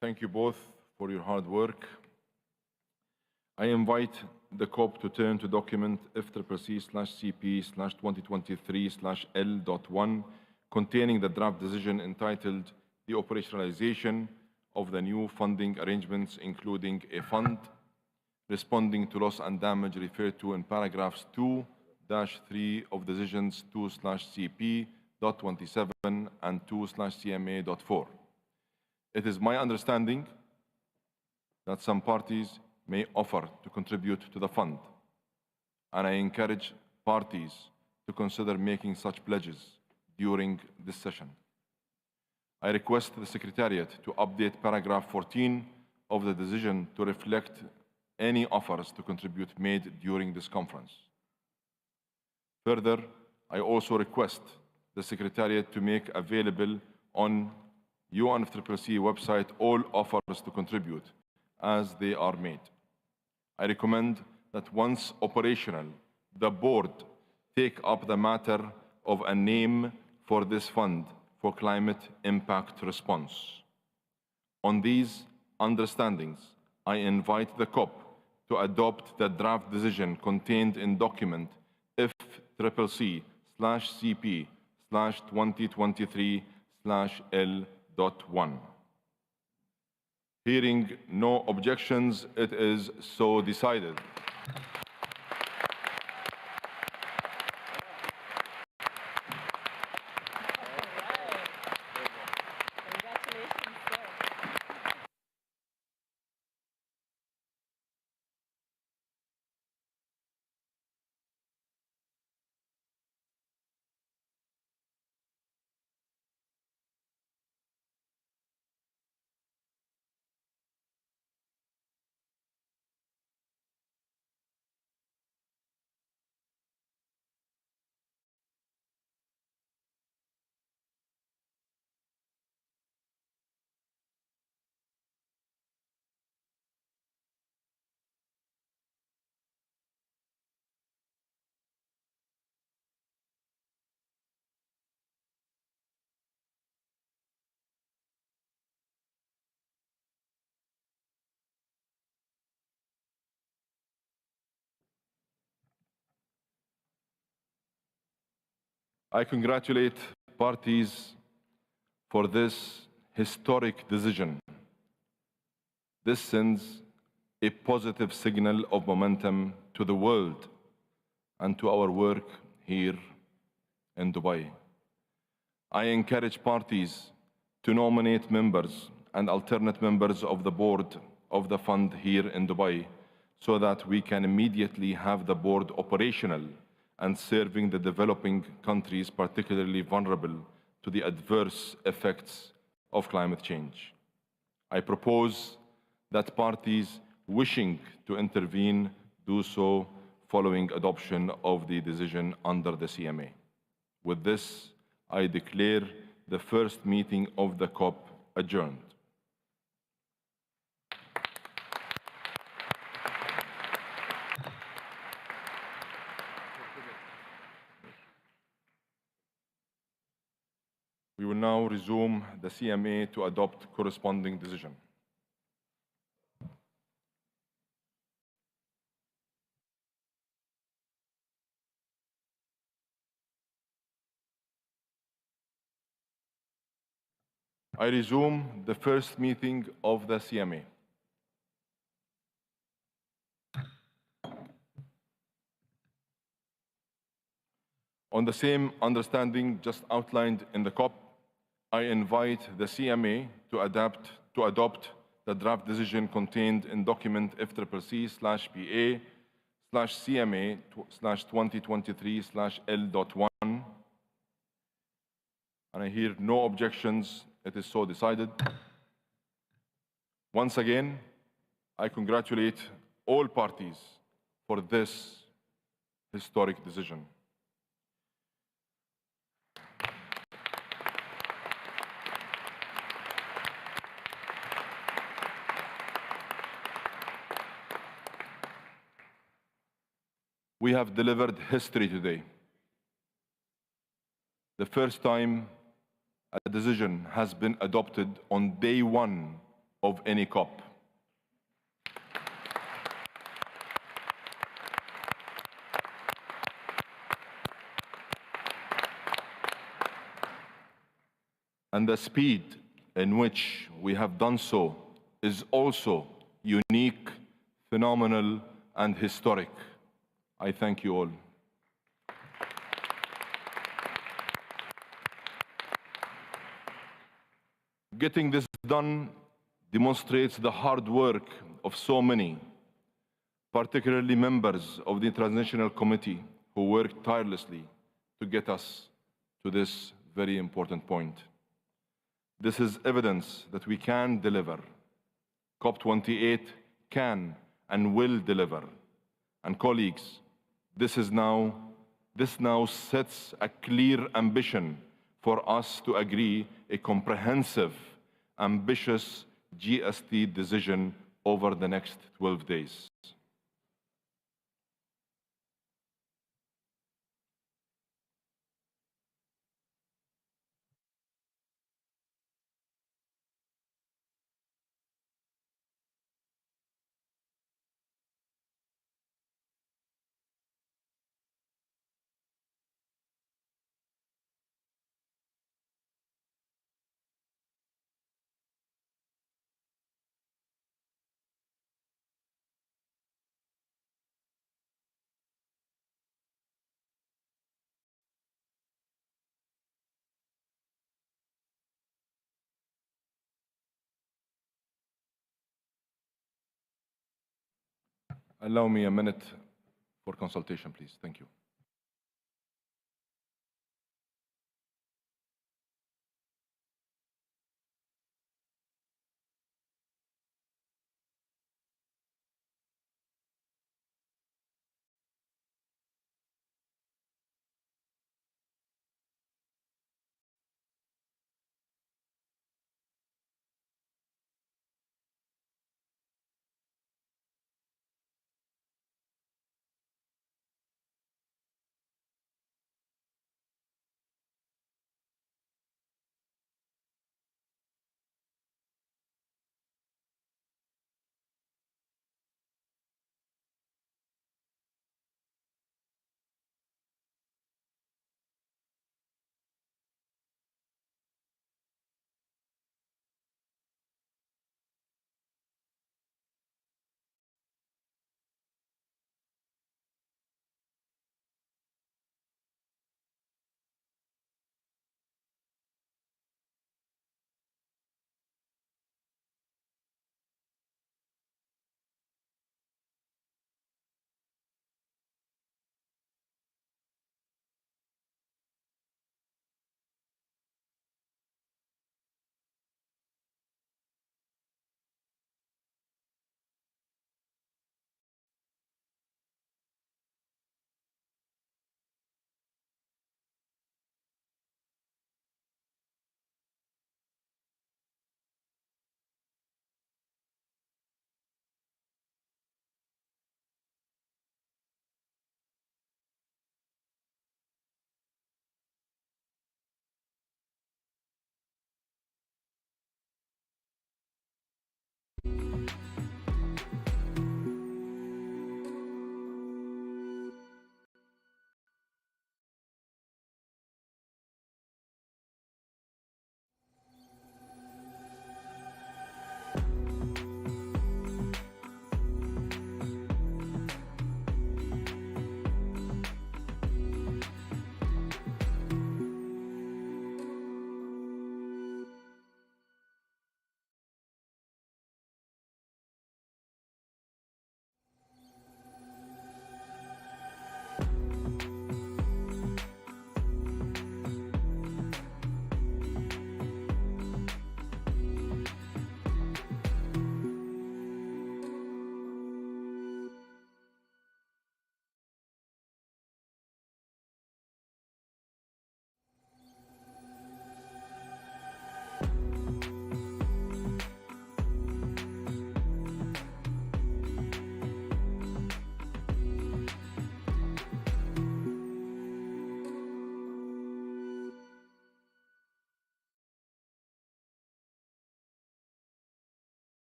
E: Thank you both for your hard work. I invite the COP to turn to document FCCC/CP/2023/L.1 containing the draft decision entitled the operationalization of the new funding arrangements, including a fund responding to loss and damage referred to in paragraphs 2-3 of decisions 2/CP.27 and 2/CMA.4. It is my understanding that some parties may offer to contribute to the fund, and I encourage parties to consider making such pledges during this session. I request the Secretariat to update paragraph 14 of the decision to reflect any offers to contribute made during this conference. Further, I also request the Secretariat to make available on UNFCCC website all offers to contribute as they are made. I recommend that once operational, the board take up the matter of a name for this fund for climate impact response. On these understandings, I invite the COP to adopt the draft decision contained in document FCCC/CP/2023/L.1. Hearing no objections, it is so decided. I congratulate parties for this historic decision. This sends a positive signal of momentum to the world and to our work here in Dubai. I encourage parties to nominate members and alternate members of the board of the fund here in Dubai so that we can immediately have the board operational and serving the developing countries particularly vulnerable to the adverse effects of climate change. I propose that parties wishing to intervene do so following adoption of the decision under the CMA. With this, I declare the first meeting of the COP adjourned. We will now resume the CMA to adopt corresponding decision. I resume the first meeting of the CMA. On the same understanding just outlined in the COP, I invite the CMA to adopt the draft decision contained in document FCCA/PA/CMA/2023/L.1. And I hear no objections. It is so decided. Once again, I congratulate all parties for this historic decision. We have delivered history today. The first time a decision has been adopted on day one of any COP. And the speed in which we have done so is also unique, phenomenal, and historic. I thank you all. Getting this done demonstrates the hard work of so many, particularly members of the Transnational Committee who worked tirelessly to get us to this very important point. This is evidence that we can deliver. COP28 can and will deliver. And colleagues, this now sets a clear ambition for us to agree a comprehensive, ambitious GST decision over the next 12 days. Allow me a minute for consultation, please. Thank you.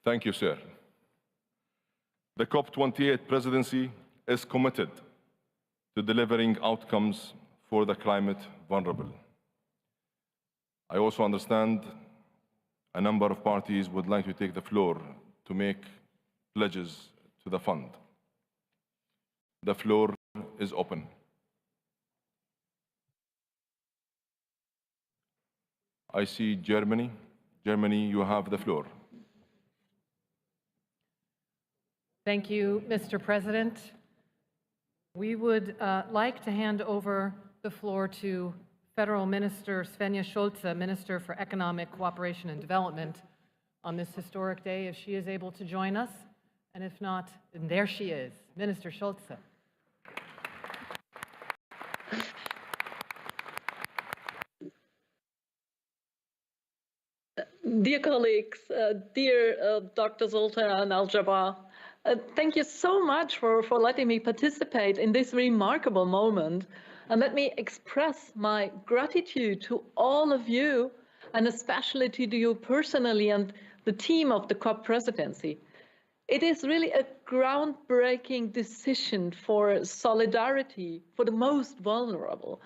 E: Thank you, sir. The COP28 presidency is committed to delivering outcomes for the climate vulnerable. I also understand a number of parties would like to take the floor to make pledges to the fund. The floor is open. I see Germany. Germany, you have the floor.
N: Thank you, Mr. President. We would like to hand over the floor to Federal Minister Svenja Schulze, Minister for Economic Cooperation and Development, on this historic day, if she is able to join us. And if not, then there she is, Minister Schulze.
T: Dear colleagues, dear Dr. Sultan Al-Jaber, thank you so much for letting me participate in this remarkable moment. And let me express my gratitude to all of you, and especially to you personally and the team of the COP presidency. It is really a groundbreaking decision for solidarity for the most vulnerable.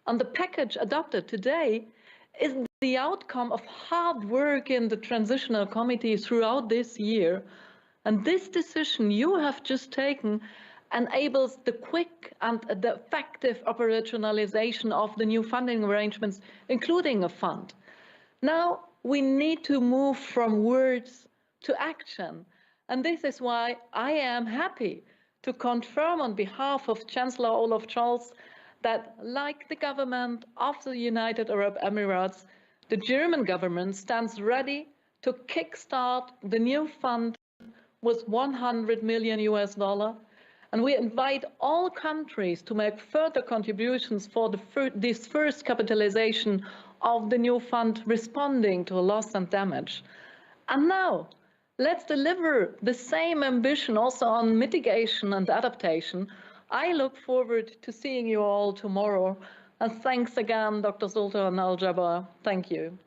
T: And the package adopted today is the outcome of hard work in the transitional committee throughout this year. And this decision you have just taken enables the quick and the effective operationalization of the new funding arrangements, including a fund. Now we need to move from words to action. And this is why I am happy to confirm on behalf of Chancellor Olaf Scholz that, like the government of the United Arab Emirates, the German government stands ready to kickstart the new fund with $100 million US. And we invite all countries to make further contributions for this first capitalization of the new fund responding to loss and damage. And now, let's deliver the same ambition also on mitigation and adaptation. I look forward to seeing you all tomorrow. And thanks again, Dr. Sultan Al-Jaber. Thank you.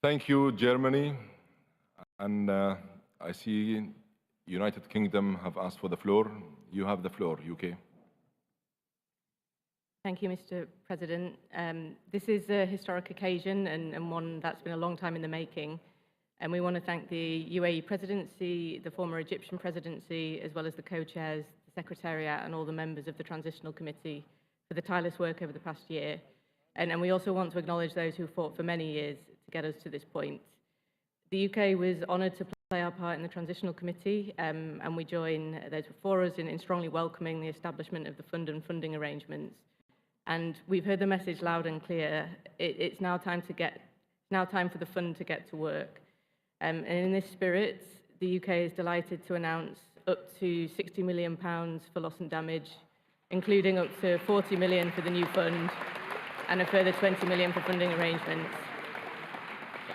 E: Thank you, Germany. And I see United Kingdom have asked for the floor. You have the floor, UK.
B: Thank you, Mr. President. This is a historic occasion and one that's been a long time in the making. And we want to thank the UAE presidency, the former Egyptian presidency, as well as the co-chairs, the Secretariat, and all the members of the Transitional Committee for the tireless work over the past year. And we also want to acknowledge those who fought for many years to get us to this point. The UK was honoured to play our part in the Transitional Committee, and we join those before us in strongly welcoming the establishment of the fund and funding arrangements. And we've heard the message loud and clear. It's now time for the fund to get to work. And in this spirit, the UK is delighted to announce up to £60 million for loss and damage, including up to £40 million for the new fund, and a further £20 million for funding arrangements,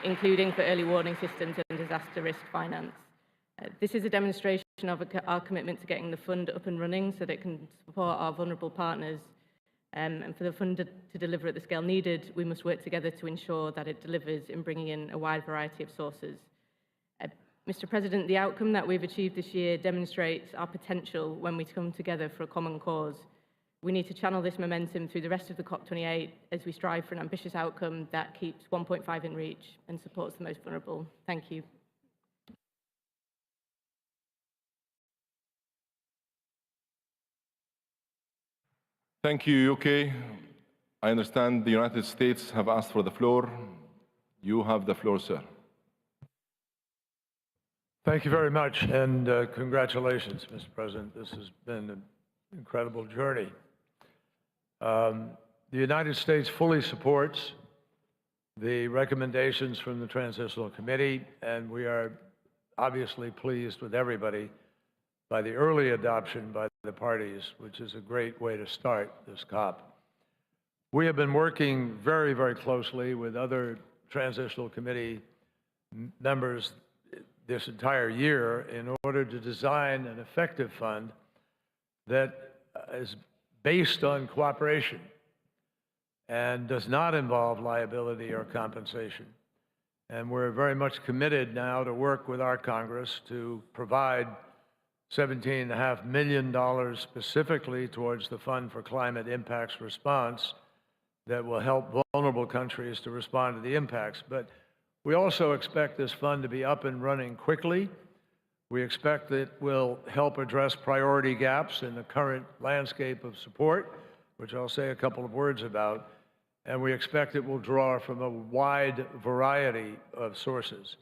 B: including for early warning systems and disaster risk finance. This is a demonstration of our commitment to getting the fund up and running so that it can support our vulnerable partners. And for the fund to deliver at the scale needed, we must work together to ensure that it delivers in bringing in a wide variety of sources. Mr. President, the outcome that we've achieved this year demonstrates our potential when we come together for a common cause. We need to channel this momentum through the rest of the COP28 as we strive for an ambitious outcome that keeps 1.5 in reach and supports the most vulnerable. Thank you.
E: Thank you, UK. I understand the United States have asked for the floor. You have the floor, sir.
M: Thank you very much, and congratulations, Mr. President. This has been an incredible journey. The United States fully supports the recommendations from the Transitional Committee, and we are obviously pleased with everybody by the early adoption by the parties, which is a great way to start this COP. We have been working very, very closely with other Transitional Committee members this entire year in order to design an effective fund that is based on cooperation and does not involve liability or compensation. And we're very much committed now to work with our Congress to provide $17.5 million specifically towards the Fund for Climate Impacts Response that will help vulnerable countries to respond to the impacts. But we also expect this fund to be up and running quickly. We expect that it will help address priority gaps in the current landscape of support, which I'll say a couple of words about, and we expect it will draw from a wide variety of sources.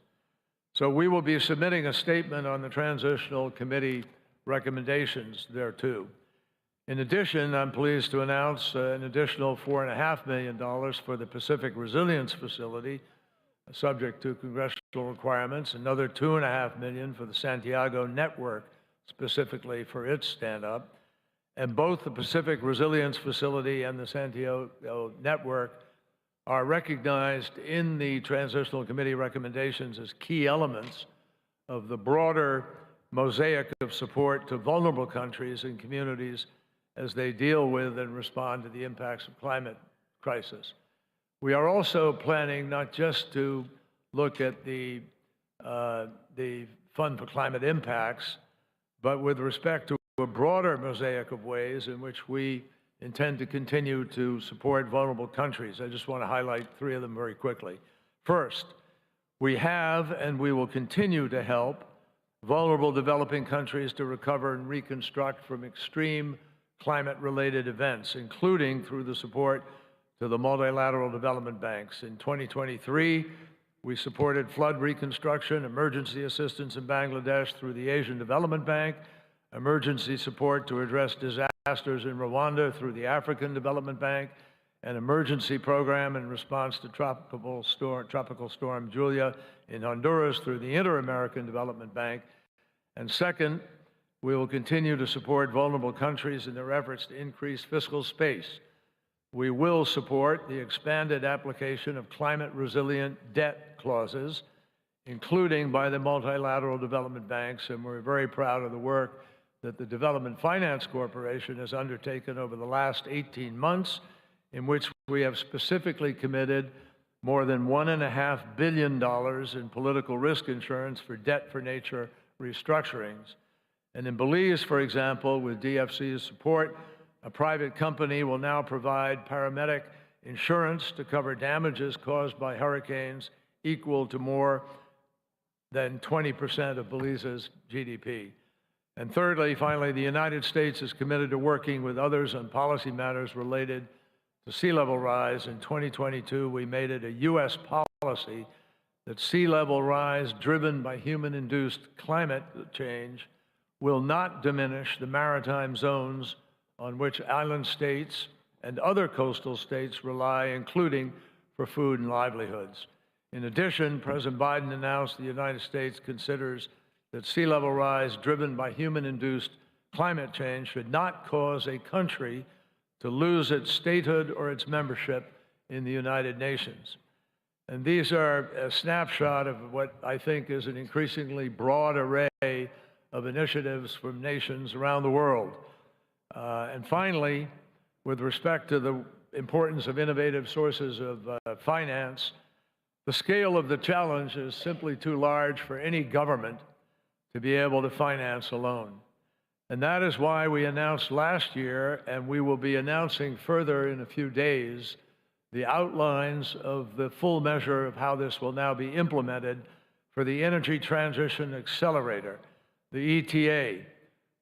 M: So we will be submitting a statement on the Transitional Committee recommendations there too. In addition, I'm pleased to announce an additional $4.5 million for the Pacific Resilience Facility, subject to congressional requirements, another $2.5 million for the Santiago Network, specifically for its stand-up. And both the Pacific Resilience Facility and the Santiago Network are recognized in the Transitional Committee recommendations as key elements of the broader mosaic of support to vulnerable countries and communities as they deal with and respond to the impacts of climate crisis. We are also planning not just to look at the Fund for Climate Impacts, but with respect to a broader mosaic of ways in which we intend to continue to support vulnerable countries. I just want to highlight three of them very quickly. First, we have and we will continue to help vulnerable developing countries to recover and reconstruct from extreme climate-related events, including through the support to the multilateral development banks. In 2023, we supported flood reconstruction, emergency assistance in Bangladesh through the Asian Development Bank, emergency support to address disasters in Rwanda through the African Development Bank, an emergency program in response to tropical storm Julia in Honduras through the Inter-American Development Bank. And second, we will continue to support vulnerable countries in their efforts to increase fiscal space. We will support the expanded application of climate-resilient debt clauses, including by the multilateral development banks, and we're very proud of the work that the Development Finance Corporation has undertaken over the last 18 months, in which we have specifically committed more than $1.5 billion in political risk insurance for debt-for-nature restructurings. And in Belize, for example, with DFC's support, a private company will now provide paramedic insurance to cover damages caused by hurricanes equal to more than 20% of Belize's GDP. And thirdly, finally, the United States is committed to working with others on policy matters related to sea level rise. In 2022, we made it a U.S. policy that sea level rise driven by human-induced climate change will not diminish the maritime zones on which island states and other coastal states rely, including for food and livelihoods. In addition, President Biden announced the United States considers that sea level rise driven by human-induced climate change should not cause a country to lose its statehood or its membership in the United Nations. And these are a snapshot of what I think is an increasingly broad array of initiatives from nations around the world. And finally, with respect to the importance of innovative sources of finance, the scale of the challenge is simply too large for any government to be able to finance alone. And that is why we announced last year, and we will be announcing further in a few days, the outlines of the full measure of how this will now be implemented for the Energy Transition Accelerator, the ETA,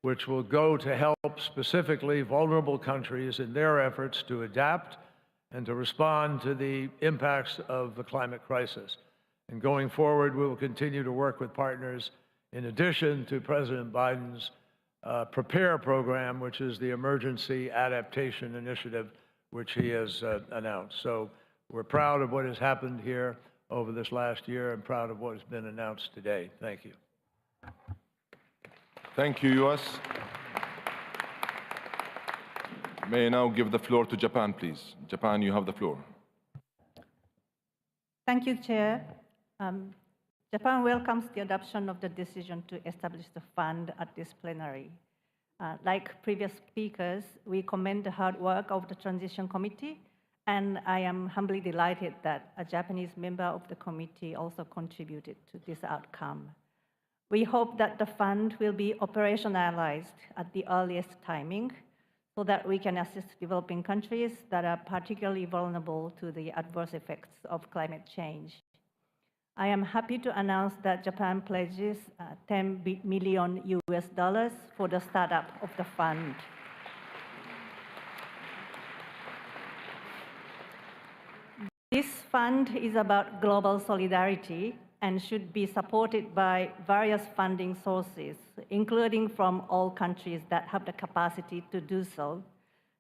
M: which will go to help specifically vulnerable countries in their efforts to adapt and to respond to the impacts of the climate crisis. And going forward, we will continue to work with partners in addition to President Biden's PREPARE program, which is the Emergency Adaptation Initiative, which he has announced. So we're proud of what has happened here over this last year and proud of what has been announced today. Thank you.
E: Thank you, U.S. May I now give the floor to Japan, please. Japan, you have the floor.
U: Thank you, Chair. Japan welcomes the adoption of the decision to establish the fund at this plenary. Like previous speakers, we commend the hard work of the Transition Committee And I am humbly delighted that a Japanese member of the committee also contributed to this outcome. We hope that the fund will be operationalized at the earliest timing so that we can assist developing countries that are particularly vulnerable to the adverse effects of climate change. I am happy to announce that Japan pledges $10 million for the startup of the fund. This fund is about global solidarity and should be supported by various funding sources, including from all countries that have the capacity to do so.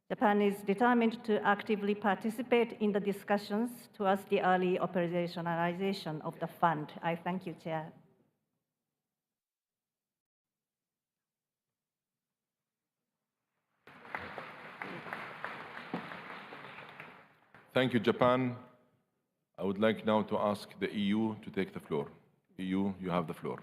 U: Japan is determined to actively participate in the discussions towards the early operationalization of the fund. I thank you, Chair.
E: Thank you, Japan. I would like now to ask the EU to take the floor. EU, you have the floor.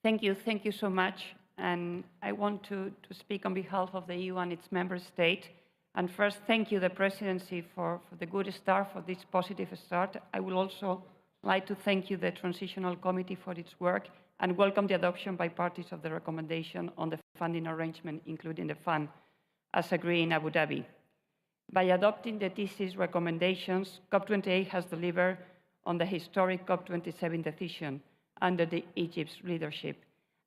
C: Thank you so much. And I want to speak on behalf of the EU and its member state. And first, thank you, the presidency, for the good start, for this positive start. I would also like to thank you, the Transitional Committee, for its work and welcome the adoption by parties of the recommendation on the funding arrangement, including the fund, as agreed in Abu Dhabi. By adopting the TC's recommendations, COP28 has delivered on the historic COP27 decision under Egypt's leadership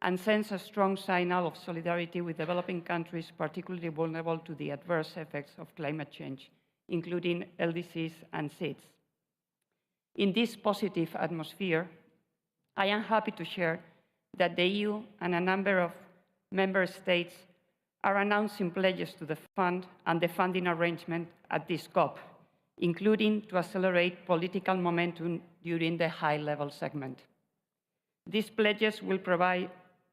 C: and sends a strong signal of solidarity with developing countries particularly vulnerable to the adverse effects of climate change, including LDCs and SIDS. In this positive atmosphere, I am happy to share that the EU and a number of member states are announcing pledges to the fund and the funding arrangement at this COP, including to accelerate political momentum during the high-level segment. These pledges will provide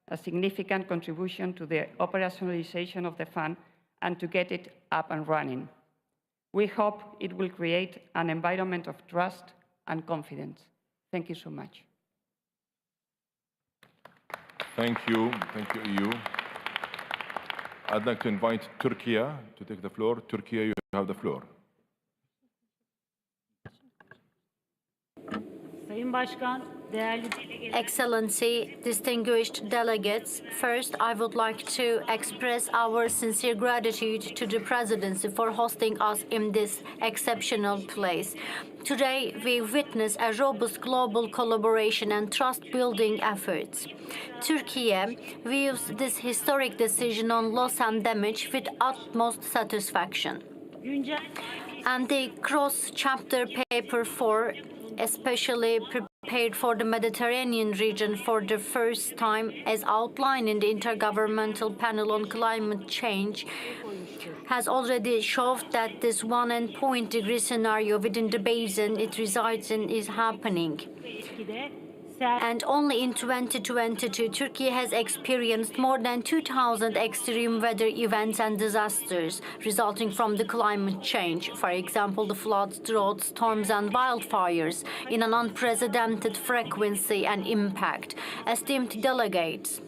C: a significant contribution to the operationalization of the fund and to get it up and running. We hope it will create an environment of trust and confidence. Thank you so much.
E: Thank you, EU. I'd like to invite Turkey to take the floor. Turkey, you have the floor.
V: Sayın Başkan, Excellency, distinguished delegates, first I would like to express our sincere gratitude to the Presidency for hosting us in this exceptional place. Today, we witness a robust global collaboration and trust-building efforts. Turkey views this historic decision on loss and damage with utmost satisfaction. And the cross-chapter paper 4, especially prepared for the Mediterranean region for the first time, as outlined in the Intergovernmental Panel on Climate Change, has already shown that this 1.5 degree scenario within the basin it resides in is happening. And only in 2022, Turkey has experienced more than 2,000 extreme weather events and disasters resulting from the climate change. For example, the floods, droughts, storms, and wildfires in an unprecedented frequency and impact. Esteemed delegates,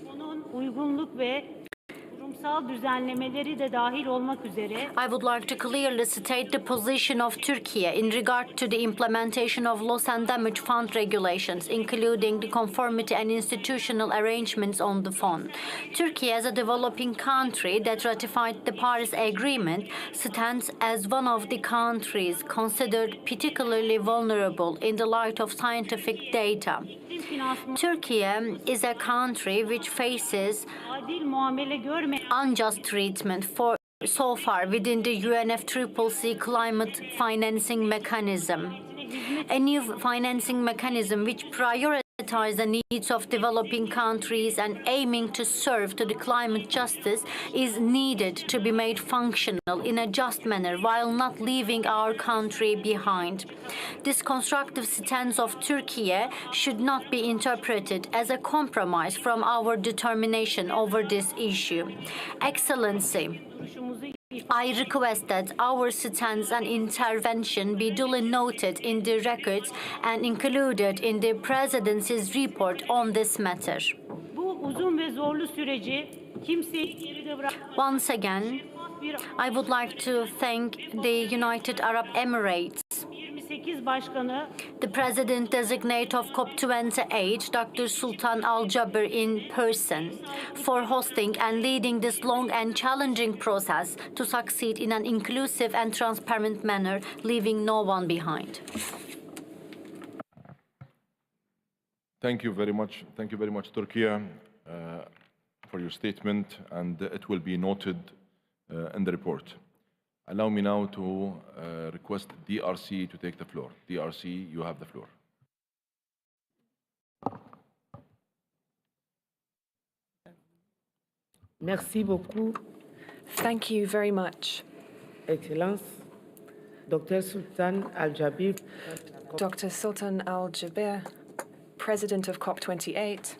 V: I would like to clearly state the position of Turkey in regard to the implementation of loss and damage fund regulations, including the conformity and institutional arrangements on the fund. Turkey, as a developing country that ratified the Paris Agreement, stands as one of the countries considered particularly vulnerable in the light of scientific data. Turkey is a country which faces unjust treatment so far within the UNFCCC climate financing mechanism. A new financing mechanism which prioritizes the needs of developing countries and aiming to serve to the climate justice is needed to be made functional in a just manner while not leaving our country behind. This constructive stance of Turkey should not be interpreted as a compromise from our determination over this issue. Excellency, I request that our stance and intervention be duly noted in the records and included in the Presidency's report on this matter. Once again, I would like to thank the United Arab Emirates, the President-designate of COP28, Dr. Sultan Al Jaber in person, for hosting and leading this long and challenging process to succeed in an inclusive and transparent manner, leaving no one behind.
E: Thank you very much. Thank you very much, Turkey, for your statement, and it will be noted in the report. Allow me now to request DRC to take the floor. DRC, you have the floor.
A: Merci beaucoup.
L: Thank you very much.
A: Excellence, Dr. Sultan Al Jaber.
L: Dr. Sultan Al Jaber, President of COP28.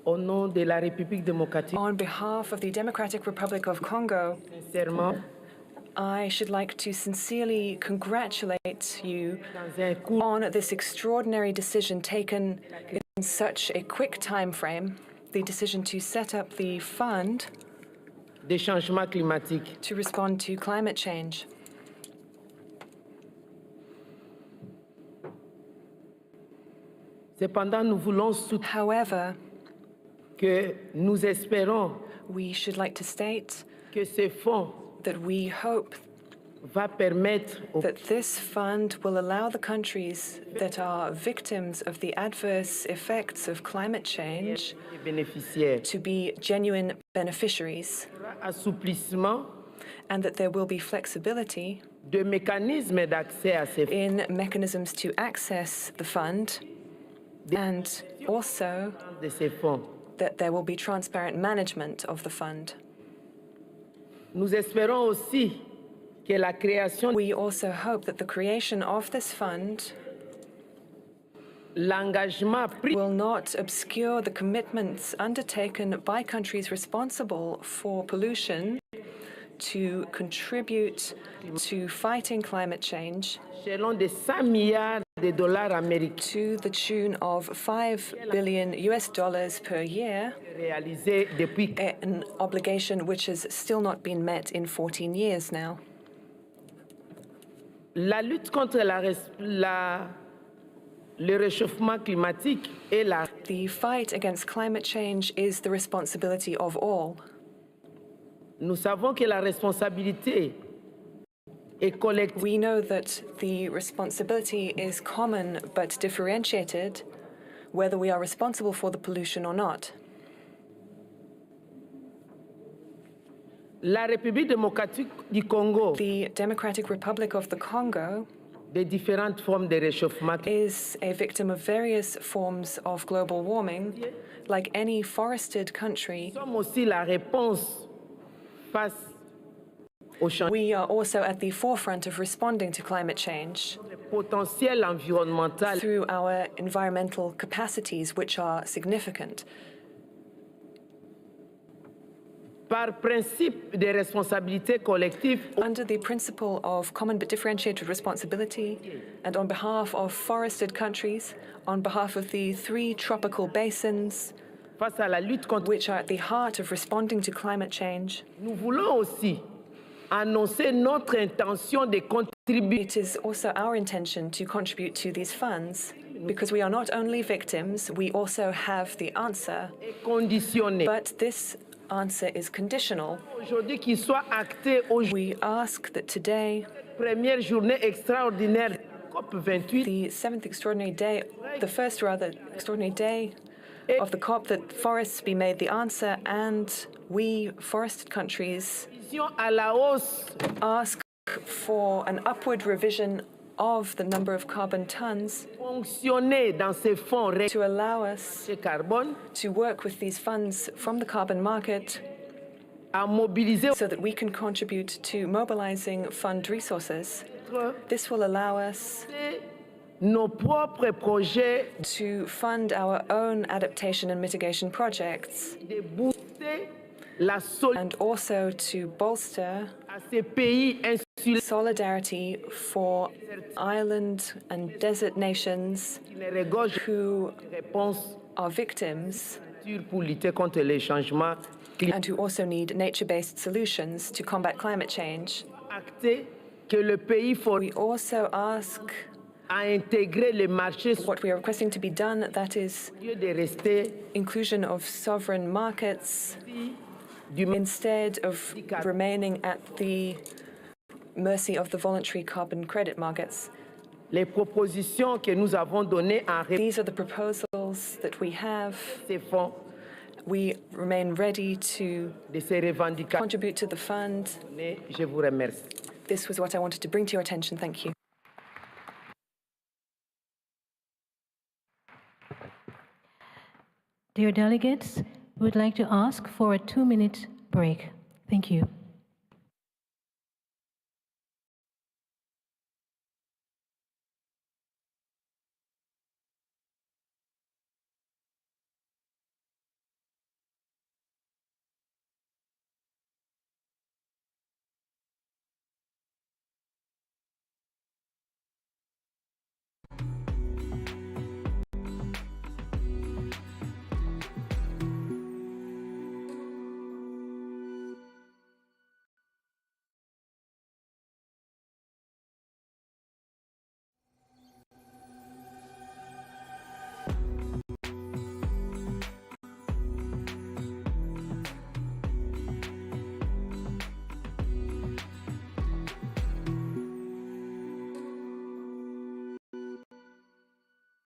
A: Au nom de la République démocratique.
L: On behalf of the Democratic Republic of Congo, I should like to sincerely congratulate you on this extraordinary decision taken in such a quick time frame, the decision to set up the fund to respond to climate change. However,
A: nous espérons
L: we should like to state
A: que ce fonds
L: that we hope
A: va permettre
L: that this fund will allow the countries that are victims of the adverse effects of climate change to be genuine beneficiaries, and that there will be flexibility in mechanisms to access the fund, and also that there will be transparent management of the fund.
A: Nous espérons aussi que la création.
L: We also hope that the creation of this fund will not obscure the commitments undertaken by countries responsible for pollution to contribute to fighting climate change
A: de 100 milliards de dollars américains
L: to the tune of $5 billion per year, an obligation which has still not been met in 14 years now.
A: La lutte contre le réchauffement climatique est la.
L: The fight against climate change is the responsibility of all.
A: Nous savons que la responsabilité est collective.
L: We know that the responsibility is common but differentiated, whether we are responsible for the pollution or not.
A: La République démocratique du Congo,
L: the Democratic Republic of the Congo,
A: des différentes formes de réchauffement,
L: is a victim of various forms of global warming. Like any forested country,
A: nous sommes aussi la réponse face au changement.
L: We are also at the forefront of responding to climate change
A: potentiel environnemental
L: through our environmental capacities, which are significant.
A: Par principe de responsabilité collective,
L: under the principle of common but differentiated responsibility, and on behalf of forested countries, on behalf of the 3 tropical basins,
A: face à la lutte contre,
L: which are at the heart of responding to climate change,
A: nous voulons aussi annoncer notre intention de contribuer.
L: It is also our intention to contribute to these funds, because we are not only victims, we also have the answer. But this answer is conditional. We ask that today,
A: première journée extraordinaire COP28,
L: the 7th extraordinary day, the first rather extraordinary day of the COP, that forests be made the answer, and we, forested countries, ask for an upward revision of the number of carbon tons to allow us to work with these funds from the carbon market so that we can contribute to mobilizing fund resources. This will allow us to fund our own adaptation and mitigation projects, and also to bolster solidarity for island and desert nations who are victims and who also need nature-based solutions to combat climate change. We also ask what we are requesting to be done, that is inclusion of sovereign markets instead of remaining at the mercy of the voluntary carbon credit markets. These are the proposals that we have. We remain ready to contribute to the fund. This was what I wanted to bring to your attention. Thank you.
D: Dear delegates, we would like to ask for a 2-minute break. Thank you.